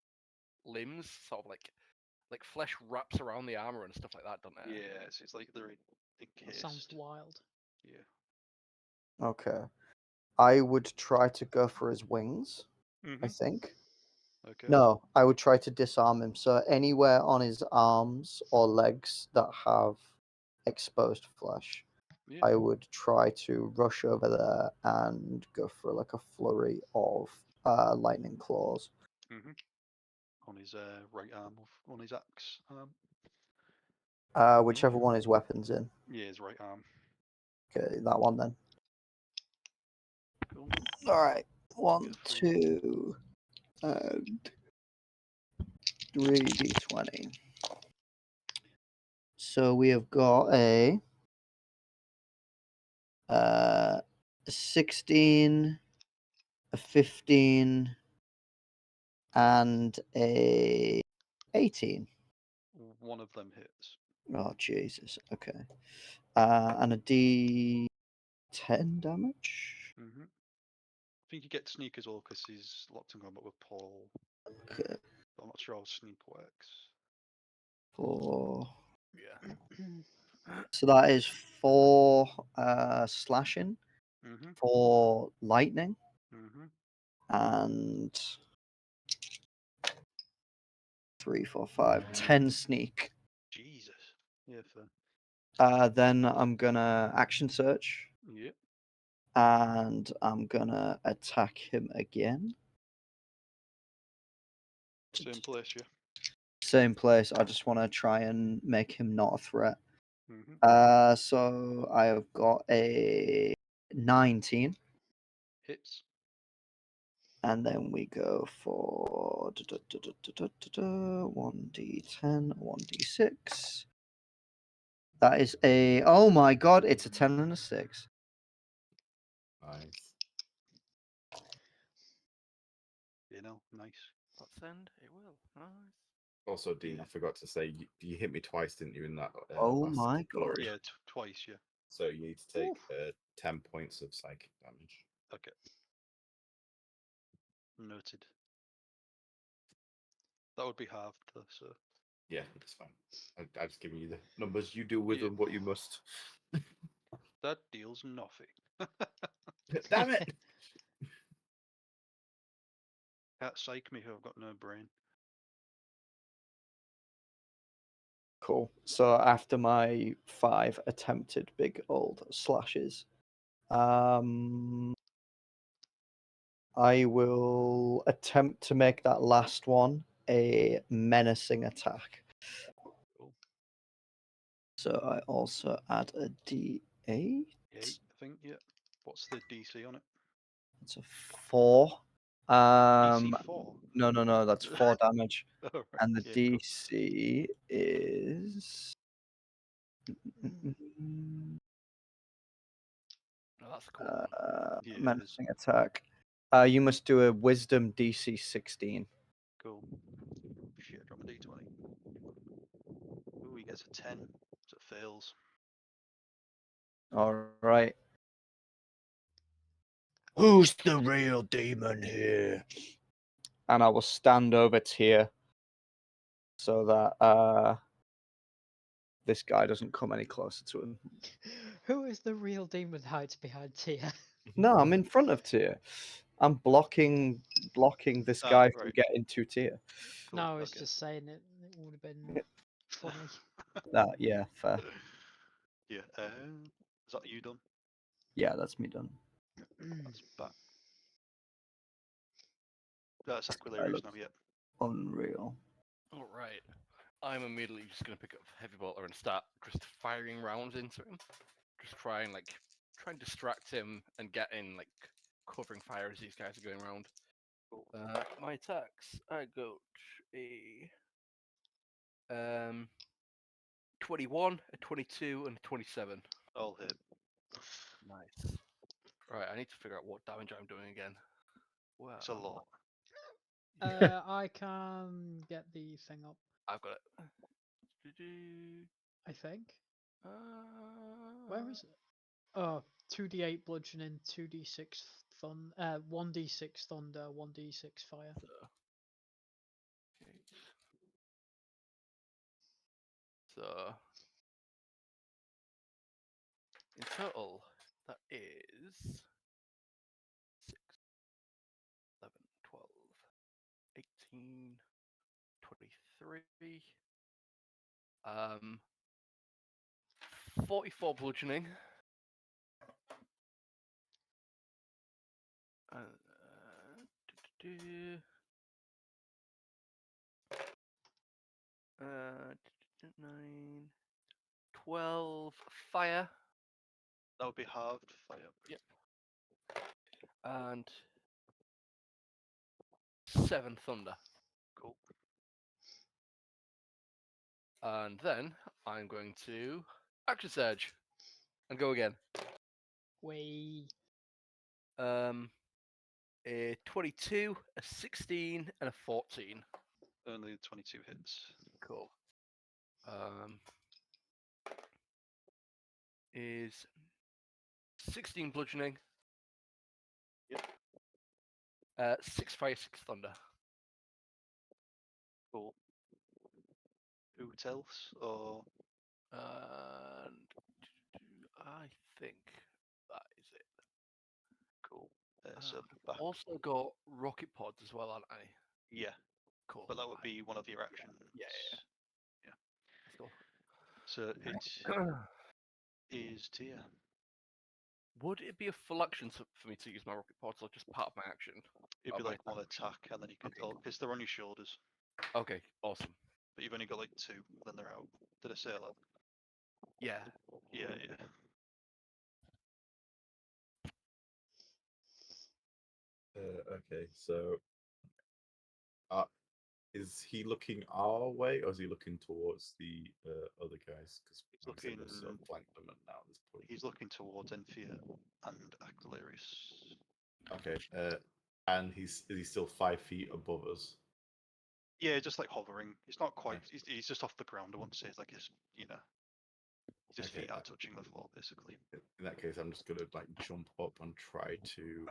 [SPEAKER 5] limbs, sort of like flesh wraps around the armor and stuff like that, don't they?
[SPEAKER 3] Yeah, it's like they're encased.
[SPEAKER 1] Sounds wild.
[SPEAKER 3] Yeah.
[SPEAKER 2] Okay. I would try to go for his wings, I think.
[SPEAKER 3] Okay.
[SPEAKER 2] No, I would try to disarm him. So anywhere on his arms or legs that have exposed flesh. I would try to rush over there and go for like a flurry of lightning claws.
[SPEAKER 3] On his right arm, on his axe arm.
[SPEAKER 2] Whichever one his weapon's in.
[SPEAKER 3] Yeah, his right arm.
[SPEAKER 2] Okay, that one then.
[SPEAKER 3] Cool.
[SPEAKER 2] All right, 1, 2, and 3d20. So we have got a 16, a 15, and a 18.
[SPEAKER 3] One of them hits.
[SPEAKER 2] Oh Jesus! Okay, and a D10 damage.
[SPEAKER 3] I think you get sneak as well because he's locked in combat with Paul.
[SPEAKER 2] Okay.
[SPEAKER 3] I'm not sure how sneak works.
[SPEAKER 2] 4.
[SPEAKER 5] Yeah.
[SPEAKER 2] So that is 4 slashing, 4 lightning, and 3, 4, 5, 10 sneak.
[SPEAKER 3] Jesus. Yeah, fair.
[SPEAKER 2] Then I'm gonna action search.
[SPEAKER 3] Yep.
[SPEAKER 2] And I'm gonna attack him again.
[SPEAKER 3] Same place, yeah.
[SPEAKER 2] Same place. I just want to try and make him not a threat. So I have got a 19.
[SPEAKER 3] Hits.
[SPEAKER 2] And then we go for 1d10, 1d6. That is a, oh my god, it's a 10 and a 6.
[SPEAKER 4] Nice.
[SPEAKER 3] Nice.
[SPEAKER 5] Let's end. It will. Nice.
[SPEAKER 4] Also, Dean, I forgot to say, you hit me twice, didn't you, in that
[SPEAKER 2] Oh
[SPEAKER 4] last
[SPEAKER 2] my god.
[SPEAKER 4] flurry?
[SPEAKER 3] Yeah, twice, yeah.
[SPEAKER 4] So you need to take 10 points of psychic damage.
[SPEAKER 3] Okay. Noted. That would be halved, though, so.
[SPEAKER 4] Yeah, that's fine. I've just given you the numbers. You do with them what you must.
[SPEAKER 3] That deals nothing.
[SPEAKER 4] Damn it!
[SPEAKER 3] Can't psych me who I've got no brain.
[SPEAKER 2] Cool. So after my 5 attempted big old slashes, I will attempt to make that last one a menacing attack.
[SPEAKER 3] Cool.
[SPEAKER 2] So I also add a D8.
[SPEAKER 3] 8, I think, yeah. What's the DC on it?
[SPEAKER 2] It's a 4.
[SPEAKER 3] DC 4?
[SPEAKER 2] No, that's 4 damage.
[SPEAKER 3] Right,
[SPEAKER 2] And the
[SPEAKER 3] yeah,
[SPEAKER 2] DC is...
[SPEAKER 5] Oh, that's a cool one.
[SPEAKER 3] Yeah,
[SPEAKER 2] menacing attack. You must do a Wisdom DC 16.
[SPEAKER 3] Cool. Shit, drop a D20. Ooh, he gets a 10, so it fails.
[SPEAKER 2] All right. Who's the real demon here? And I will stand over Tyr so that this guy doesn't come any closer to him.
[SPEAKER 1] Who is the real demon hides behind Tia?
[SPEAKER 2] No, I'm in front of Tyr. I'm blocking this guy from getting to Tyr.
[SPEAKER 1] Cool. No, I was just saying it would have been funny.
[SPEAKER 2] Yeah, fair.
[SPEAKER 3] Yeah, is that you done?
[SPEAKER 2] Yeah, that's me done.
[SPEAKER 3] That's back. That's Aquilarios now, yeah.
[SPEAKER 2] Unreal.
[SPEAKER 5] All right. I'm immediately just going to pick up Heavy Bolter and start just firing rounds into him. Just try and distract him and get in covering fire as these guys are going around. My attacks, I got a 21, a 22, and a 27.
[SPEAKER 3] All hit.
[SPEAKER 5] Nice. Right, I need to figure out what damage I'm doing again. Well,
[SPEAKER 3] it's a lot.
[SPEAKER 1] I can get the thing up.
[SPEAKER 5] I've got it.
[SPEAKER 1] I think. Where is it? Oh, 2d8 bludgeoning, 2d6 thunder, 1d6 thunder, 1d6 fire.
[SPEAKER 5] So, in total, that is 6, 11, 12, 18, 23, 44 bludgeoning, 9, 12 fire.
[SPEAKER 3] That would be halved fire.
[SPEAKER 5] Yep. And 7 thunder.
[SPEAKER 3] Cool.
[SPEAKER 5] And then I'm going to action surge and go again.
[SPEAKER 1] Way.
[SPEAKER 5] A 22, a 16, and a 14.
[SPEAKER 3] Only 22 hits.
[SPEAKER 5] Cool. Is 16 bludgeoning.
[SPEAKER 3] Yep.
[SPEAKER 5] 6 fire, 6 thunder.
[SPEAKER 3] Cool. Who else? Or
[SPEAKER 5] And I think that is it.
[SPEAKER 3] cool. So back.
[SPEAKER 5] Also got rocket pods as well, aren't I?
[SPEAKER 3] Yeah.
[SPEAKER 5] Cool.
[SPEAKER 3] But that would be one of your actions.
[SPEAKER 5] Yeah.
[SPEAKER 3] Let's go. So it is Tia.
[SPEAKER 5] Would it be a full action for me to use my rocket pods, or just part of my action?
[SPEAKER 3] It'd be like one attack, and then you can talk because they're on your shoulders.
[SPEAKER 5] Okay, awesome.
[SPEAKER 3] But you've only got like 2, then they're out. Did I say that?
[SPEAKER 5] Yeah.
[SPEAKER 3] Yeah.
[SPEAKER 4] Okay, so is he looking our way, or is he looking towards the other guys? Because
[SPEAKER 3] he's looking.
[SPEAKER 4] So flanked them now at this point.
[SPEAKER 3] He's looking towards Enthir and Aquilarios.
[SPEAKER 4] Okay, and is he still 5 feet above us?
[SPEAKER 3] Yeah, just like hovering. He's not quite. He's just off the ground. I wouldn't say it's like his. His feet are touching the floor, basically.
[SPEAKER 4] In that case, I'm just gonna like jump up and try to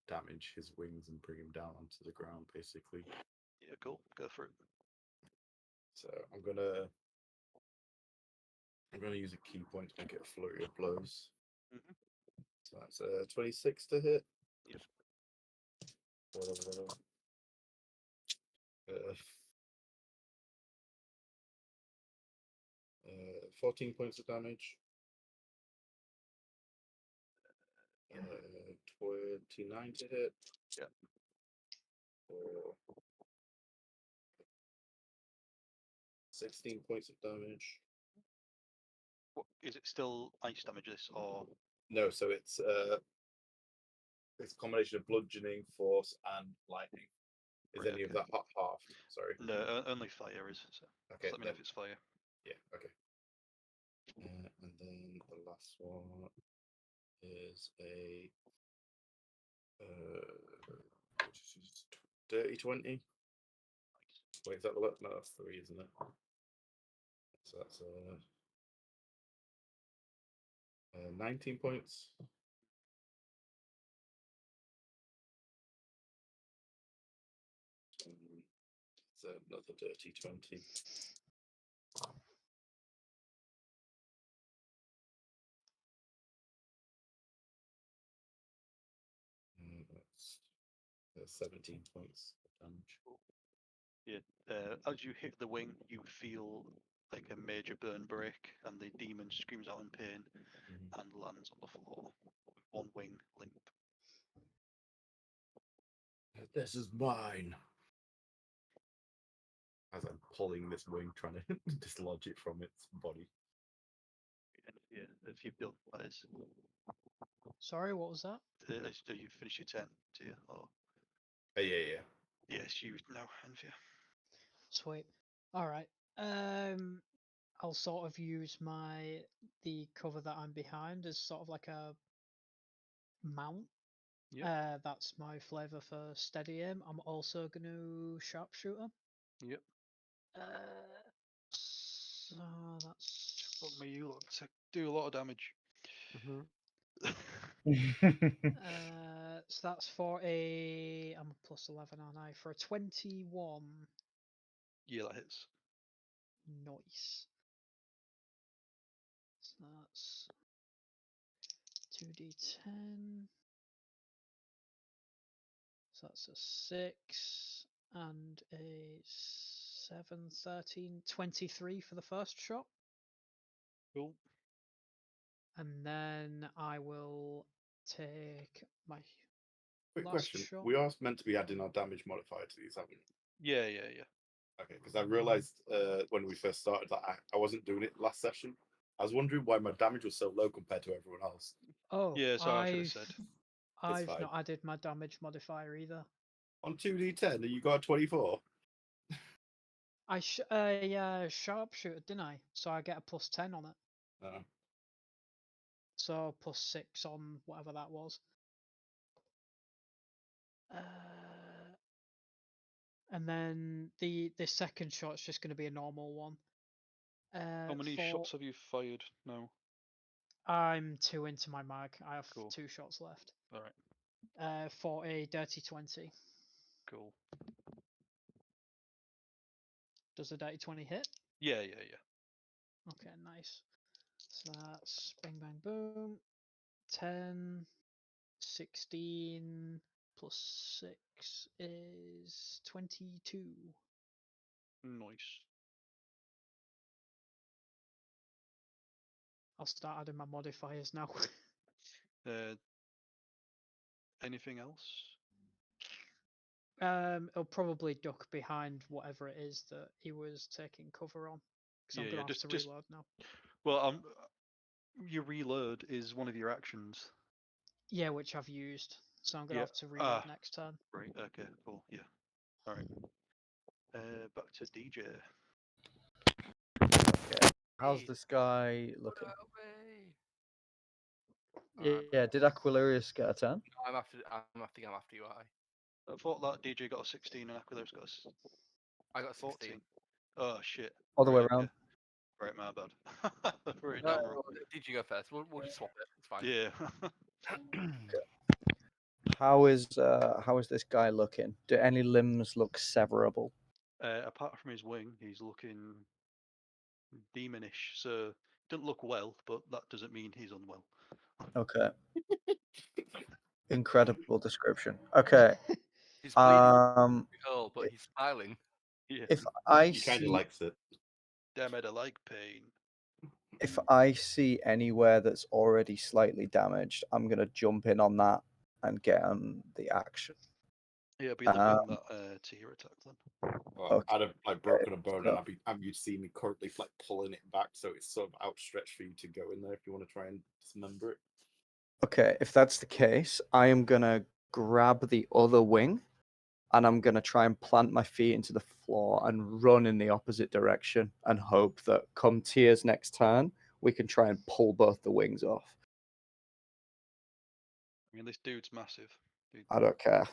[SPEAKER 4] damage his wings and bring him down onto the ground, basically.
[SPEAKER 3] Yeah, cool. Go for it.
[SPEAKER 4] So I'm gonna use a key point to make it a flurry of blows.
[SPEAKER 3] Mm-hmm.
[SPEAKER 4] So that's 26 to hit.
[SPEAKER 3] Yep.
[SPEAKER 4] 14 points of damage. 29 to hit.
[SPEAKER 3] Yeah.
[SPEAKER 4] Or 16 points of damage.
[SPEAKER 3] What, is it still ice damage this or
[SPEAKER 4] no? So it's a combination of bludgeoning, force, and lightning. Is any of that half? Sorry.
[SPEAKER 3] No, only fire is. So
[SPEAKER 4] okay.
[SPEAKER 3] Let me know if it's fire.
[SPEAKER 4] Yeah. Okay. And then the last one is a dirty 20. Wait, is that the left? No, that's 3, isn't it? So that's 19 points. It's another dirty 20. That's 17 points of damage.
[SPEAKER 3] Yeah. As you hit the wing, you feel like a major burn break, and the demon screams out in pain and lands on the floor with one wing limp.
[SPEAKER 4] This is mine. As I'm pulling this wing, trying to dislodge it from its body.
[SPEAKER 3] Yeah, if you've done that is.
[SPEAKER 1] Sorry, what was that?
[SPEAKER 3] Do you finish your turn, do you? Or...
[SPEAKER 4] yeah.
[SPEAKER 3] Yes, you know, Enthir.
[SPEAKER 1] Sweet. All right. I'll sort of use the cover that I'm behind as sort of like a mount.
[SPEAKER 3] Yep.
[SPEAKER 1] That's my flavor for steady aim. I'm also going to sharpshooter.
[SPEAKER 3] Yep.
[SPEAKER 1] So that's.
[SPEAKER 3] Fuck me, you lot do a lot of damage.
[SPEAKER 1] So that's for a. I'm a plus 11, aren't I? For a 21.
[SPEAKER 3] Yeah, that hits.
[SPEAKER 1] Nice. So that's 2d10. So that's a 6 and a 7, 13, 23 for the first shot.
[SPEAKER 3] Cool.
[SPEAKER 1] And then I will take my
[SPEAKER 4] Quick
[SPEAKER 1] last
[SPEAKER 4] question.
[SPEAKER 1] shot.
[SPEAKER 4] We are meant to be adding our damage modifier to these, haven't we?
[SPEAKER 3] Yeah.
[SPEAKER 4] Okay, because I realized when we first started that I wasn't doing it last session. I was wondering why my damage was so low compared to everyone else.
[SPEAKER 1] Oh,
[SPEAKER 3] Yeah, so I should have said.
[SPEAKER 1] I've
[SPEAKER 4] fine.
[SPEAKER 1] not added my damage modifier either.
[SPEAKER 4] On 2d10, you got a 24.
[SPEAKER 1] I sharpshooter, didn't I? So I get a +10 on it. So +6 on whatever that was. And then the second shot's just going to be a normal one.
[SPEAKER 3] How many shots have you fired now?
[SPEAKER 1] I'm 2 into my mag. I have
[SPEAKER 3] Cool.
[SPEAKER 1] 2 shots left.
[SPEAKER 3] All right.
[SPEAKER 1] For a dirty 20.
[SPEAKER 3] Cool.
[SPEAKER 1] Does a dirty 20 hit?
[SPEAKER 3] Yeah.
[SPEAKER 1] Okay, nice. So that's bang bang boom. 10, 16 plus 6 is 22.
[SPEAKER 3] Nice.
[SPEAKER 1] I'll start adding my modifiers now.
[SPEAKER 3] Anything else?
[SPEAKER 1] It'll probably duck behind whatever it is that he was taking cover on. Because I'm gonna have to reload now.
[SPEAKER 3] Well, your reload is one of your actions.
[SPEAKER 1] Yeah, which I've used. So I'm gonna have to reload next turn.
[SPEAKER 3] Right. Okay. Cool. Yeah. All right. Back to DJ.
[SPEAKER 2] Okay. How's this guy looking? Yeah, did Aquilarios get a 10?
[SPEAKER 5] I'm after you.
[SPEAKER 3] I thought that DJ got a 16 and Aquilarios got
[SPEAKER 5] I got
[SPEAKER 3] 14.
[SPEAKER 5] 16.
[SPEAKER 3] Oh shit.
[SPEAKER 2] All the way around.
[SPEAKER 3] Right, my bad.
[SPEAKER 5] No, did you go first? We'll just swap it. It's fine.
[SPEAKER 3] Yeah.
[SPEAKER 2] How is this guy looking? Do any limbs look severable?
[SPEAKER 3] Apart from his wing, he's looking demonish. So doesn't look well, but that doesn't mean he's unwell.
[SPEAKER 2] Okay. Incredible description. Okay.
[SPEAKER 5] He's bleeding, but he's smiling.
[SPEAKER 3] Yeah.
[SPEAKER 2] If I
[SPEAKER 4] He kind
[SPEAKER 2] see,
[SPEAKER 4] of likes it.
[SPEAKER 3] Damn it, I like pain.
[SPEAKER 2] if I see anywhere that's already slightly damaged, I'm gonna jump in on that and get on the action.
[SPEAKER 3] Yeah, it'll be the wing that Tahir attacked then.
[SPEAKER 4] Well,
[SPEAKER 2] Okay.
[SPEAKER 4] I'd have like broken a bone,
[SPEAKER 2] So-
[SPEAKER 4] and you'd see me currently like pulling it back, so it's sort of outstretched for you to go in there if you want to try and dismember it.
[SPEAKER 2] Okay, if that's the case, I am gonna grab the other wing, and I'm gonna try and plant my feet into the floor and run in the opposite direction, and hope that come Tier's next turn, we can try and pull both the wings off.
[SPEAKER 3] I mean, this dude's massive. Dude.
[SPEAKER 2] I don't care.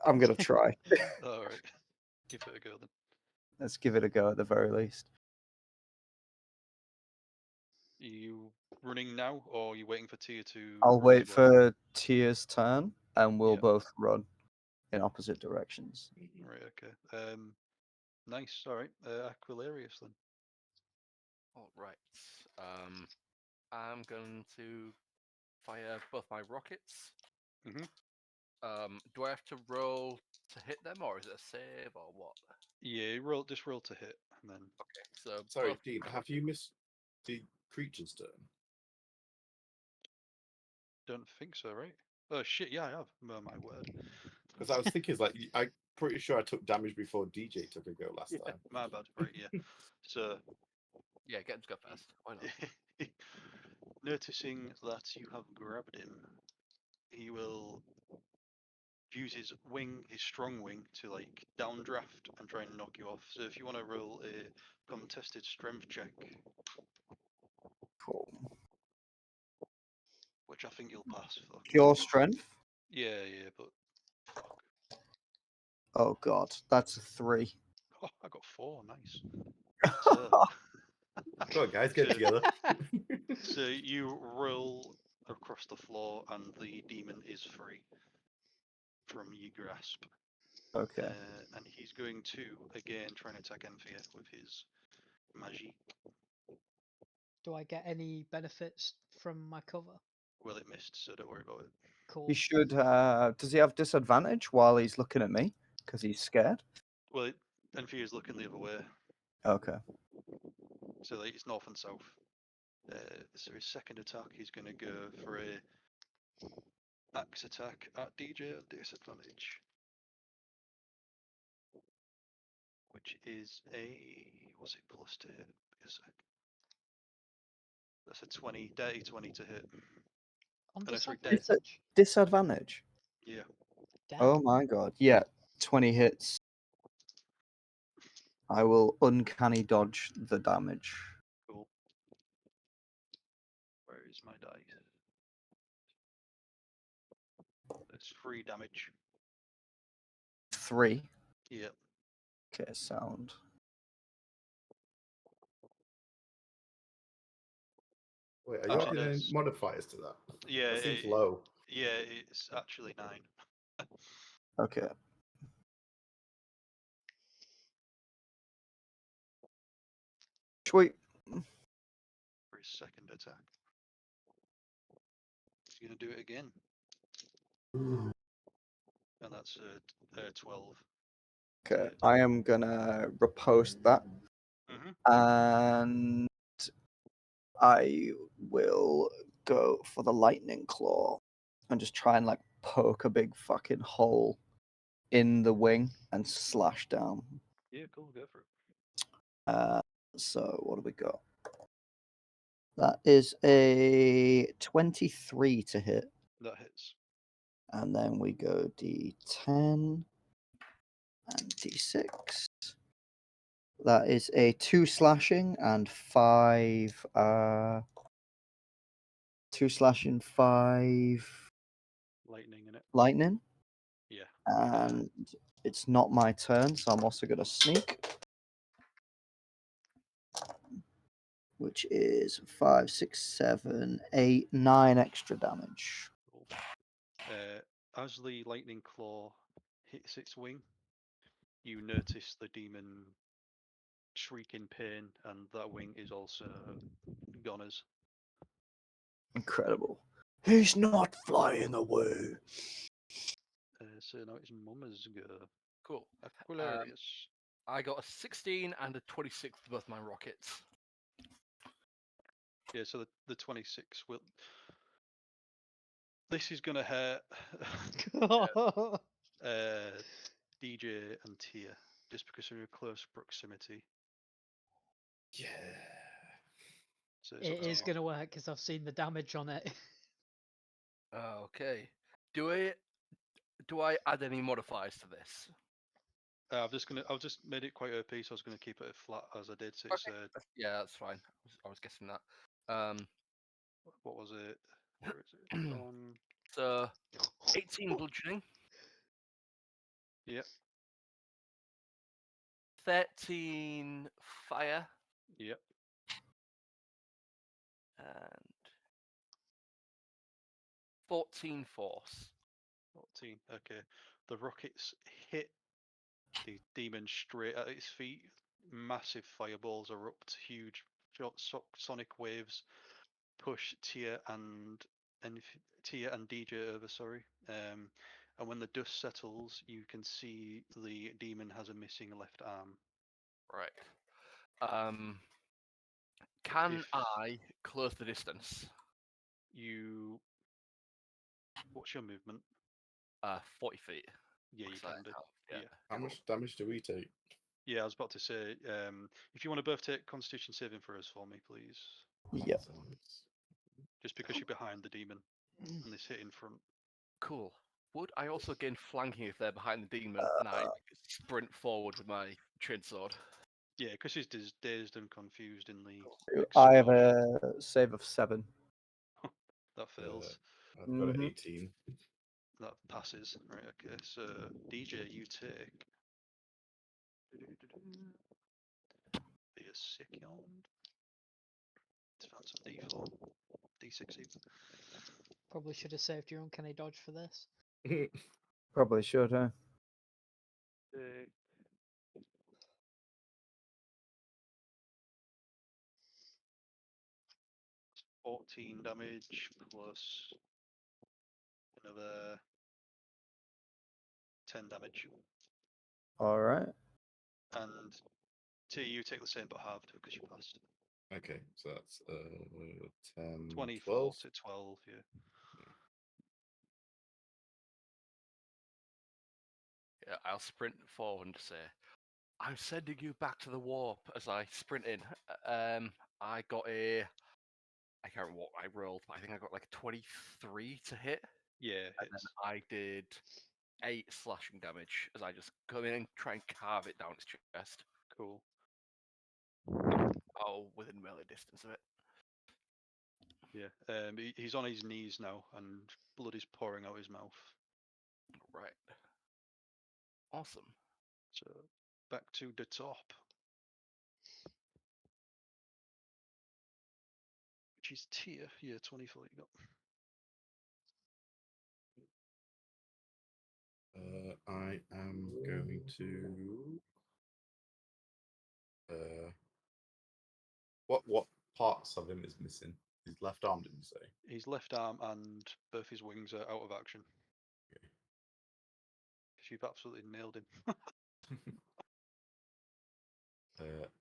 [SPEAKER 2] I'm gonna try.
[SPEAKER 3] All right, give it a go then.
[SPEAKER 2] Let's give it a go at the very least.
[SPEAKER 3] Are you running now, or are you waiting for Tia to?
[SPEAKER 2] I'll
[SPEAKER 3] run
[SPEAKER 2] wait
[SPEAKER 3] as well?
[SPEAKER 2] for Tier's turn, and we'll both run in opposite directions.
[SPEAKER 3] Right. Okay. Nice. All right. Aquilarios then.
[SPEAKER 5] All right. I'm going to fire both my rockets. Do I have to roll to hit them, or is it a save, or what?
[SPEAKER 3] Yeah, just roll to hit, and then.
[SPEAKER 5] Okay. So
[SPEAKER 4] sorry, Dean, have you missed the creature's turn?
[SPEAKER 3] Don't think so, right? Oh shit! Yeah, I have. Oh my word.
[SPEAKER 4] Because I was thinking, like, I'm pretty sure I took damage before DJ took a go last time.
[SPEAKER 3] My bad. Right. Yeah. So.
[SPEAKER 5] Yeah, get him to go first. Why not?
[SPEAKER 3] Noticing that you have grabbed him, he will use his strong wing, to like downdraft and try and knock you off. So if you want to roll a contested strength check,
[SPEAKER 2] Cool.
[SPEAKER 3] which I think you'll pass for.
[SPEAKER 2] Pure strength?
[SPEAKER 3] Yeah, but fuck.
[SPEAKER 2] Oh god, that's a 3.
[SPEAKER 3] Oh, I got 4. Nice. So,
[SPEAKER 4] Come on, guys, get together.
[SPEAKER 3] so you roll across the floor, and the demon is free from your grasp.
[SPEAKER 2] Okay.
[SPEAKER 3] And he's going to again try and attack Enthir with his magie.
[SPEAKER 1] Do I get any benefits from my cover?
[SPEAKER 3] Well, it missed, so don't worry about it.
[SPEAKER 1] Cool.
[SPEAKER 2] He should. Does he have disadvantage while he's looking at me? Because he's scared?
[SPEAKER 3] Well, Enthir is looking the other way.
[SPEAKER 2] Okay.
[SPEAKER 3] So like, it's north and south. So his second attack, he's going to go for a axe attack at DJ at disadvantage, which is what's it plus to hit? A sec. That's a 20, dirty 20 to hit.
[SPEAKER 1] On
[SPEAKER 3] Oh, no, sorry,
[SPEAKER 1] disadvantage.
[SPEAKER 2] Disadvantage.
[SPEAKER 3] Yeah.
[SPEAKER 1] Damn.
[SPEAKER 2] Oh my god. Yeah, 20 hits. I will uncanny dodge the damage.
[SPEAKER 3] Cool. Where is my dice? That's 3 damage.
[SPEAKER 2] 3.
[SPEAKER 3] Yep.
[SPEAKER 2] Okay, sound.
[SPEAKER 4] Wait, are you adding any modifiers to that?
[SPEAKER 3] Yeah,
[SPEAKER 4] that seems low.
[SPEAKER 3] Yeah, it's actually 9.
[SPEAKER 2] Okay. Sweet.
[SPEAKER 3] For his second attack. He's going to do it again. And that's 12.
[SPEAKER 2] Okay, I am gonna repost that. And I will go for the lightning claw and just try and like poke a big fucking hole in the wing and slash down.
[SPEAKER 3] Yeah, cool, go for it.
[SPEAKER 2] So what do we got? That is a 23 to hit.
[SPEAKER 3] That hits.
[SPEAKER 2] And then we go D10 and D6. That is a 2 slashing and 5 2 slashing, 5
[SPEAKER 3] lightning in it.
[SPEAKER 2] Lightning.
[SPEAKER 3] Yeah.
[SPEAKER 2] And it's not my turn, so I'm also gonna sneak. Which is 5, 6, 7, 8, 9 extra damage.
[SPEAKER 3] Cool. As the lightning claw hits its wing, you notice the demon shriek in pain, and that wing is also goners.
[SPEAKER 2] Incredible. He's not flying away.
[SPEAKER 3] So now it's Mummer's go.
[SPEAKER 5] Cool.
[SPEAKER 3] Aquilarios.
[SPEAKER 5] I got a 16 and a 26 for both my rockets.
[SPEAKER 3] Yeah, so the 26 will. This is gonna hurt DJ and Tia just because they're in close proximity.
[SPEAKER 4] Yeah.
[SPEAKER 3] So
[SPEAKER 1] it is going to work because I've seen the damage on it.
[SPEAKER 5] Okay. Do I add any modifiers to this?
[SPEAKER 3] I've just made it quite OP, so I was gonna keep it flat as I did. So it's
[SPEAKER 5] yeah, that's fine. I was guessing that.
[SPEAKER 3] What was it? Where is it?
[SPEAKER 5] So 18 bludgeoning.
[SPEAKER 3] Yep.
[SPEAKER 5] 13 fire.
[SPEAKER 3] Yep.
[SPEAKER 5] And 14 force.
[SPEAKER 3] 14. Okay. The rockets hit the demon straight at its feet. Massive fireballs erupt. Huge sonic waves push Tia and DJ over. Sorry. And when the dust settles, you can see the demon has a missing left arm.
[SPEAKER 5] Right. Can I close the distance?
[SPEAKER 3] What's your movement?
[SPEAKER 5] 40 feet.
[SPEAKER 3] Yeah, you can do.
[SPEAKER 5] Yeah.
[SPEAKER 4] How much damage do we take?
[SPEAKER 3] Yeah, I was about to say, if you want to both take Constitution saving throws for me, please.
[SPEAKER 2] Yep.
[SPEAKER 3] Just because you're behind the demon and this hit in front.
[SPEAKER 5] Cool. Would I also gain flanking if they're behind the demon and I sprint forward with my trained sword?
[SPEAKER 3] Yeah, because he's dazed and confused in the.
[SPEAKER 2] I have a save of 7.
[SPEAKER 3] That fails.
[SPEAKER 4] I've got an 18.
[SPEAKER 3] That passes. Right, okay. So, DJ, you take. Be a sick yawn. Let's find some D4. D6 even.
[SPEAKER 1] Probably should have saved your uncanny dodge for this.
[SPEAKER 2] Probably should, huh?
[SPEAKER 3] 14 damage plus another 10 damage.
[SPEAKER 2] Alright.
[SPEAKER 3] And T, you take the same but halved because you passed.
[SPEAKER 4] Okay, so that's 10,
[SPEAKER 3] 24
[SPEAKER 4] 12?
[SPEAKER 3] to 12, yeah.
[SPEAKER 5] I'll sprint forward and say, "I'm sending you back to the warp." As I sprint in, I got I can't remember what I rolled, but I think I got like 23 to hit.
[SPEAKER 3] Yeah,
[SPEAKER 5] and then I did 8 slashing damage as I just come in and try and carve it down its chest.
[SPEAKER 3] Cool.
[SPEAKER 5] Oh, within melee distance of it.
[SPEAKER 3] Yeah. He's on his knees now, and blood is pouring out his mouth.
[SPEAKER 5] Right. Awesome.
[SPEAKER 3] So back to the top, which is tier. Yeah, 24 you got.
[SPEAKER 4] I am going to. What parts of him is missing? His left arm, didn't you say?
[SPEAKER 3] His left arm and both his wings are out of action.
[SPEAKER 4] Okay.
[SPEAKER 3] Because you've absolutely nailed him.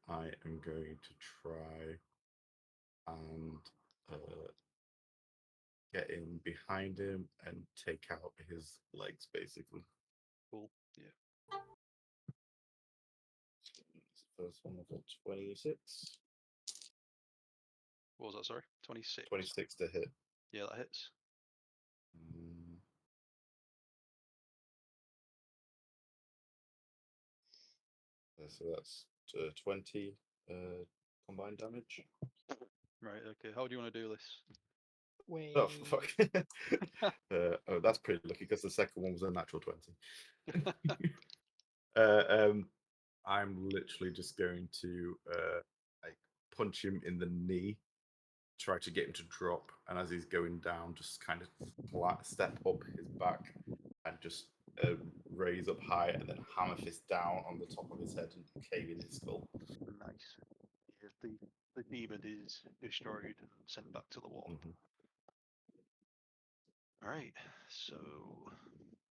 [SPEAKER 4] I am going to try and get in behind him and take out his legs, basically.
[SPEAKER 3] Cool. Yeah.
[SPEAKER 4] First one, I've got 26.
[SPEAKER 3] What was that? Sorry, 26.
[SPEAKER 4] 26 to hit.
[SPEAKER 3] Yeah, that hits.
[SPEAKER 4] So that's 20 combined damage.
[SPEAKER 3] Right. Okay. How do you want to do this?
[SPEAKER 1] Wait.
[SPEAKER 4] Oh, fuck. Oh, that's pretty lucky because the second one was a natural 20. I'm literally just going to like punch him in the knee, try to get him to drop, and as he's going down, just kind of step up his back and just raise up high, and then hammer fist down on the top of his head and cave in his skull.
[SPEAKER 3] Nice. Yeah, the demon is destroyed and sent back to the wall. Right. So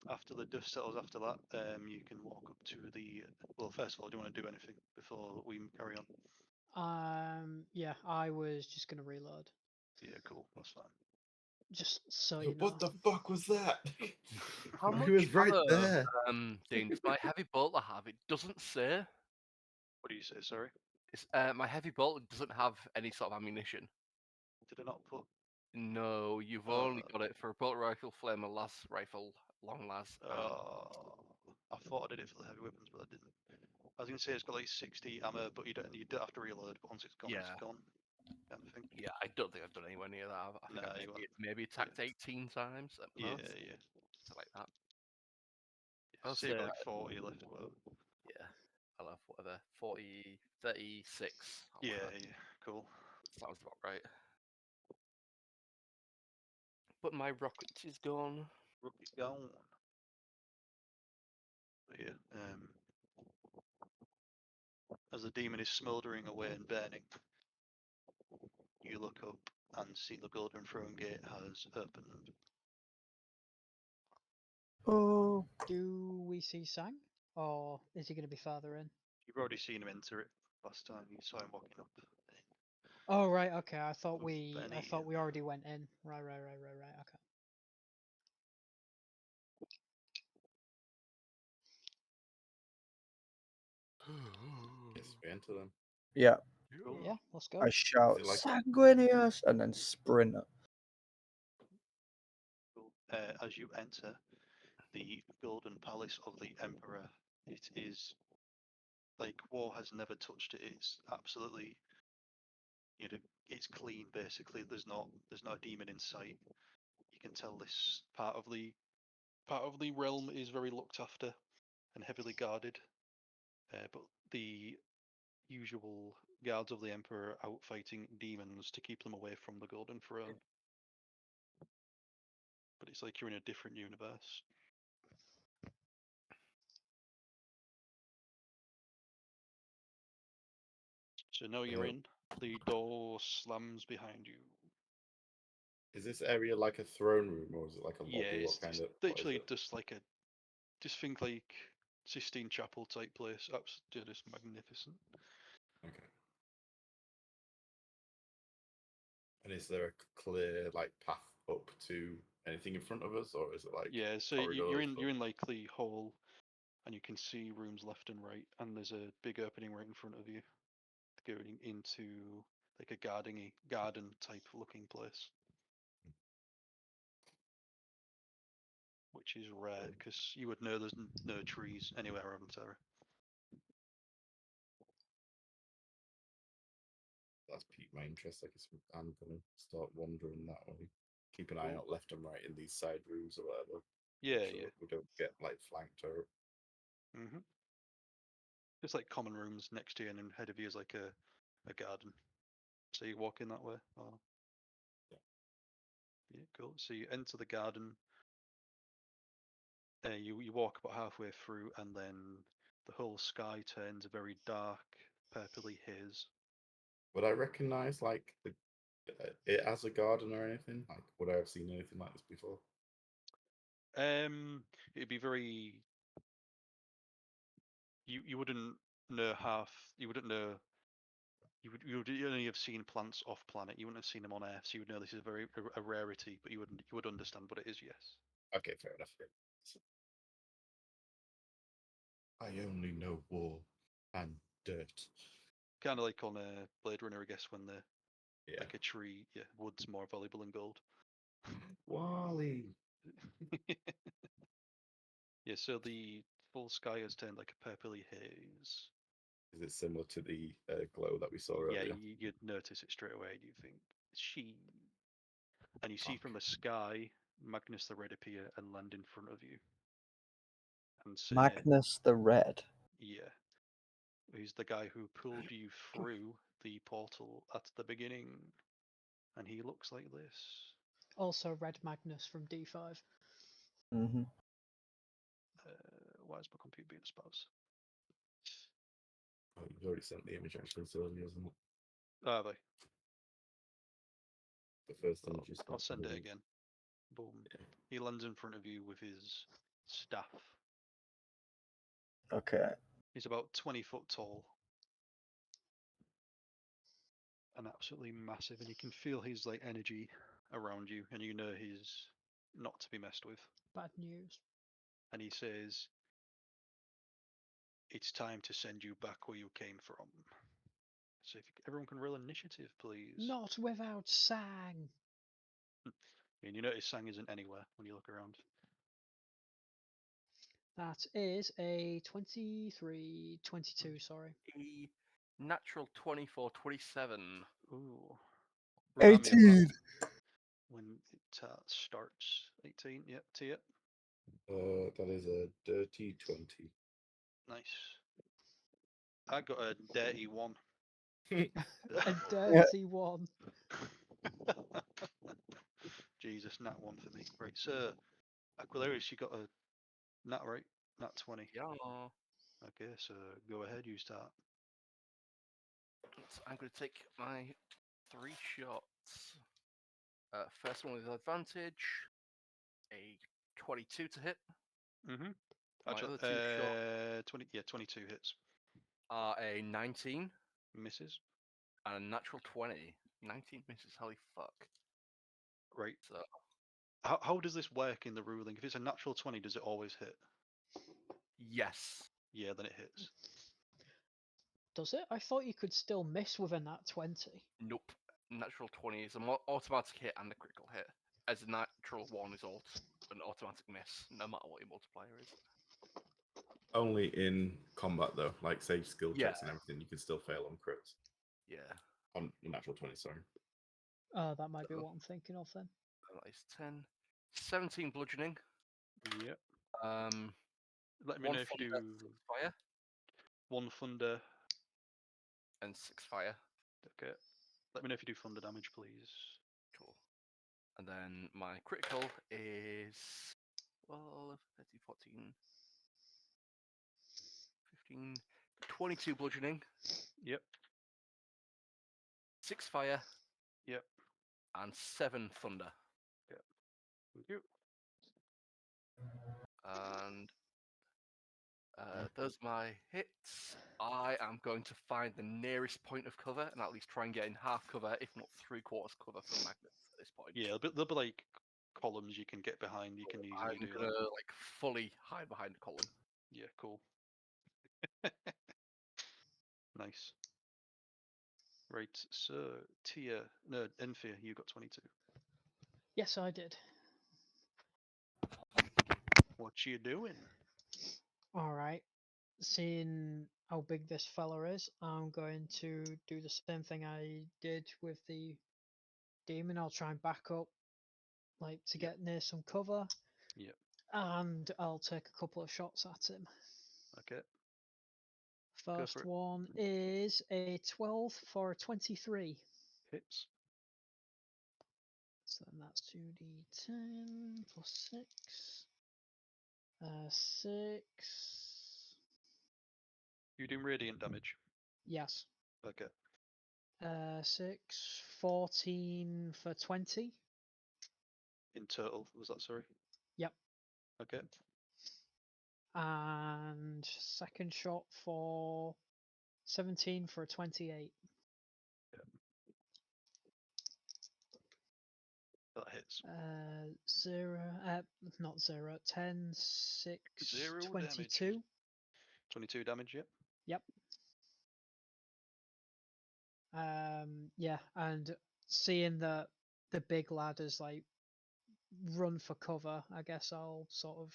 [SPEAKER 3] after the dust settles after that, you can walk up to the. Well, first of all, do you want to do anything before we carry on?
[SPEAKER 1] Yeah, I was just gonna reload.
[SPEAKER 3] Yeah, cool. That's fine.
[SPEAKER 1] Just so you know.
[SPEAKER 4] What the fuck was that?
[SPEAKER 5] How much
[SPEAKER 4] He was right there.
[SPEAKER 5] Dean, does my heavy bolter have? It doesn't say.
[SPEAKER 3] What do you say? Sorry.
[SPEAKER 5] It's, my heavy bolter doesn't have any sort of ammunition.
[SPEAKER 3] Did I not put?
[SPEAKER 5] No, you've only got it for a bolt rifle, flamer, las rifle, long las.
[SPEAKER 3] I thought I did it for the heavy weapons, but I didn't. I was gonna say it's got like 60 ammo, but you don't have to reload. But once it's gone, it's gone. Kind of thing.
[SPEAKER 5] Yeah, I don't think I've done anywhere near that. I think I've maybe attacked 18 times at most.
[SPEAKER 3] Yeah.
[SPEAKER 5] Something like that.
[SPEAKER 3] I'll say like 40 left. Well.
[SPEAKER 5] Yeah, I'll have whatever 40, 36.
[SPEAKER 3] Yeah, cool.
[SPEAKER 5] Sounds about right. But my rocket is gone.
[SPEAKER 3] Rocket's gone. But yeah. As the demon is smouldering away and burning, you look up and see the golden throne gate has opened.
[SPEAKER 2] Oh.
[SPEAKER 1] Do we see Sang? Or is he going to be farther in?
[SPEAKER 3] You've already seen him enter it last time. You saw him walking up.
[SPEAKER 1] Oh right, okay. I thought we already went in. Right. Okay.
[SPEAKER 4] Yes, we enter them.
[SPEAKER 2] Yeah.
[SPEAKER 3] Cool.
[SPEAKER 1] Yeah, let's go.
[SPEAKER 2] I shout
[SPEAKER 4] like...
[SPEAKER 2] Sanguinius and then sprint.
[SPEAKER 3] Cool. As you enter the golden palace of the emperor, it is like war has never touched it. It's absolutely, it's clean basically. There's not a demon in sight. You can tell this part of the realm is very looked after and heavily guarded. But the usual guards of the emperor are out fighting demons to keep them away from the golden throne. But it's like you're in a different universe. So now you're in. The door slams behind you.
[SPEAKER 4] Is this area like a throne room or is it like a lobby?
[SPEAKER 3] Yeah, it's
[SPEAKER 4] what kind of?
[SPEAKER 3] literally just like just think like Sistine Chapel type place. Absolutely just magnificent.
[SPEAKER 4] Okay. And is there a clear like path up to anything in front of us, or is it like?
[SPEAKER 3] Yeah, so you're in like the hall, and you can see rooms left and right, and there's a big opening right in front of you, going into like a garden type looking place, which is rare because you would know there's no trees anywhere around Terra.
[SPEAKER 4] That's piqued my interest. I guess I'm gonna start wandering that way. Keep an eye out left and right in these side rooms or whatever.
[SPEAKER 3] Yeah,
[SPEAKER 4] so
[SPEAKER 3] yeah.
[SPEAKER 4] We don't get like flanked or.
[SPEAKER 3] Just like common rooms next to you, and then ahead of you is like a garden. So you walk in that way. Oh. Yeah, cool. So you enter the garden. You walk about halfway through, and then the whole sky turns a very dark, purpley haze.
[SPEAKER 4] Would I recognize like it as a garden or anything? Like, would I have seen anything like this before?
[SPEAKER 3] It'd be very. You wouldn't know half. You wouldn't know. You would only have seen plants off planet. You wouldn't have seen them on Earth, so you would know this is a rarity. But you would understand what it is. Yes.
[SPEAKER 4] Okay, fair enough. I only know war and dirt.
[SPEAKER 3] Kind of like on a Blade Runner, I guess, when the
[SPEAKER 4] Yeah.
[SPEAKER 3] like a tree, wood's more valuable than gold.
[SPEAKER 4] Wally.
[SPEAKER 3] Yeah, so the full sky has turned like a purpley haze.
[SPEAKER 4] Is it similar to the glow that we saw earlier?
[SPEAKER 3] Yeah, you'd notice it straight away. You think she, and you see from the sky Magnus the Red appear and land in front of you. And say,
[SPEAKER 2] Magnus the Red.
[SPEAKER 3] Yeah, he's the guy who pulled you through the portal at the beginning, and he looks like this.
[SPEAKER 1] Also, Red Magnus from D5.
[SPEAKER 2] Mm-hmm.
[SPEAKER 3] Why is my computer being a spouse?
[SPEAKER 4] Oh, you've already sent the image actually, so isn't it?
[SPEAKER 3] Are they?
[SPEAKER 4] The first image you
[SPEAKER 3] I'll send it again. Boom. Yeah. He lands in front of you with his staff.
[SPEAKER 2] Okay.
[SPEAKER 3] He's about 20 foot tall. And absolutely massive, and you can feel his like energy around you, and you know he's not to be messed with.
[SPEAKER 1] Bad news.
[SPEAKER 3] And he says, "It's time to send you back where you came from." So if everyone can roll initiative, please.
[SPEAKER 1] Not without Sang.
[SPEAKER 3] And you notice Sang isn't anywhere when you look around.
[SPEAKER 1] That is a 23, 22, sorry.
[SPEAKER 5] A natural 24, 27.
[SPEAKER 3] Ooh.
[SPEAKER 2] 18.
[SPEAKER 3] When it starts. 18, yep, to it.
[SPEAKER 4] That is a dirty 20.
[SPEAKER 3] Nice. I got a dirty 1.
[SPEAKER 1] A dirty 1.
[SPEAKER 3] Jesus, nat 1 for me. Right, so Aquilarios, you got a nat, right? Nat 20.
[SPEAKER 5] Yeah.
[SPEAKER 3] Okay, so go ahead, you start.
[SPEAKER 5] So I'm going to take my 3 shots. First one with advantage. A 22 to hit.
[SPEAKER 3] Mm-hmm.
[SPEAKER 5] My
[SPEAKER 3] Actually,
[SPEAKER 5] other 2 shots
[SPEAKER 3] 22 hits.
[SPEAKER 5] Are a 19.
[SPEAKER 3] Misses.
[SPEAKER 5] And a natural 20. 19 misses, holy fuck.
[SPEAKER 3] Right.
[SPEAKER 5] So
[SPEAKER 3] how does this work in the ruling? If it's a natural 20, does it always hit?
[SPEAKER 5] yes.
[SPEAKER 3] Yeah, then it hits.
[SPEAKER 1] Does it? I thought you could still miss with a nat 20.
[SPEAKER 5] Nope. Natural 20 is an automatic hit and a critical hit. As a natural 1 is an automatic miss, no matter what your multiplier is.
[SPEAKER 4] Only in combat though, like save skill
[SPEAKER 5] Yeah.
[SPEAKER 4] checks and everything, you can still fail on crits.
[SPEAKER 5] Yeah.
[SPEAKER 4] On natural 20, sorry.
[SPEAKER 1] Oh, that might be what I'm thinking of then.
[SPEAKER 5] That is 10. 17 bludgeoning.
[SPEAKER 3] Yep.
[SPEAKER 5] Let
[SPEAKER 3] me know if you do
[SPEAKER 5] 6 fire.
[SPEAKER 3] 1 thunder.
[SPEAKER 5] And 6 fire.
[SPEAKER 3] Okay. Let me know if you do thunder damage, please.
[SPEAKER 5] Cool. And then my critical is 12, 13, 14, 15, 22 bludgeoning.
[SPEAKER 3] Yep.
[SPEAKER 5] 6 fire.
[SPEAKER 3] Yep.
[SPEAKER 5] And 7 thunder.
[SPEAKER 3] Yep. Thank you.
[SPEAKER 5] And those are my hits. I am going to find the nearest point of cover and at least try and get in half cover, if not 3/4 cover from Magnus at this point.
[SPEAKER 3] Yeah, there'll be like columns you can get behind. You can easily
[SPEAKER 5] I'm
[SPEAKER 3] do
[SPEAKER 5] gonna
[SPEAKER 3] that.
[SPEAKER 5] like fully hide behind a column.
[SPEAKER 3] Yeah, cool. Nice. Right, so Enthir, you got 22.
[SPEAKER 1] Yes, I did.
[SPEAKER 3] What you doing?
[SPEAKER 1] All right. Seeing how big this fella is, I'm going to do the same thing I did with the demon. I'll try and back up, like to get near some cover.
[SPEAKER 3] Yep.
[SPEAKER 1] And I'll take a couple of shots at him.
[SPEAKER 3] Okay.
[SPEAKER 1] First one is a 12 for a 23.
[SPEAKER 3] Hits.
[SPEAKER 1] So then that's 2d10 plus 6. 6.
[SPEAKER 3] You doing radiant damage?
[SPEAKER 1] Yes.
[SPEAKER 3] Okay.
[SPEAKER 1] 6, 14 for 20.
[SPEAKER 3] In total, was that, sorry?
[SPEAKER 1] Yep.
[SPEAKER 3] Okay.
[SPEAKER 1] And second shot for 17 for a 28.
[SPEAKER 3] Yeah. That hits.
[SPEAKER 1] not 0, 10, 6,
[SPEAKER 3] 0
[SPEAKER 1] 22.
[SPEAKER 3] Damage. 22 damage, yep.
[SPEAKER 1] Yep. Yeah, and seeing that the big lad is like run for cover, I guess I'll sort of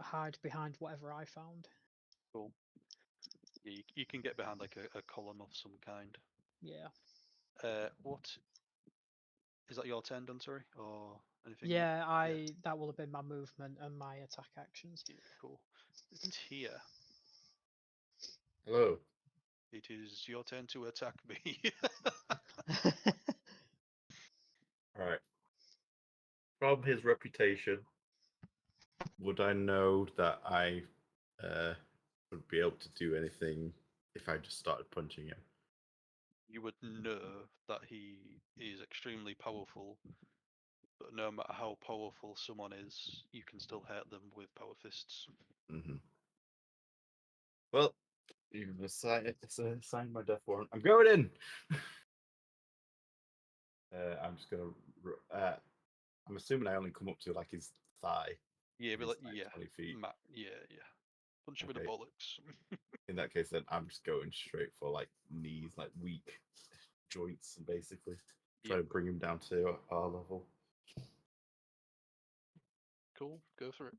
[SPEAKER 1] hide behind whatever I found.
[SPEAKER 3] Cool. Yeah, you can get behind like a column of some kind.
[SPEAKER 1] Yeah.
[SPEAKER 3] What is that your turn done, sorry? Or anything?
[SPEAKER 1] Yeah, that will have been my movement and my attack actions.
[SPEAKER 3] Yeah, cool. Tia.
[SPEAKER 4] Hello.
[SPEAKER 3] It is your turn to attack me.
[SPEAKER 4] All right. From his reputation, would I know that I would be able to do anything if I just started punching him?
[SPEAKER 3] You would know that he is extremely powerful, but no matter how powerful someone is, you can still hurt them with power fists.
[SPEAKER 4] Mm-hmm. Well, you've signed my death warrant. I'm going in. I'm just gonna. I'm assuming I only come up to like his thigh.
[SPEAKER 3] Yeah, but like,
[SPEAKER 4] 20 feet.
[SPEAKER 3] Yeah. Punch him with the bollocks.
[SPEAKER 4] In that case, then I'm just going straight for like knees, like weak joints, basically. Try to bring him down to our level.
[SPEAKER 3] Cool, go for it.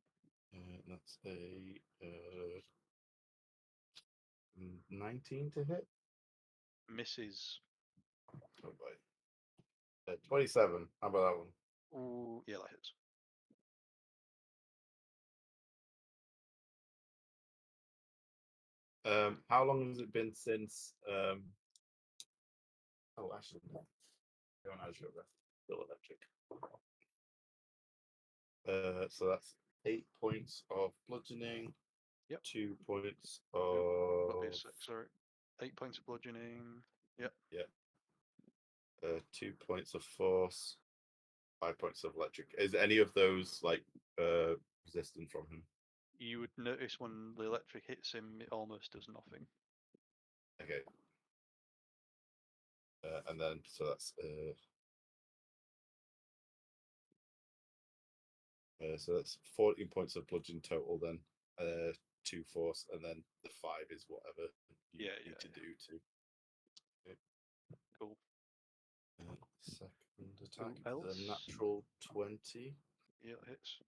[SPEAKER 4] That's a 19 to hit.
[SPEAKER 3] Misses.
[SPEAKER 4] Oh boy. 27. How about that one?
[SPEAKER 3] Ooh, yeah, that hits.
[SPEAKER 4] How long has it been since? Oh, actually, no. Don't have your breath. Still electric. So that's 8 points of bludgeoning.
[SPEAKER 3] Yep.
[SPEAKER 4] 2 points of.
[SPEAKER 3] That'd be 6, sorry. 8 points of bludgeoning. Yep.
[SPEAKER 4] 2 points of force. 5 points of electric. Is any of those like resistant from him?
[SPEAKER 3] You would notice when the electric hits him, it almost does nothing.
[SPEAKER 4] Okay. And then so that's so that's 14 points of bludgeon total. Then 2 force, and then the 5 is whatever you need to do to. Okay.
[SPEAKER 3] Cool.
[SPEAKER 4] Second attack is a natural 20.
[SPEAKER 3] Yeah, it hits.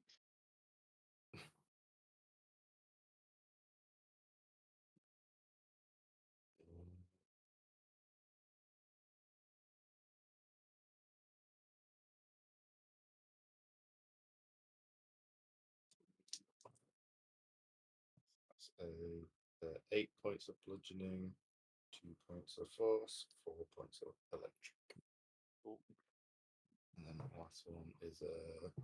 [SPEAKER 4] That's 8 points of bludgeoning, 2 points of force, 4 points of electric.
[SPEAKER 3] Cool.
[SPEAKER 4] And then the last one is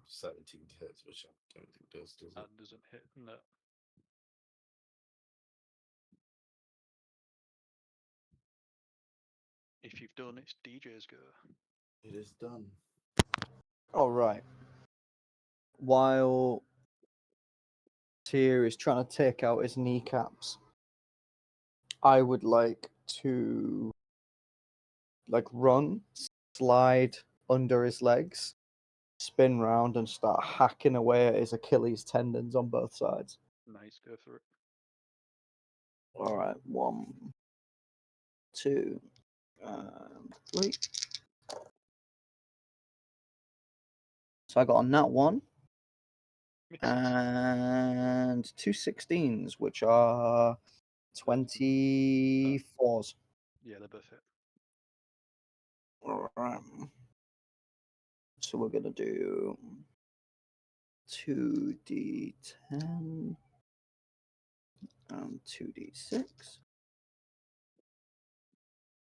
[SPEAKER 4] 17 hits, which I don't think does it?
[SPEAKER 3] That doesn't hit, no. If you've done, it's DJ's go.
[SPEAKER 4] It is done.
[SPEAKER 2] All right. While Tyr is trying to take out his kneecaps, I would like to run, slide under his legs, spin round and start hacking away at his Achilles tendons on both sides.
[SPEAKER 3] Nice, go for it.
[SPEAKER 2] All right, 1, 2, 3. So I got on that one. And 2 16s, which are 24s.
[SPEAKER 3] Yeah, they're both hit.
[SPEAKER 2] All right. So we're going to do 2d10 and 2d6.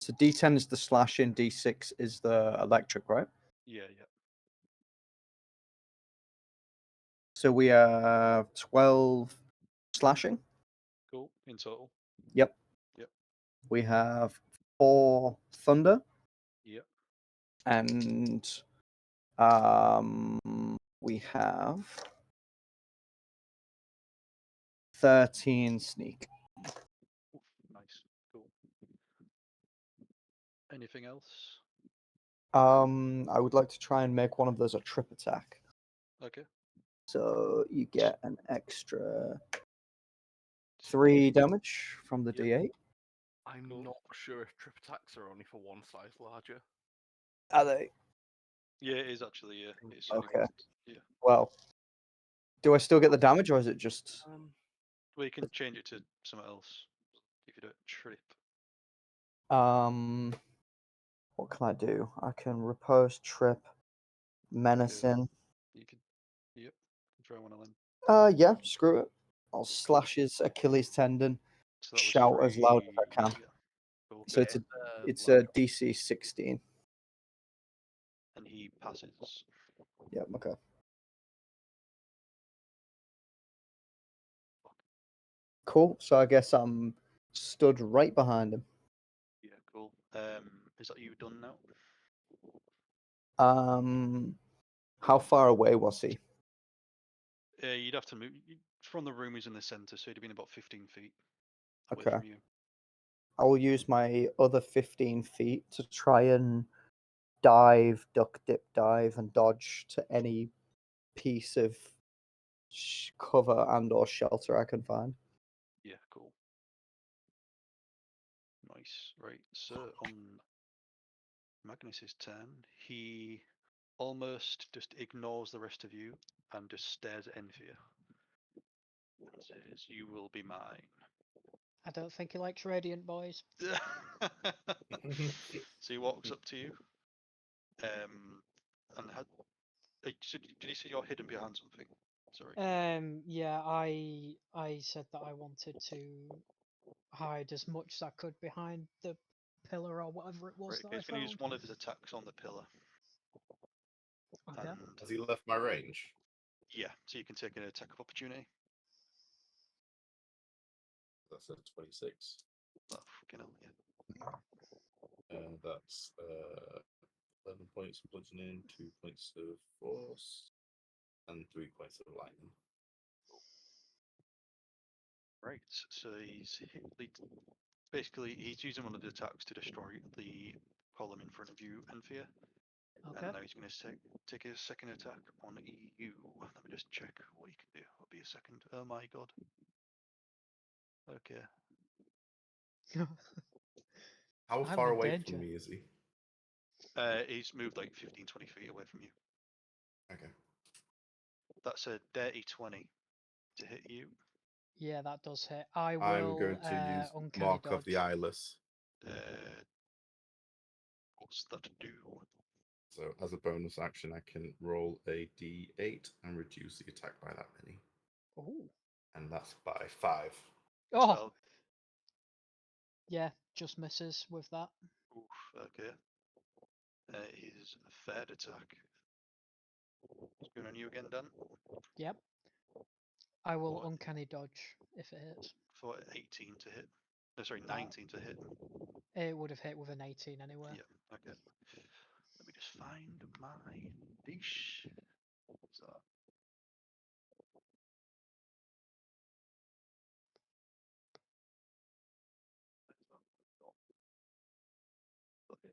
[SPEAKER 2] So d10 is the slashing, d6 is the electric, right?
[SPEAKER 3] Yeah.
[SPEAKER 2] So we have 12 slashing.
[SPEAKER 3] Cool. In total.
[SPEAKER 2] Yep.
[SPEAKER 3] Yep.
[SPEAKER 2] We have 4 thunder.
[SPEAKER 3] Yep.
[SPEAKER 2] And we have 13 sneak.
[SPEAKER 3] Oof, nice. Cool. Anything else?
[SPEAKER 2] I would like to try and make one of those a trip attack.
[SPEAKER 3] Okay.
[SPEAKER 2] So you get an extra 3 damage from the D8.
[SPEAKER 5] I'm not sure if trip attacks are only for one size larger.
[SPEAKER 2] Are they?
[SPEAKER 3] Yeah, it is actually. Yeah. It's
[SPEAKER 2] Okay.
[SPEAKER 3] Yeah.
[SPEAKER 2] Well, do I still get the damage, or is it just?
[SPEAKER 3] Well, you can change it to something else if you do it trip.
[SPEAKER 2] What can I do? I can repose, trip, menacing.
[SPEAKER 3] You could. Yep. Try one of them.
[SPEAKER 2] Yeah, screw it. I'll slash his Achilles tendon.
[SPEAKER 3] So that was
[SPEAKER 2] Shout as loud as I
[SPEAKER 3] 3.
[SPEAKER 2] can.
[SPEAKER 3] Yeah. Cool.
[SPEAKER 2] So it's a DC 16.
[SPEAKER 3] And he passes.
[SPEAKER 2] Yeah. Okay. Cool. So I guess I'm stood right behind him.
[SPEAKER 3] Yeah. Cool. Is that you done now?
[SPEAKER 2] How far away was he?
[SPEAKER 3] You'd have to move from the room. He's in the center, so he'd have been about 15 feet away
[SPEAKER 2] Okay.
[SPEAKER 3] from you.
[SPEAKER 2] I will use my other 15 feet to try and dive, duck, dip, dive, and dodge to any piece of cover and/or shelter I can find.
[SPEAKER 3] Yeah. Cool. Nice. Right. So on Magnus's turn, he almost just ignores the rest of you and just stares at Enthir and says, "You will be mine."
[SPEAKER 1] I don't think he likes Radiant boys.
[SPEAKER 3] So he walks up to you, and did you say you're hidden behind something? Sorry.
[SPEAKER 1] Yeah, I said that I wanted to hide as much as I could behind the pillar or whatever it was
[SPEAKER 3] Right,
[SPEAKER 1] that
[SPEAKER 3] okay,
[SPEAKER 1] I
[SPEAKER 3] he's going to use
[SPEAKER 1] found.
[SPEAKER 3] one of his attacks on the pillar.
[SPEAKER 1] Okay.
[SPEAKER 3] And
[SPEAKER 4] Has he left my range?
[SPEAKER 3] yeah, so you can take an attack of opportunity.
[SPEAKER 4] That's a 26.
[SPEAKER 3] Oh, fucking hell, yeah.
[SPEAKER 4] That's 11 points of bludgeoning, 2 points of force, and 3 points of lightning.
[SPEAKER 3] Right, so basically he's using one of the attacks to destroy the column in front of you, Enthir.
[SPEAKER 1] Okay.
[SPEAKER 3] And now he's going to take his second attack on you. Let me just check what he can do. It'll be a second. Oh my god. Okay.
[SPEAKER 4] How
[SPEAKER 1] I'm
[SPEAKER 4] far
[SPEAKER 1] in
[SPEAKER 4] away
[SPEAKER 1] danger.
[SPEAKER 4] from me is he?
[SPEAKER 3] He's moved like 15, 20 feet away from you.
[SPEAKER 4] Okay.
[SPEAKER 3] That's a dirty 20 to hit you.
[SPEAKER 1] Yeah, that does hit. I will
[SPEAKER 4] I'm going to use
[SPEAKER 1] uncanny
[SPEAKER 4] Mark
[SPEAKER 1] dodge.
[SPEAKER 4] of the Eyeless.
[SPEAKER 3] What's that do?
[SPEAKER 4] So as a bonus action, I can roll a d8 and reduce the attack by that many.
[SPEAKER 1] Ooh.
[SPEAKER 4] And that's by 5.
[SPEAKER 1] Oh.
[SPEAKER 3] So,
[SPEAKER 1] yeah, just misses with that.
[SPEAKER 3] oof, okay. His third attack. What's going on you again, Dan?
[SPEAKER 1] Yep. I will
[SPEAKER 3] What?
[SPEAKER 1] uncanny dodge if it hits.
[SPEAKER 3] For 18 to hit. No, sorry, 19 to hit.
[SPEAKER 1] It would have hit with an 18 anyway.
[SPEAKER 3] Yeah, okay. Let me just find my dish. So, okay.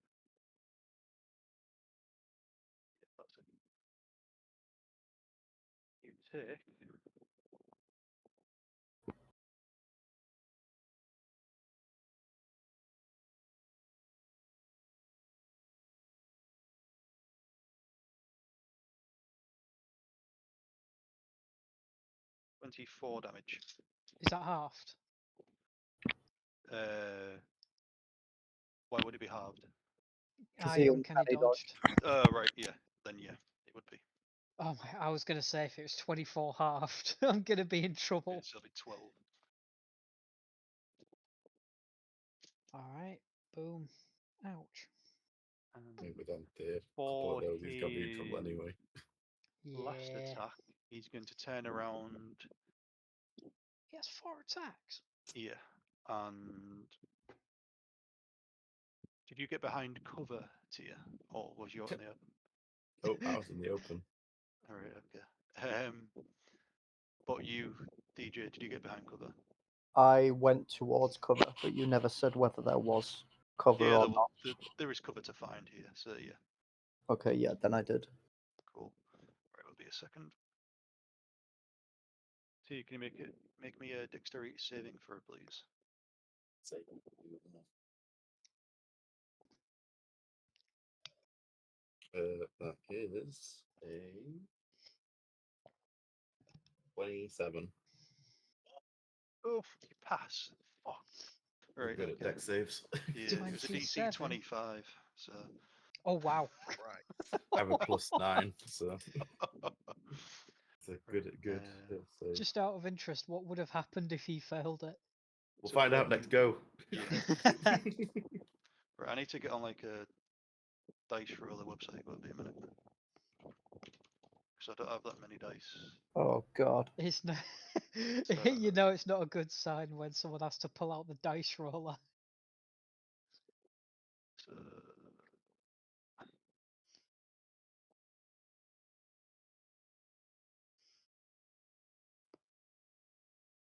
[SPEAKER 3] Yeah, that's it. take 24 damage.
[SPEAKER 1] Is that halved?
[SPEAKER 3] Why would it be halved?
[SPEAKER 1] I uncanny dodged.
[SPEAKER 3] Right, yeah. Then yeah, it would be.
[SPEAKER 1] Oh my! I was gonna say if it was 24 halved, I'm gonna be in trouble.
[SPEAKER 3] Yeah, so it'll be 12.
[SPEAKER 1] All right. Boom. Ouch.
[SPEAKER 4] With Enthir, a couple of those, he's gonna be in trouble anyway.
[SPEAKER 3] Last
[SPEAKER 1] Yeah.
[SPEAKER 3] attack, he's going to turn around.
[SPEAKER 1] He has 4 attacks.
[SPEAKER 3] Yeah, and did you get behind cover, Tia, or was you out in the open?
[SPEAKER 4] Oh, I was in the open.
[SPEAKER 3] All right, okay. But you, DJ, did you get behind cover?
[SPEAKER 2] I went towards cover, but you never said whether there was cover
[SPEAKER 3] Yeah,
[SPEAKER 2] or not.
[SPEAKER 3] there is cover to find here, so yeah.
[SPEAKER 2] Okay, yeah, then I did.
[SPEAKER 3] Cool. Right, it'll be a second. Tia, can you make me a dexterity saving throw, please?
[SPEAKER 4] That is a 27.
[SPEAKER 3] Oh, you pass. Fuck. Right,
[SPEAKER 4] Good at dex saves.
[SPEAKER 3] Yeah, it was a DC 25, so.
[SPEAKER 1] Oh wow.
[SPEAKER 5] Right.
[SPEAKER 4] I have a +9, so it's a good. So.
[SPEAKER 1] Just out of interest, what would have happened if he failed it?
[SPEAKER 4] We'll find out next go.
[SPEAKER 3] Yeah. Right, I need to get on like a dice roller website. Won't be a minute. Because I don't have that many dice.
[SPEAKER 2] Oh god.
[SPEAKER 1] It's not.
[SPEAKER 3] So,
[SPEAKER 1] You know, it's not a good sign when someone has to pull out the dice roller.
[SPEAKER 3] So,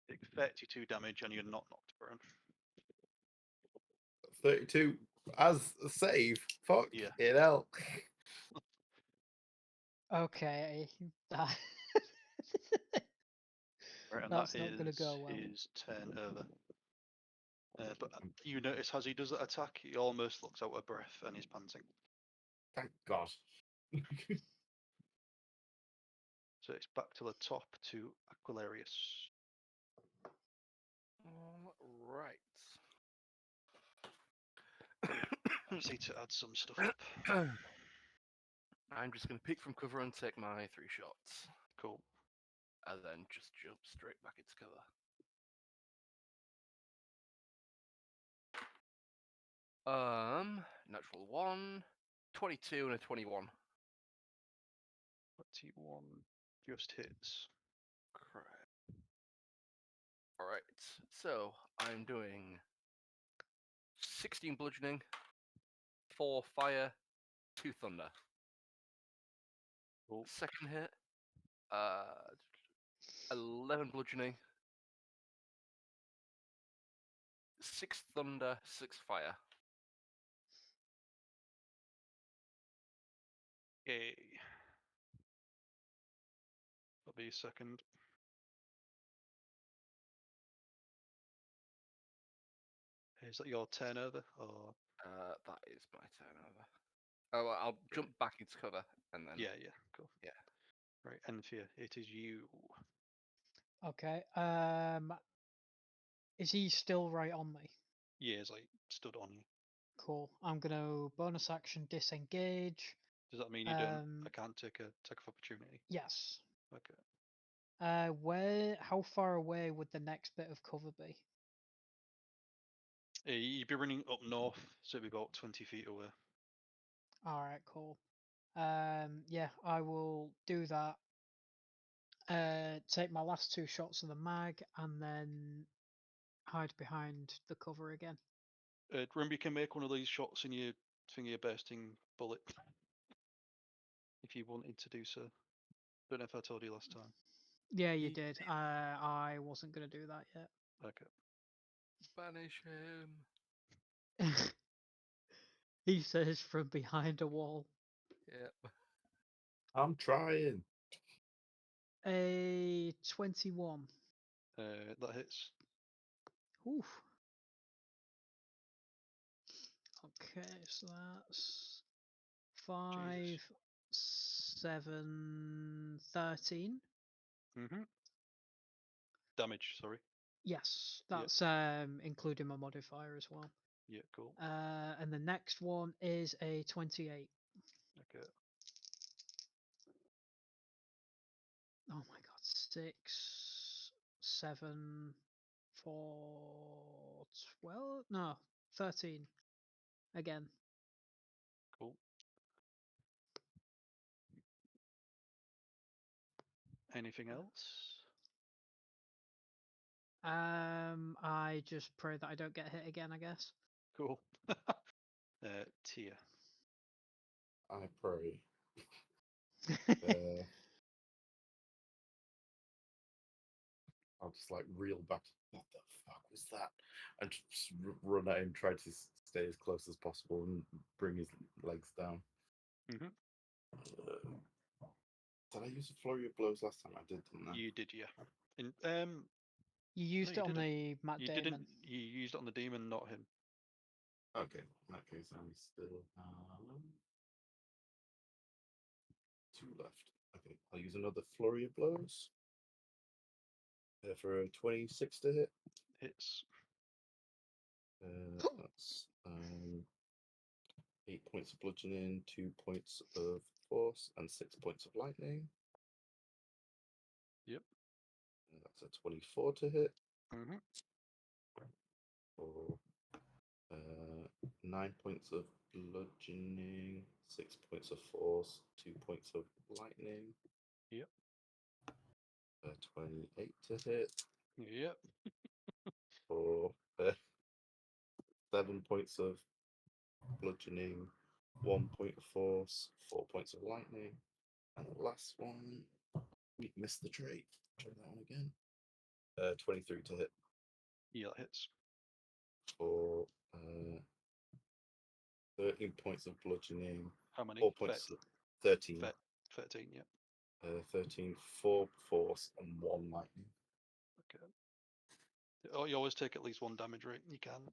[SPEAKER 3] take 32 damage and you're not knocked prone.
[SPEAKER 4] 32 as a save. Fuck
[SPEAKER 3] Yeah.
[SPEAKER 4] it out.
[SPEAKER 1] Okay.
[SPEAKER 3] Right, and
[SPEAKER 1] That's
[SPEAKER 3] that
[SPEAKER 1] not gonna go well.
[SPEAKER 3] is turn over. But you notice as he does that attack, he almost looks out of breath and he's panting.
[SPEAKER 4] Thank God.
[SPEAKER 3] So it's back to the top to Aquilarios.
[SPEAKER 5] Right.
[SPEAKER 3] I just need to add some stuff up.
[SPEAKER 5] I'm just going to peek from cover and take my 3 shots.
[SPEAKER 3] Cool.
[SPEAKER 5] And then just jump straight back into cover. Natural 1, 22 and a 21.
[SPEAKER 3] 21 just hits.
[SPEAKER 5] Correct. Alright, so I'm doing 16 bludgeoning, 4 fire, 2 thunder.
[SPEAKER 3] Cool.
[SPEAKER 5] Second hit, 11 bludgeoning, 6 thunder, 6 fire.
[SPEAKER 3] Okay. That'll be a second. Is that your turnover or?
[SPEAKER 5] That is my turnover. Oh, well, I'll jump back into cover and then.
[SPEAKER 3] Yeah, cool.
[SPEAKER 5] Yeah.
[SPEAKER 3] Right, Enthir, it is you.
[SPEAKER 1] Okay. Is he still right on me?
[SPEAKER 3] Yeah, it's like stood on you.
[SPEAKER 1] Cool. I'm gonna bonus action disengage.
[SPEAKER 3] Does that mean you don't? I can't take a attack of opportunity.
[SPEAKER 1] Yes.
[SPEAKER 3] Okay.
[SPEAKER 1] How far away would the next bit of cover be?
[SPEAKER 3] You'd be running up north, so it'd be about 20 feet away.
[SPEAKER 1] All right, cool. Yeah, I will do that. Take my last 2 shots of the mag and then hide behind the cover again.
[SPEAKER 3] Remember, you can make one of these shots in your finger bursting bullet if you wanted to do so. Don't know if I told you last time.
[SPEAKER 1] Yeah, you did. I wasn't gonna do that yet.
[SPEAKER 3] Okay.
[SPEAKER 5] Banish him.
[SPEAKER 1] He says from behind a wall.
[SPEAKER 5] Yep.
[SPEAKER 4] I'm trying.
[SPEAKER 1] a 21.
[SPEAKER 3] That hits.
[SPEAKER 1] Oof. Okay, so that's 5,
[SPEAKER 3] Jesus.
[SPEAKER 1] 7, 13.
[SPEAKER 3] Damage, sorry.
[SPEAKER 1] Yes,
[SPEAKER 3] Yep.
[SPEAKER 1] that's including my modifier as well.
[SPEAKER 3] Yeah, cool.
[SPEAKER 1] And the next one is a 28.
[SPEAKER 3] Okay.
[SPEAKER 1] Oh my god, 6, 7, 4, 12? No, 13. Again.
[SPEAKER 3] Cool. Anything else?
[SPEAKER 1] I just pray that I don't get hit again, I guess.
[SPEAKER 3] Cool. Tia.
[SPEAKER 4] I pray. I'll just like reel back. What the fuck was that? And just run at him, try to stay as close as possible and bring his legs down. Did I use a flurry of blows last time? I did, didn't I?
[SPEAKER 3] You did, yeah.
[SPEAKER 1] You used it on the Matt
[SPEAKER 3] you
[SPEAKER 1] Damon.
[SPEAKER 3] Didn't. You used it on the demon, not him.
[SPEAKER 4] Okay, in that case, I still have 2 left. Okay, I'll use another flurry of blows. For a 26 to hit.
[SPEAKER 3] Hits.
[SPEAKER 4] That's 8 points of bludgeoning, 2 points of force, and 6 points of lightning.
[SPEAKER 3] Yep.
[SPEAKER 4] That's a 24 to hit. For 9 points of bludgeoning, 6 points of force, 2 points of lightning.
[SPEAKER 3] Yep.
[SPEAKER 4] 28 to hit.
[SPEAKER 3] Yep.
[SPEAKER 4] For 7 points of bludgeoning, 1 point of force, 4 points of lightning. And the last one, we missed the trait. Try that one again. 23 to hit.
[SPEAKER 3] Yeah, that hits.
[SPEAKER 4] For 13 points of bludgeoning.
[SPEAKER 3] How many?
[SPEAKER 4] 4 points. 13.
[SPEAKER 3] 13, yeah.
[SPEAKER 4] 13, 4 force, and 1 lightning.
[SPEAKER 3] Okay. Oh, you always take at least 1 damage, right? You can.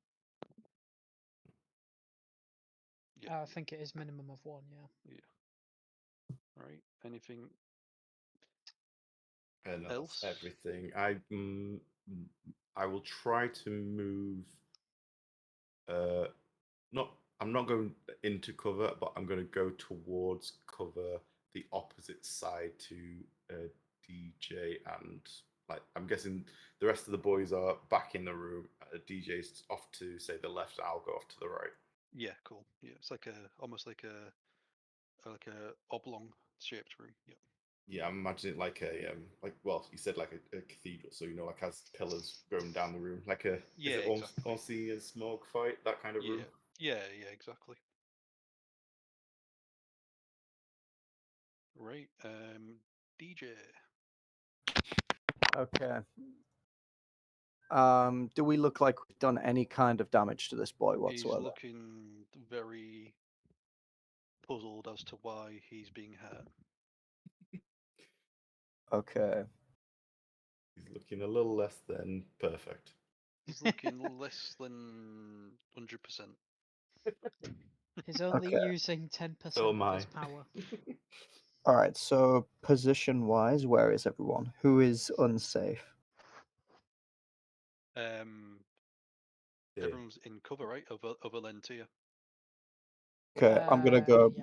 [SPEAKER 1] Yeah. I think it is minimum of 1, yeah.
[SPEAKER 3] Yeah. Right. Anything
[SPEAKER 4] And
[SPEAKER 3] else?
[SPEAKER 4] that's everything. I will try to move. I'm not going into cover, but I'm going to go towards cover the opposite side to DJ, and like I'm guessing the rest of the boys are back in the room. DJ's off to say the left. I'll go off to the right.
[SPEAKER 3] Yeah, cool. Yeah, it's like almost like a oblong shaped room. Yeah.
[SPEAKER 4] Yeah, I'm imagining like a well, you said like a cathedral, so like has pillars going down the room, like a
[SPEAKER 3] yeah,
[SPEAKER 4] is it
[SPEAKER 3] exactly.
[SPEAKER 4] Orsi and Smoke fight, that kind of room?
[SPEAKER 3] Yeah, exactly. Right, DJ.
[SPEAKER 2] Okay. Do we look like we've done any kind of damage to this boy whatsoever?
[SPEAKER 3] He's looking very puzzled as to why he's being hurt.
[SPEAKER 2] Okay.
[SPEAKER 4] He's looking a little less than perfect.
[SPEAKER 3] He's looking less than 100%.
[SPEAKER 1] He's only using 10% of his power.
[SPEAKER 2] All right, so position-wise, where is everyone? Who is unsafe?
[SPEAKER 3] Everyone's in cover, right? Over Enthir.
[SPEAKER 2] Okay, I'm gonna go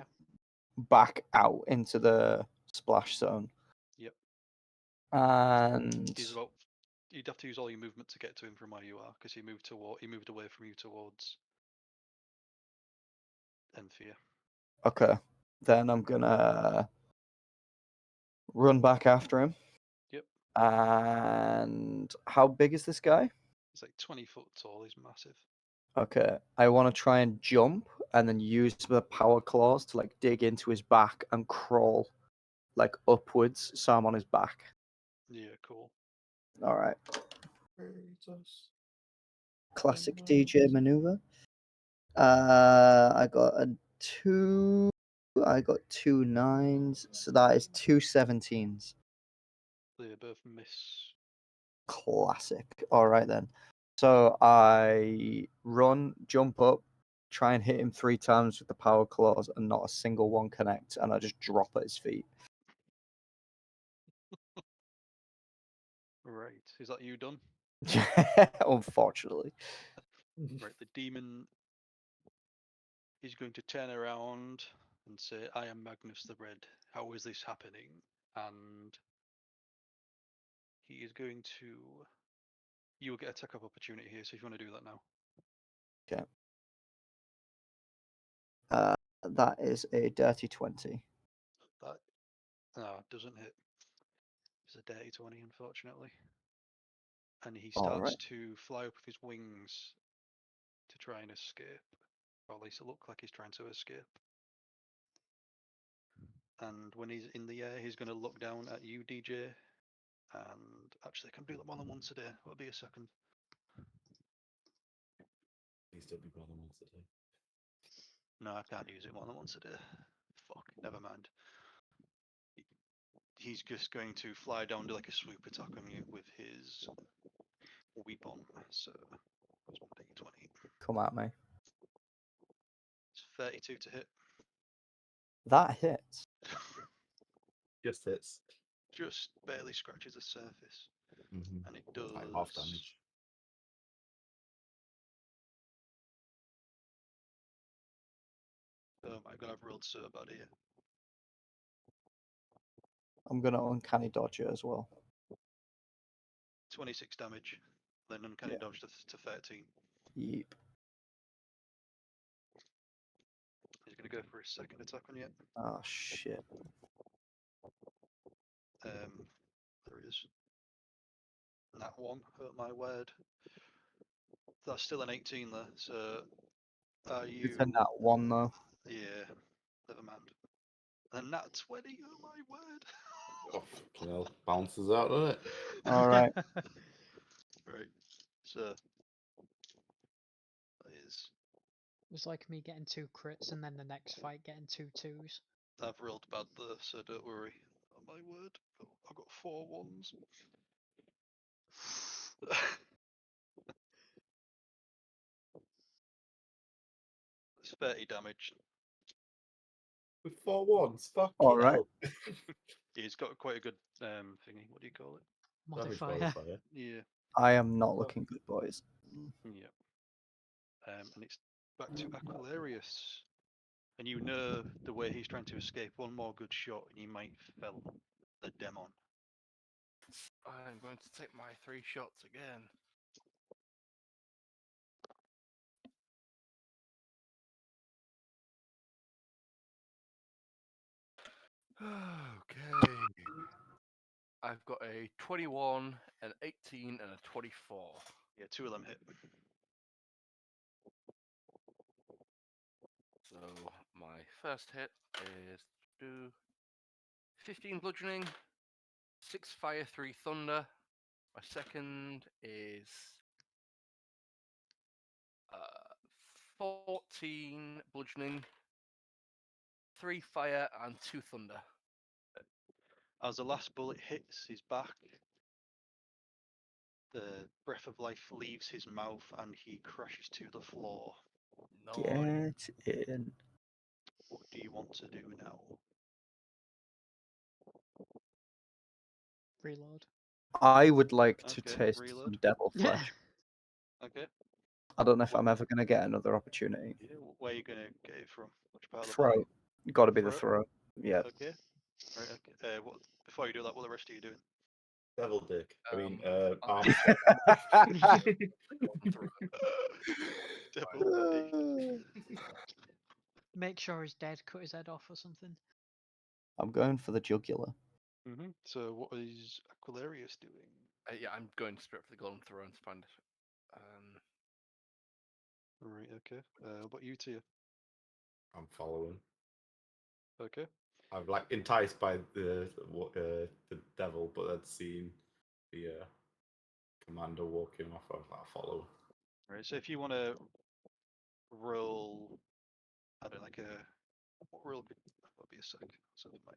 [SPEAKER 2] back out into the splash zone.
[SPEAKER 3] Yep.
[SPEAKER 2] And
[SPEAKER 3] you'd have to use all your movement to get to him from where you are, because he moved away from you towards Enthir.
[SPEAKER 2] Okay, then I'm gonna run back after him.
[SPEAKER 3] Yep.
[SPEAKER 2] And how big is this guy?
[SPEAKER 3] He's like 20 foot tall. He's massive.
[SPEAKER 2] Okay, I want to try and jump and then use the power claws to like dig into his back and crawl like upwards, so I'm on his back.
[SPEAKER 3] Yeah, cool.
[SPEAKER 2] All right. Classic DJ maneuver. I got a 2. I got 2 9s, so that is 2 17s.
[SPEAKER 3] They both miss.
[SPEAKER 2] Classic. All right then. So I run, jump up, try and hit him 3 times with the power claws, and not a single one connects, and I just drop at his feet.
[SPEAKER 3] Right. Is that you done?
[SPEAKER 2] Unfortunately.
[SPEAKER 3] Right. The demon is going to turn around and say, "I am Magnus the Red. How is this happening?" And he is going to. You will get attack of opportunity here, so if you want to do that now.
[SPEAKER 2] Okay. That is a dirty 20.
[SPEAKER 3] That doesn't hit. It's a dirty 20, unfortunately. And he
[SPEAKER 2] All
[SPEAKER 3] starts
[SPEAKER 2] right.
[SPEAKER 3] to fly up with his wings to try and escape. Or at least it looks like he's trying to escape. And when he's in the air, he's going to look down at you, DJ. And actually, I can do that more than once a day. It'll be a second.
[SPEAKER 4] Please don't be more than once a day.
[SPEAKER 3] No, I can't use it more than once a day. Fuck, never mind. He's just going to fly down, do like a swoop attack on you with his weapon. So, what's my D20?
[SPEAKER 2] Come at me.
[SPEAKER 3] It's 32 to hit.
[SPEAKER 2] That hits.
[SPEAKER 4] Just hits.
[SPEAKER 3] Just barely scratches the surface.
[SPEAKER 4] Mm-hmm.
[SPEAKER 3] And it does
[SPEAKER 4] like half damage.
[SPEAKER 3] Oh my god, I've rolled so bad here.
[SPEAKER 2] I'm going to uncanny dodge it as well.
[SPEAKER 3] 26 damage. Then uncanny dodge to 13.
[SPEAKER 2] Yeep.
[SPEAKER 3] He's going to go for his second attack on you.
[SPEAKER 2] Oh, shit.
[SPEAKER 3] There he is. That one hurt my word. That's still an 18 there, so are you...
[SPEAKER 2] It's a nat 1 though.
[SPEAKER 3] Yeah, never mind. A nat 20, oh my word.
[SPEAKER 4] Oh, fucking hell. Bounces out, doesn't it?
[SPEAKER 2] All right.
[SPEAKER 3] Right, so that is...
[SPEAKER 1] It was like me getting 2 crits and then the next fight getting 2 2s.
[SPEAKER 3] I've rolled bad there, so don't worry. Oh my word, I've got 4 ones. It's 30 damage.
[SPEAKER 4] With 4 ones? Fucking
[SPEAKER 2] All right.
[SPEAKER 4] hell.
[SPEAKER 3] He's got quite a good thingy, what do you call it?
[SPEAKER 4] Damage
[SPEAKER 1] Modifier.
[SPEAKER 4] modifier.
[SPEAKER 3] Yeah.
[SPEAKER 2] I am not looking good, boys.
[SPEAKER 3] Yeah. And it's back to Aquilarios. And you know the way he's trying to escape. One more good shot and he might fell the demon.
[SPEAKER 5] I'm going to take my 3 shots again. Okay. I've got a 21, an 18, and a 24.
[SPEAKER 3] Yeah, 2 of them hit.
[SPEAKER 5] So my first hit is 15 bludgeoning, 6 fire, 3 thunder. My second is 14 bludgeoning, 3 fire, and 2 thunder.
[SPEAKER 3] As the last bullet hits his back, the breath of life leaves his mouth and he crashes to the floor.
[SPEAKER 2] Get in.
[SPEAKER 3] What do you want to do now?
[SPEAKER 1] Reload.
[SPEAKER 2] I would like to
[SPEAKER 3] Okay,
[SPEAKER 2] taste
[SPEAKER 3] reload.
[SPEAKER 2] some devil flesh.
[SPEAKER 3] Okay.
[SPEAKER 2] I don't know if I'm ever going to get another opportunity.
[SPEAKER 3] Yeah, where are you going to get it from? Which part of the
[SPEAKER 2] Throat.
[SPEAKER 3] body?
[SPEAKER 2] Got to be the
[SPEAKER 3] Throat?
[SPEAKER 2] throat. Yeah.
[SPEAKER 3] Okay. Right, okay. Before you do that, what the rest are you doing?
[SPEAKER 4] Devil dick.
[SPEAKER 5] I'll-
[SPEAKER 4] arm swap.
[SPEAKER 3] Devil dick.
[SPEAKER 1] Make sure he's dead, cut his head off or something.
[SPEAKER 2] I'm going for the jugular.
[SPEAKER 3] So what is Aquilarios doing?
[SPEAKER 5] yeah, I'm going straight for the golden throne to find it.
[SPEAKER 3] Right, okay. What about you two?
[SPEAKER 4] I'm following.
[SPEAKER 3] Okay.
[SPEAKER 4] I'm like enticed by the devil, but I'd seen the commander walking off. I follow.
[SPEAKER 3] Right, so if you want to roll, I don't know, like what roll could, that'll be a sec. So if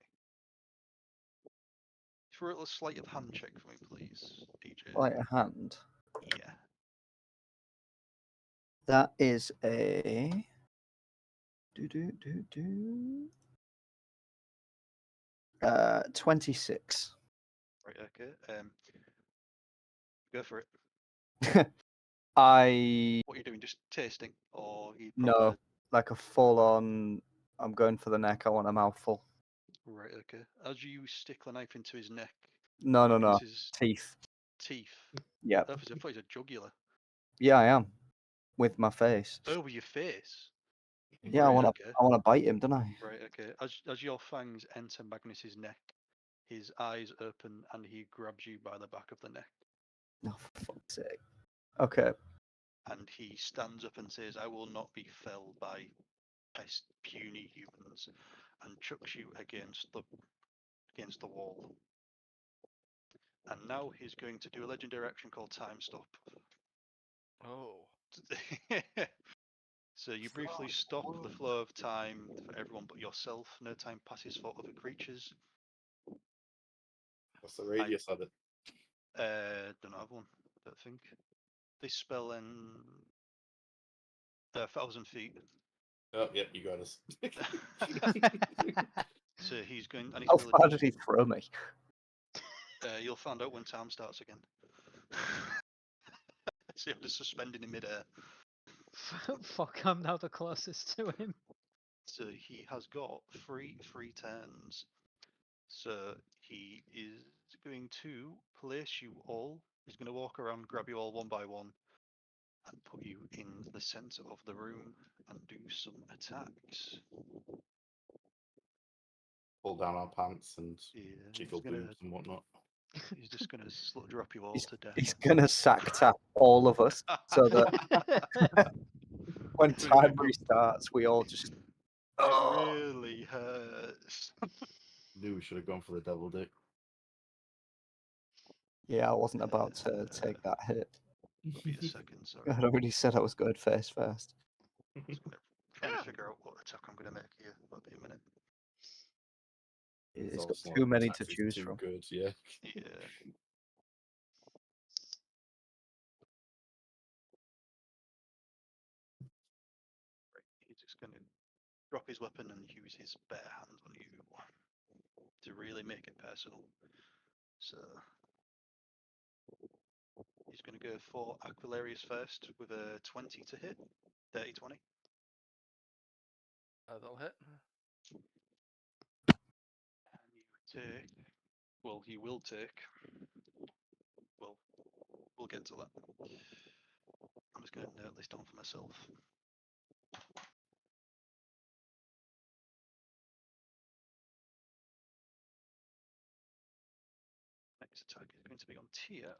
[SPEAKER 3] for a sleight of hand check for me, please, DJ.
[SPEAKER 2] Like a hand.
[SPEAKER 3] Yeah.
[SPEAKER 2] That is a 26.
[SPEAKER 3] Right. Okay. Go for it. What are you doing? Just tasting, or you
[SPEAKER 2] No, like a full-on. I'm going for the neck. I want a mouthful.
[SPEAKER 3] Right. Okay. As you stick the knife into his neck.
[SPEAKER 2] No.
[SPEAKER 3] His
[SPEAKER 2] Teeth.
[SPEAKER 3] teeth.
[SPEAKER 2] Yeah.
[SPEAKER 3] Oh, I thought he's a jugular.
[SPEAKER 2] Yeah, I am. With my face.
[SPEAKER 3] Oh, with your face.
[SPEAKER 2] Yeah,
[SPEAKER 3] right,
[SPEAKER 2] I want to bite him, don't I?
[SPEAKER 3] Right. Okay. As your fangs enter Magnus's neck, his eyes open and he grabs you by the back of the neck.
[SPEAKER 2] Oh, for fuck's sake. Okay.
[SPEAKER 3] And he stands up and says, "I will not be felled by pest puny humans," and chucks you against the wall. And now he's going to do a legendary action called Time Stop.
[SPEAKER 5] Oh.
[SPEAKER 3] So you briefly stop the flow of time for everyone but yourself. No time passes for other creatures.
[SPEAKER 4] What's the radius of it?
[SPEAKER 3] Don't have one, don't think. This spell in 1,000 feet.
[SPEAKER 4] Oh, yeah, you got us.
[SPEAKER 3] So he's going. I need
[SPEAKER 2] How
[SPEAKER 3] to
[SPEAKER 2] far did he throw me?
[SPEAKER 3] You'll find out when time starts again. So you're just suspended in midair.
[SPEAKER 1] Fuck, I'm now the closest to him.
[SPEAKER 3] So he has got three turns. So he is going to place you all. He's going to walk around, grab you all one by one, and put you in the center of the room and do some attacks.
[SPEAKER 4] Pull down our pants and
[SPEAKER 3] Yeah,
[SPEAKER 4] jiggle boobs and whatnot.
[SPEAKER 3] He's just going to drop you all to death.
[SPEAKER 2] He's gonna sack tap all of us so that when time restarts, we all just.
[SPEAKER 3] It really hurts.
[SPEAKER 4] Knew we should have gone for the double dick.
[SPEAKER 2] Yeah, I wasn't about to take that hit.
[SPEAKER 3] It'll be a second, sorry.
[SPEAKER 2] I already said I was going face first.
[SPEAKER 3] Trying to figure out what attack I'm going to make here. That'll be a minute.
[SPEAKER 2] It's got too many to choose from.
[SPEAKER 4] Good, yeah.
[SPEAKER 3] Yeah. Right. He's just going to drop his weapon and use his bare hands on you to really make it personal. So he's going to go for Aquilarios first with a 20 to hit. 30-20.
[SPEAKER 5] That'll hit.
[SPEAKER 3] And you take. Well, you will take. Well, we'll get to that. I'm just going to note this down for myself. Next attack is going to be on Tia.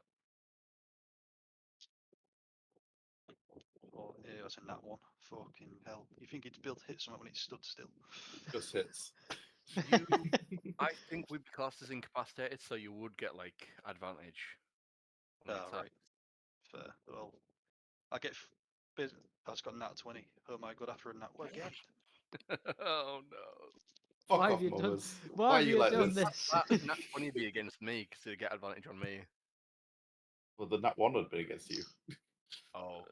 [SPEAKER 3] Oh, it was a nat one. Fucking hell. You think it's built to hit something when it stood still?
[SPEAKER 4] Just hits.
[SPEAKER 5] I think we'd be classed as incapacitated, so you would get like advantage.
[SPEAKER 3] Right. Fair. Well, I get. That's got nat 20. Oh my god! After a nat one again.
[SPEAKER 5] Oh no!
[SPEAKER 4] Fuck
[SPEAKER 1] Why
[SPEAKER 4] off,
[SPEAKER 1] have you done?
[SPEAKER 4] Mummers.
[SPEAKER 1] Why have
[SPEAKER 4] you
[SPEAKER 1] you
[SPEAKER 4] like
[SPEAKER 1] done
[SPEAKER 4] this?
[SPEAKER 1] this?
[SPEAKER 5] Nat 20 be against me because you get advantage on me.
[SPEAKER 4] Well, the nat 1 would be against you.
[SPEAKER 5] Oh.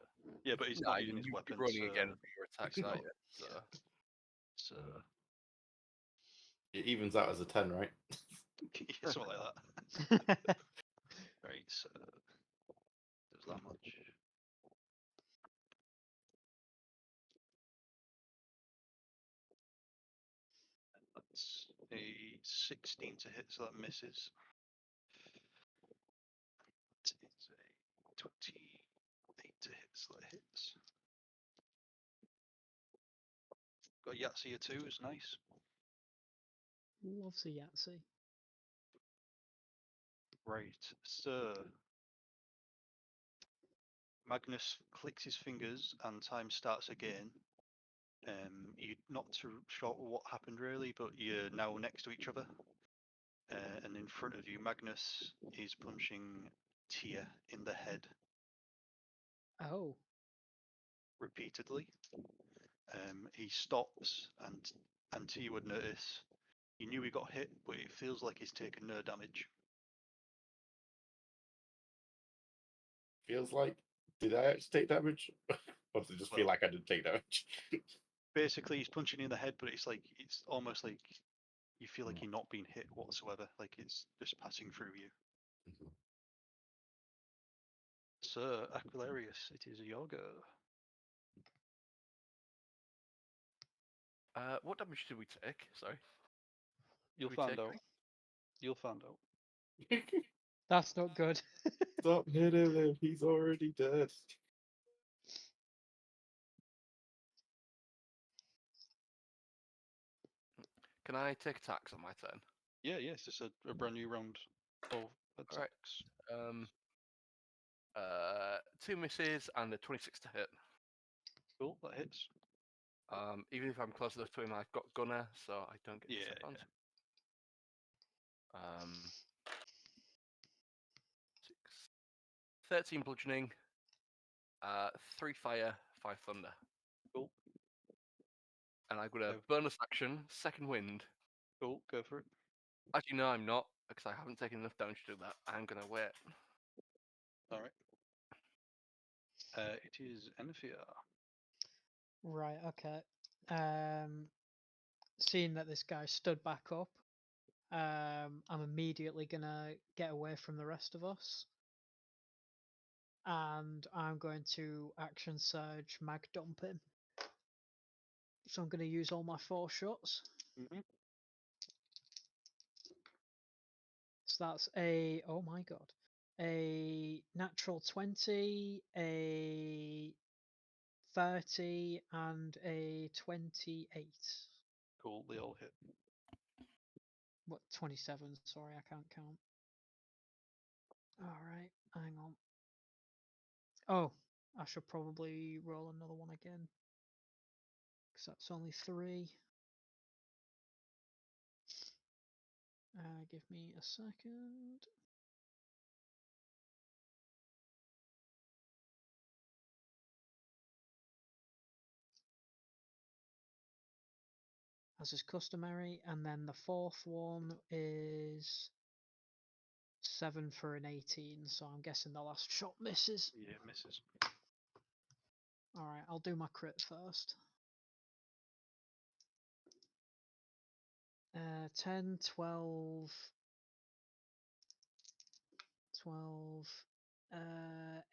[SPEAKER 3] Yeah, but he's not using his weapon.
[SPEAKER 5] You're rolling
[SPEAKER 3] so...
[SPEAKER 5] again for your attacks, aren't you? So.
[SPEAKER 3] So.
[SPEAKER 4] It evens out as a 10, right?
[SPEAKER 3] Yeah, something like that. Right, so does that much. That's a 16 to hit, so that misses. It's a 28 to hit, so that hits. Got Yahtzee too, is nice.
[SPEAKER 1] Loves a Yahtzee.
[SPEAKER 3] Right, so Magnus clicks his fingers and time starts again. You're not too sure what happened really, but you're now next to each other. And in front of you, Magnus is punching Tia in the head.
[SPEAKER 1] Oh.
[SPEAKER 3] Repeatedly. He stops and Tia would notice. He knew he got hit, but it feels like he's taken no damage.
[SPEAKER 4] feels like. Did I actually take damage? Or does it just feel like I didn't take damage?
[SPEAKER 3] Basically, he's punching you in the head, but it's almost like you feel like you're not being hit whatsoever. Like it's just passing through you.
[SPEAKER 4] Mhm.
[SPEAKER 3] Sir Aquilarios, it is your go.
[SPEAKER 5] What damage did we take? Sorry.
[SPEAKER 3] You'll find out. You'll find out.
[SPEAKER 1] That's not good.
[SPEAKER 4] Stop hitting him. He's already dead.
[SPEAKER 5] Can I take attacks on my turn?
[SPEAKER 3] Yeah, it's just a brand new round of attacks.
[SPEAKER 5] Right. 2 misses and a 26 to hit.
[SPEAKER 3] Cool, that hits.
[SPEAKER 5] Even if I'm close enough to him, I've got gunner, so I don't get
[SPEAKER 3] Yeah,
[SPEAKER 5] disadvantage. 6, 13 bludgeoning, 3 fire, 5 thunder.
[SPEAKER 3] Cool.
[SPEAKER 5] And I've got a bonus action, second wind.
[SPEAKER 3] Cool, go for it.
[SPEAKER 5] Actually, no, I'm not, because I haven't taken enough damage to do that. I'm gonna wait.
[SPEAKER 3] All right. It is Enthir.
[SPEAKER 1] Right. Okay. Seeing that this guy stood back up, I'm immediately gonna get away from the rest of us, and I'm going to action surge mag dump him. So I'm going to use all my 4 shots.
[SPEAKER 3] Mm-hmm.
[SPEAKER 1] So that's a, oh my god, a natural 20, a 30, and a 28.
[SPEAKER 3] Cool, they all hit.
[SPEAKER 1] What, 27? Sorry, I can't count. Alright, hang on. Oh, I should probably roll another one again, because that's only 3. Give me a second. As is customary, and then the 4th one is 7 for an 18, so I'm guessing the last shot misses.
[SPEAKER 3] Yeah, misses.
[SPEAKER 1] Alright, I'll do my crit first. 10, 12,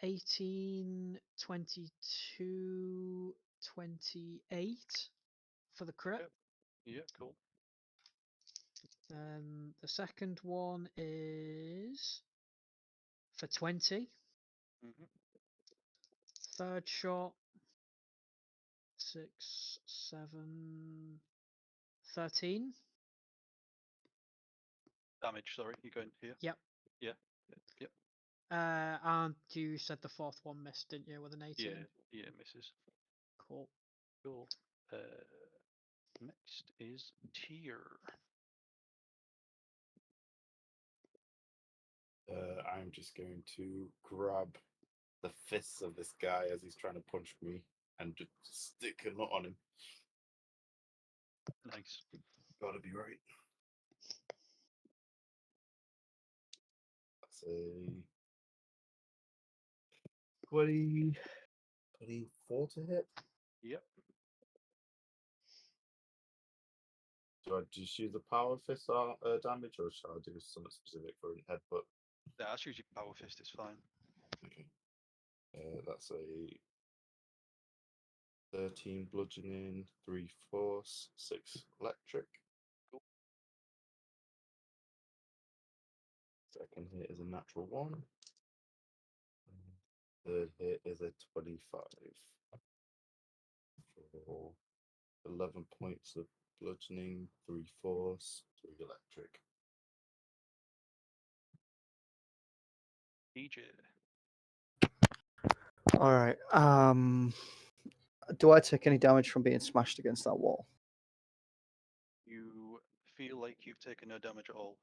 [SPEAKER 1] 18, 22, 28 for the crit.
[SPEAKER 3] Yeah, cool.
[SPEAKER 1] The second one is for 20.
[SPEAKER 3] Mm-hmm.
[SPEAKER 1] Third shot, 6, 7, 13.
[SPEAKER 3] Damage, sorry, you're going here?
[SPEAKER 1] Yep.
[SPEAKER 3] Yeah. Yep.
[SPEAKER 1] And you said the 4th one missed, didn't you, with an 18?
[SPEAKER 3] Yeah, misses.
[SPEAKER 1] Cool.
[SPEAKER 3] Cool. Next is Tyr.
[SPEAKER 4] I'm just going to grab the fists of this guy as he's trying to punch me and just stick a nut on him.
[SPEAKER 3] Nice.
[SPEAKER 4] Gotta be right. That's a 24 to hit.
[SPEAKER 3] Yep.
[SPEAKER 4] Do I just use the power fist damage, or shall I do something specific for a headbutt?
[SPEAKER 3] Yeah, I'll use your power fist, it's fine.
[SPEAKER 4] Okay. That's a 13 bludgeoning, 3 force, 6 electric.
[SPEAKER 3] Cool.
[SPEAKER 4] Second hit is a natural 1. Third hit is a 25. For 11 points of bludgeoning, 3 force, 3 electric.
[SPEAKER 3] DJ.
[SPEAKER 2] All right. Do I take any damage from being smashed against that wall?
[SPEAKER 3] You feel like you've taken no damage at all.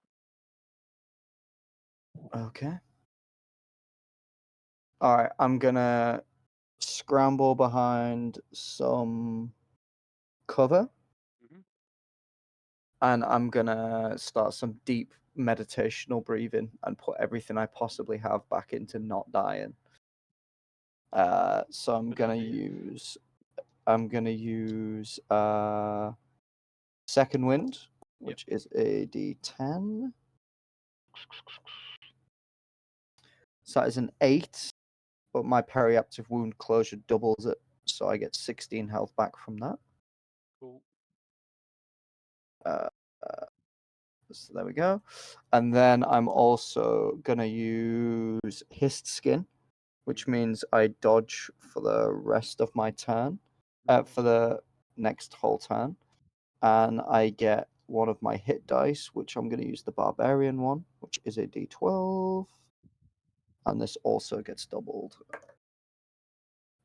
[SPEAKER 2] Okay. All right. I'm gonna scramble behind some cover,
[SPEAKER 3] Mm-hmm.
[SPEAKER 2] and I'm gonna start some deep meditational breathing and put everything I possibly have back into not dying. So I'm gonna use second wind, which is a D10. So that is an 8, but my periaptive wound closure doubles it, so I get 16 health back from that.
[SPEAKER 3] Cool.
[SPEAKER 2] So there we go. And then I'm also gonna use hissed skin, which means I dodge for the rest of my turn, for the next whole turn, and I get one of my hit dice, which I'm going to use the barbarian one, which is a d12, and this also gets doubled.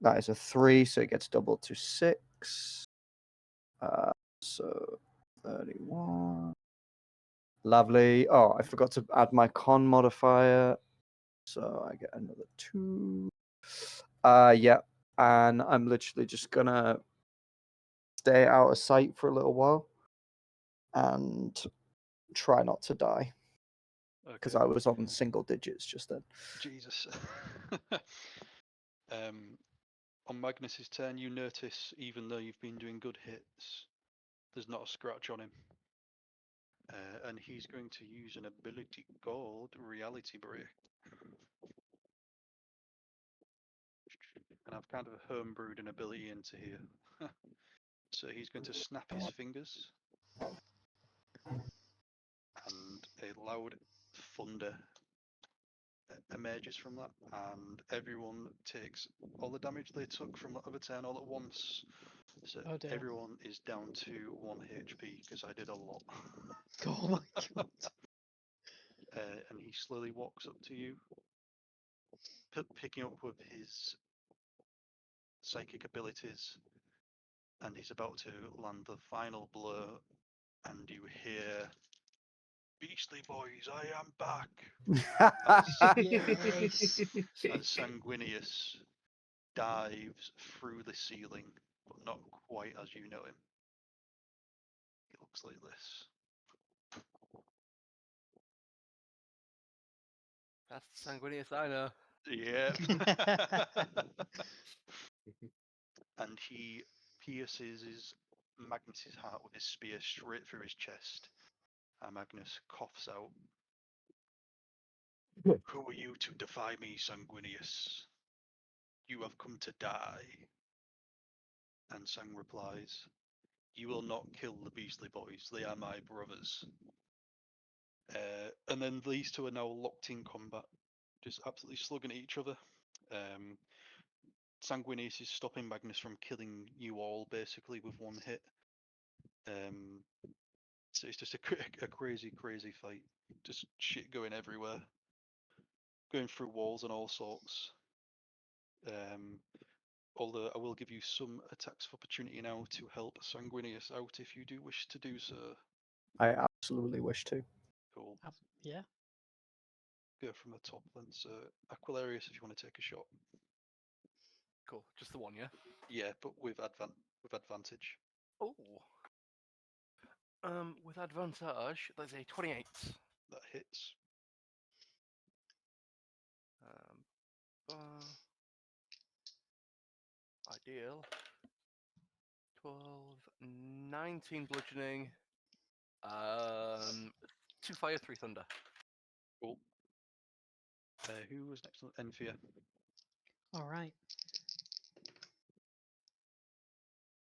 [SPEAKER 2] That is a 3, so it gets doubled to 6. So 31. Lovely. Oh, I forgot to add my con modifier, so I get another 2. Yeah, and I'm literally just gonna stay out of sight for a little while and try not to die, because I was on single digits just then.
[SPEAKER 3] Jesus. On Magnus's turn, you notice, even though you've been doing good hits, there's not a scratch on him. And he's going to use an ability called Reality Break. And I've kind of homebrewed an ability into here. So he's going to snap his fingers, and a loud thunder emerges from that, and everyone takes all the damage they took from that other turn all at once. So everyone is down to 1 HP because I did a lot.
[SPEAKER 1] Oh my god.
[SPEAKER 3] And he slowly walks up to you, picking up with his psychic abilities, and he's about to land the final blow, and you hear, "Beastly boys, I am back!"
[SPEAKER 1] Yes.
[SPEAKER 3] As Sanguinius dives through the ceiling, but not quite as you know him. He looks like this.
[SPEAKER 5] That's the Sanguinius I know.
[SPEAKER 3] Yeah. And he pierces Magnus's heart with his spear straight through his chest. And Magnus coughs out, "Who are you to defy me, Sanguinius? You have come to die." And Sang replies, "You will not kill the beastly boys. They are my brothers." And then these two are now locked in combat, just absolutely slugging at each other. Sanguinius is stopping Magnus from killing you all, basically, with 1 hit. So it's just a crazy, crazy fight. Just shit going everywhere. Going through walls and all sorts. Although I will give you some attacks of opportunity now to help Sanguinius out if you do wish to do so.
[SPEAKER 2] I absolutely wish to.
[SPEAKER 3] Cool.
[SPEAKER 1] Yeah.
[SPEAKER 3] Go from the top then. So Aquilarios, if you want to take a shot.
[SPEAKER 5] Cool. Just the one, yeah?
[SPEAKER 3] Yeah, but with advantage.
[SPEAKER 5] Oh. With advantage, that's a 28.
[SPEAKER 3] That hits.
[SPEAKER 5] Ideal. 12, 19 bludgeoning. 2 fire, 3 thunder.
[SPEAKER 3] Cool. Who was next on Enthir?
[SPEAKER 1] All right.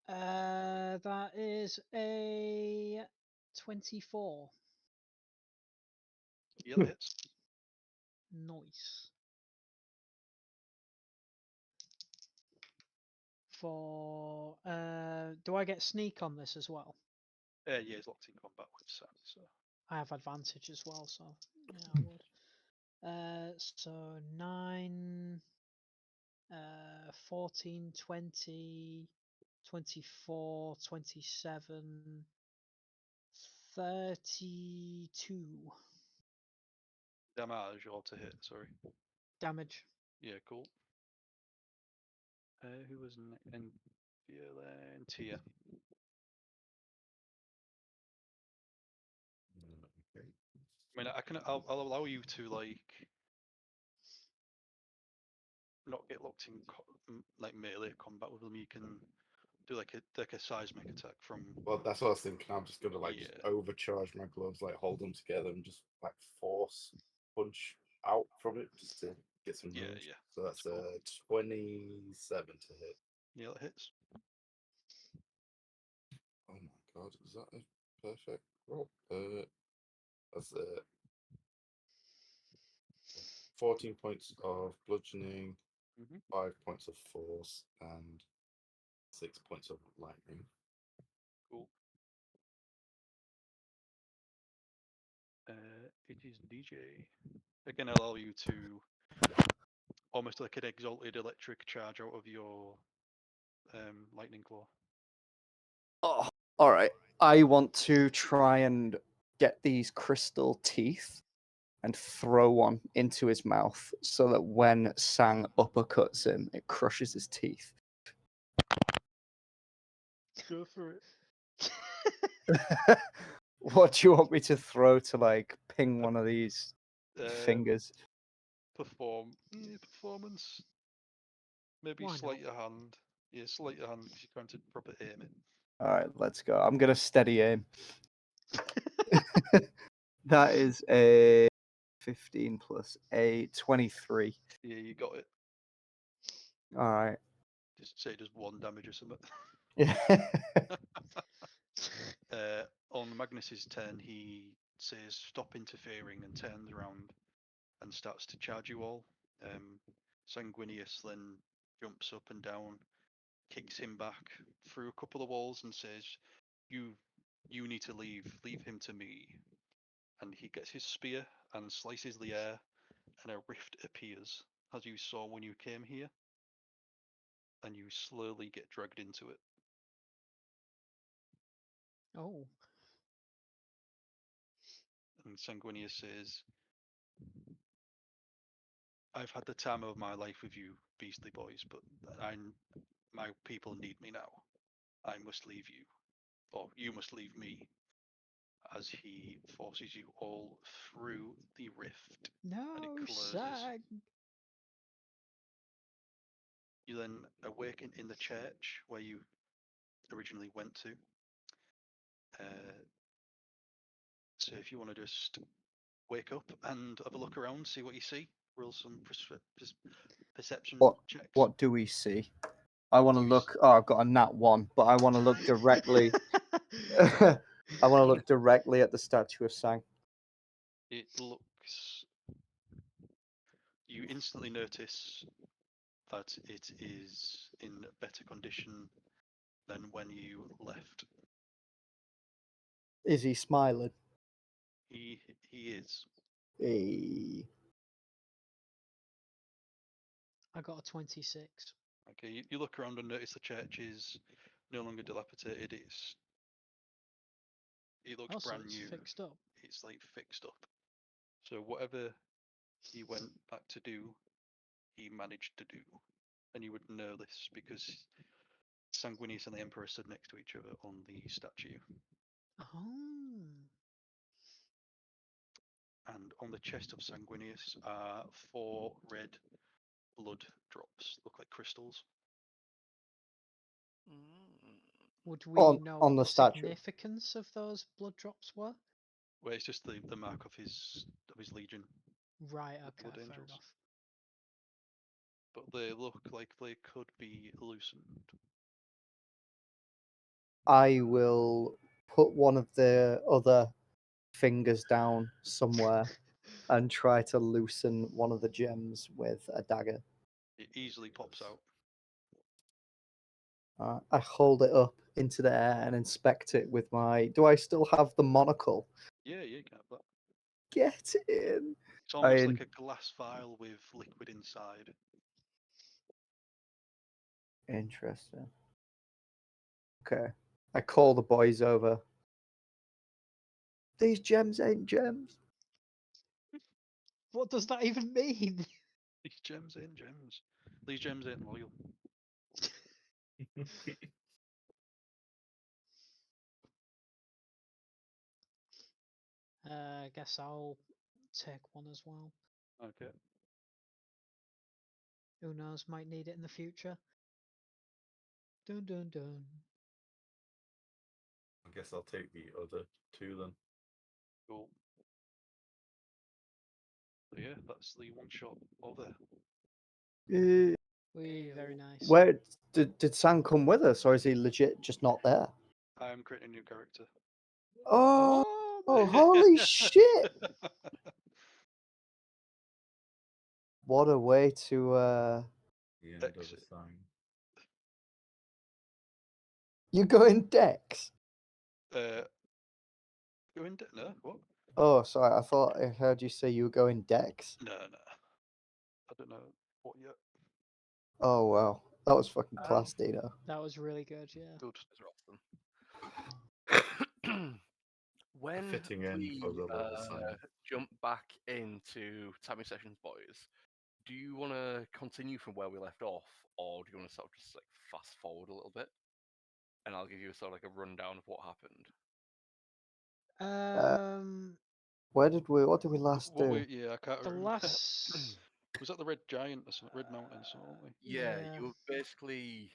[SPEAKER 1] That is a 24.
[SPEAKER 3] Yeah, that hits.
[SPEAKER 1] Nice. For do I get sneak on this as well?
[SPEAKER 3] Yeah, he's locked in combat with Sam, so
[SPEAKER 1] I have advantage as well, so yeah, I would. So 9, 14, 20, 24, 27, 32
[SPEAKER 3] damage or to hit. Sorry.
[SPEAKER 1] damage.
[SPEAKER 3] Yeah, cool. Who was Enthir?
[SPEAKER 4] Okay.
[SPEAKER 3] I mean, I'll allow you to like not get locked in like melee combat with them. You can do like a seismic attack from.
[SPEAKER 4] Well, that's what I was thinking. I'm just gonna just overcharge my gloves, like hold them together, and just like force punch out from it just to get some range.
[SPEAKER 3] Yeah.
[SPEAKER 4] So that's cool. 27 to hit.
[SPEAKER 3] Yeah, that hits.
[SPEAKER 4] Oh my god, is that a perfect roll? That's 14 points of bludgeoning, 5 points of force, and 6 points of lightning.
[SPEAKER 3] Cool. It is DJ. Again, allow you to almost like an exalted electric charge out of your lightning claw.
[SPEAKER 2] Oh, all right. I want to try and get these crystal teeth and throw one into his mouth so that when Sang uppercuts him, it crushes his teeth.
[SPEAKER 3] Go for it.
[SPEAKER 2] What do you want me to throw to like ping one of these fingers?
[SPEAKER 3] Performance. Maybe sleight your hand. Yeah, sleight your hand because you're trying to proper aim it.
[SPEAKER 2] All right, let's go. I'm gonna steady aim. That is a 15 plus a 23.
[SPEAKER 3] Yeah, you got it.
[SPEAKER 2] All right.
[SPEAKER 3] Just say just 1 damage or something.
[SPEAKER 2] Yeah.
[SPEAKER 3] On Magnus's turn, he says stop interfering and turns around and starts to charge you all. Sanguinius then jumps up and down, kicks him back through a couple of walls and says, You need to leave him to me. And he gets his spear and slices the air, and a rift appears, as you saw when you came here, and you slowly get dragged into it.
[SPEAKER 1] Oh.
[SPEAKER 3] And Sanguinius says, I've had the time of my life with you, beastly boys, but my people need me now. I must leave you, or you must leave me, as he forces you all through the rift.
[SPEAKER 1] No,
[SPEAKER 3] and it closes.
[SPEAKER 1] Sag.
[SPEAKER 3] You then awaken in the church where you originally went to. So if you want to just wake up and have a look around, see what you see, roll some perception checks.
[SPEAKER 2] What do we see? I want to look. Oh, I've got a nat 1, but I want to look directly. I want to look directly at the statue of Sang.
[SPEAKER 3] It looks. You instantly notice that it is in better condition than when you left.
[SPEAKER 2] Is he smiling?
[SPEAKER 3] He is.
[SPEAKER 2] Hey.
[SPEAKER 1] I got a 26.
[SPEAKER 3] Okay, you look around and notice the church is no longer dilapidated. It looks brand
[SPEAKER 1] it's
[SPEAKER 3] new.
[SPEAKER 1] Fixed up.
[SPEAKER 3] It's like fixed up. So whatever he went back to do, he managed to do. And you would know this because Sanguinius and the Emperor stood next to each other on the statue.
[SPEAKER 1] Oh.
[SPEAKER 3] And on the chest of Sanguinius are 4 red blood drops, look like crystals.
[SPEAKER 1] Would we know
[SPEAKER 2] on
[SPEAKER 1] what
[SPEAKER 2] the statue
[SPEAKER 1] significance of those blood drops were?
[SPEAKER 3] Well, it's just the mark of his legion.
[SPEAKER 1] Right, okay, fair enough.
[SPEAKER 3] But they look like they could be loosened.
[SPEAKER 2] I will put one of the other fingers down somewhere and try to loosen one of the gems with a dagger.
[SPEAKER 3] It easily pops out.
[SPEAKER 2] I hold it up into the air and inspect it with my. Do I still have the monocle?
[SPEAKER 3] Yeah, you can have that.
[SPEAKER 2] Get in.
[SPEAKER 3] It's almost like a glass vial with liquid inside.
[SPEAKER 2] Interesting. Okay. I call the boys over. These gems ain't gems.
[SPEAKER 1] What does that even mean?
[SPEAKER 3] These gems ain't gems. These gems ain't loyal.
[SPEAKER 1] I guess I'll take one as well.
[SPEAKER 3] Okay.
[SPEAKER 1] Who knows? Might need it in the future. Dun dun dun.
[SPEAKER 4] I guess I'll take the other 2 then.
[SPEAKER 3] Cool. So yeah, that's the one shot over.
[SPEAKER 1] Very nice.
[SPEAKER 2] Where did Sam come with us, or is he legit just not there?
[SPEAKER 3] I'm creating a new character.
[SPEAKER 2] Oh, holy shit! What a way to
[SPEAKER 4] The end of the sign.
[SPEAKER 2] You go in Dex?
[SPEAKER 3] Go in no, what?
[SPEAKER 2] Oh, sorry, I thought I heard you say you were going Dex.
[SPEAKER 3] No. I don't know what yet.
[SPEAKER 2] Oh wow. That was fucking class, Dino.
[SPEAKER 1] That was really good, yeah.
[SPEAKER 3] Good.
[SPEAKER 5] When
[SPEAKER 4] fitting in
[SPEAKER 5] we
[SPEAKER 4] for the level sign.
[SPEAKER 5] jump back into Tammy Sessions, boys, do you want to continue from where we left off, or do you want to sort of just like fast forward a little bit, and I'll give you sort of like a rundown of what happened?
[SPEAKER 2] What did we last do?
[SPEAKER 3] Yeah, I can't remember.
[SPEAKER 1] Last
[SPEAKER 3] was that the Red Giant or something? Red Mountain or something?
[SPEAKER 5] Yeah, you were basically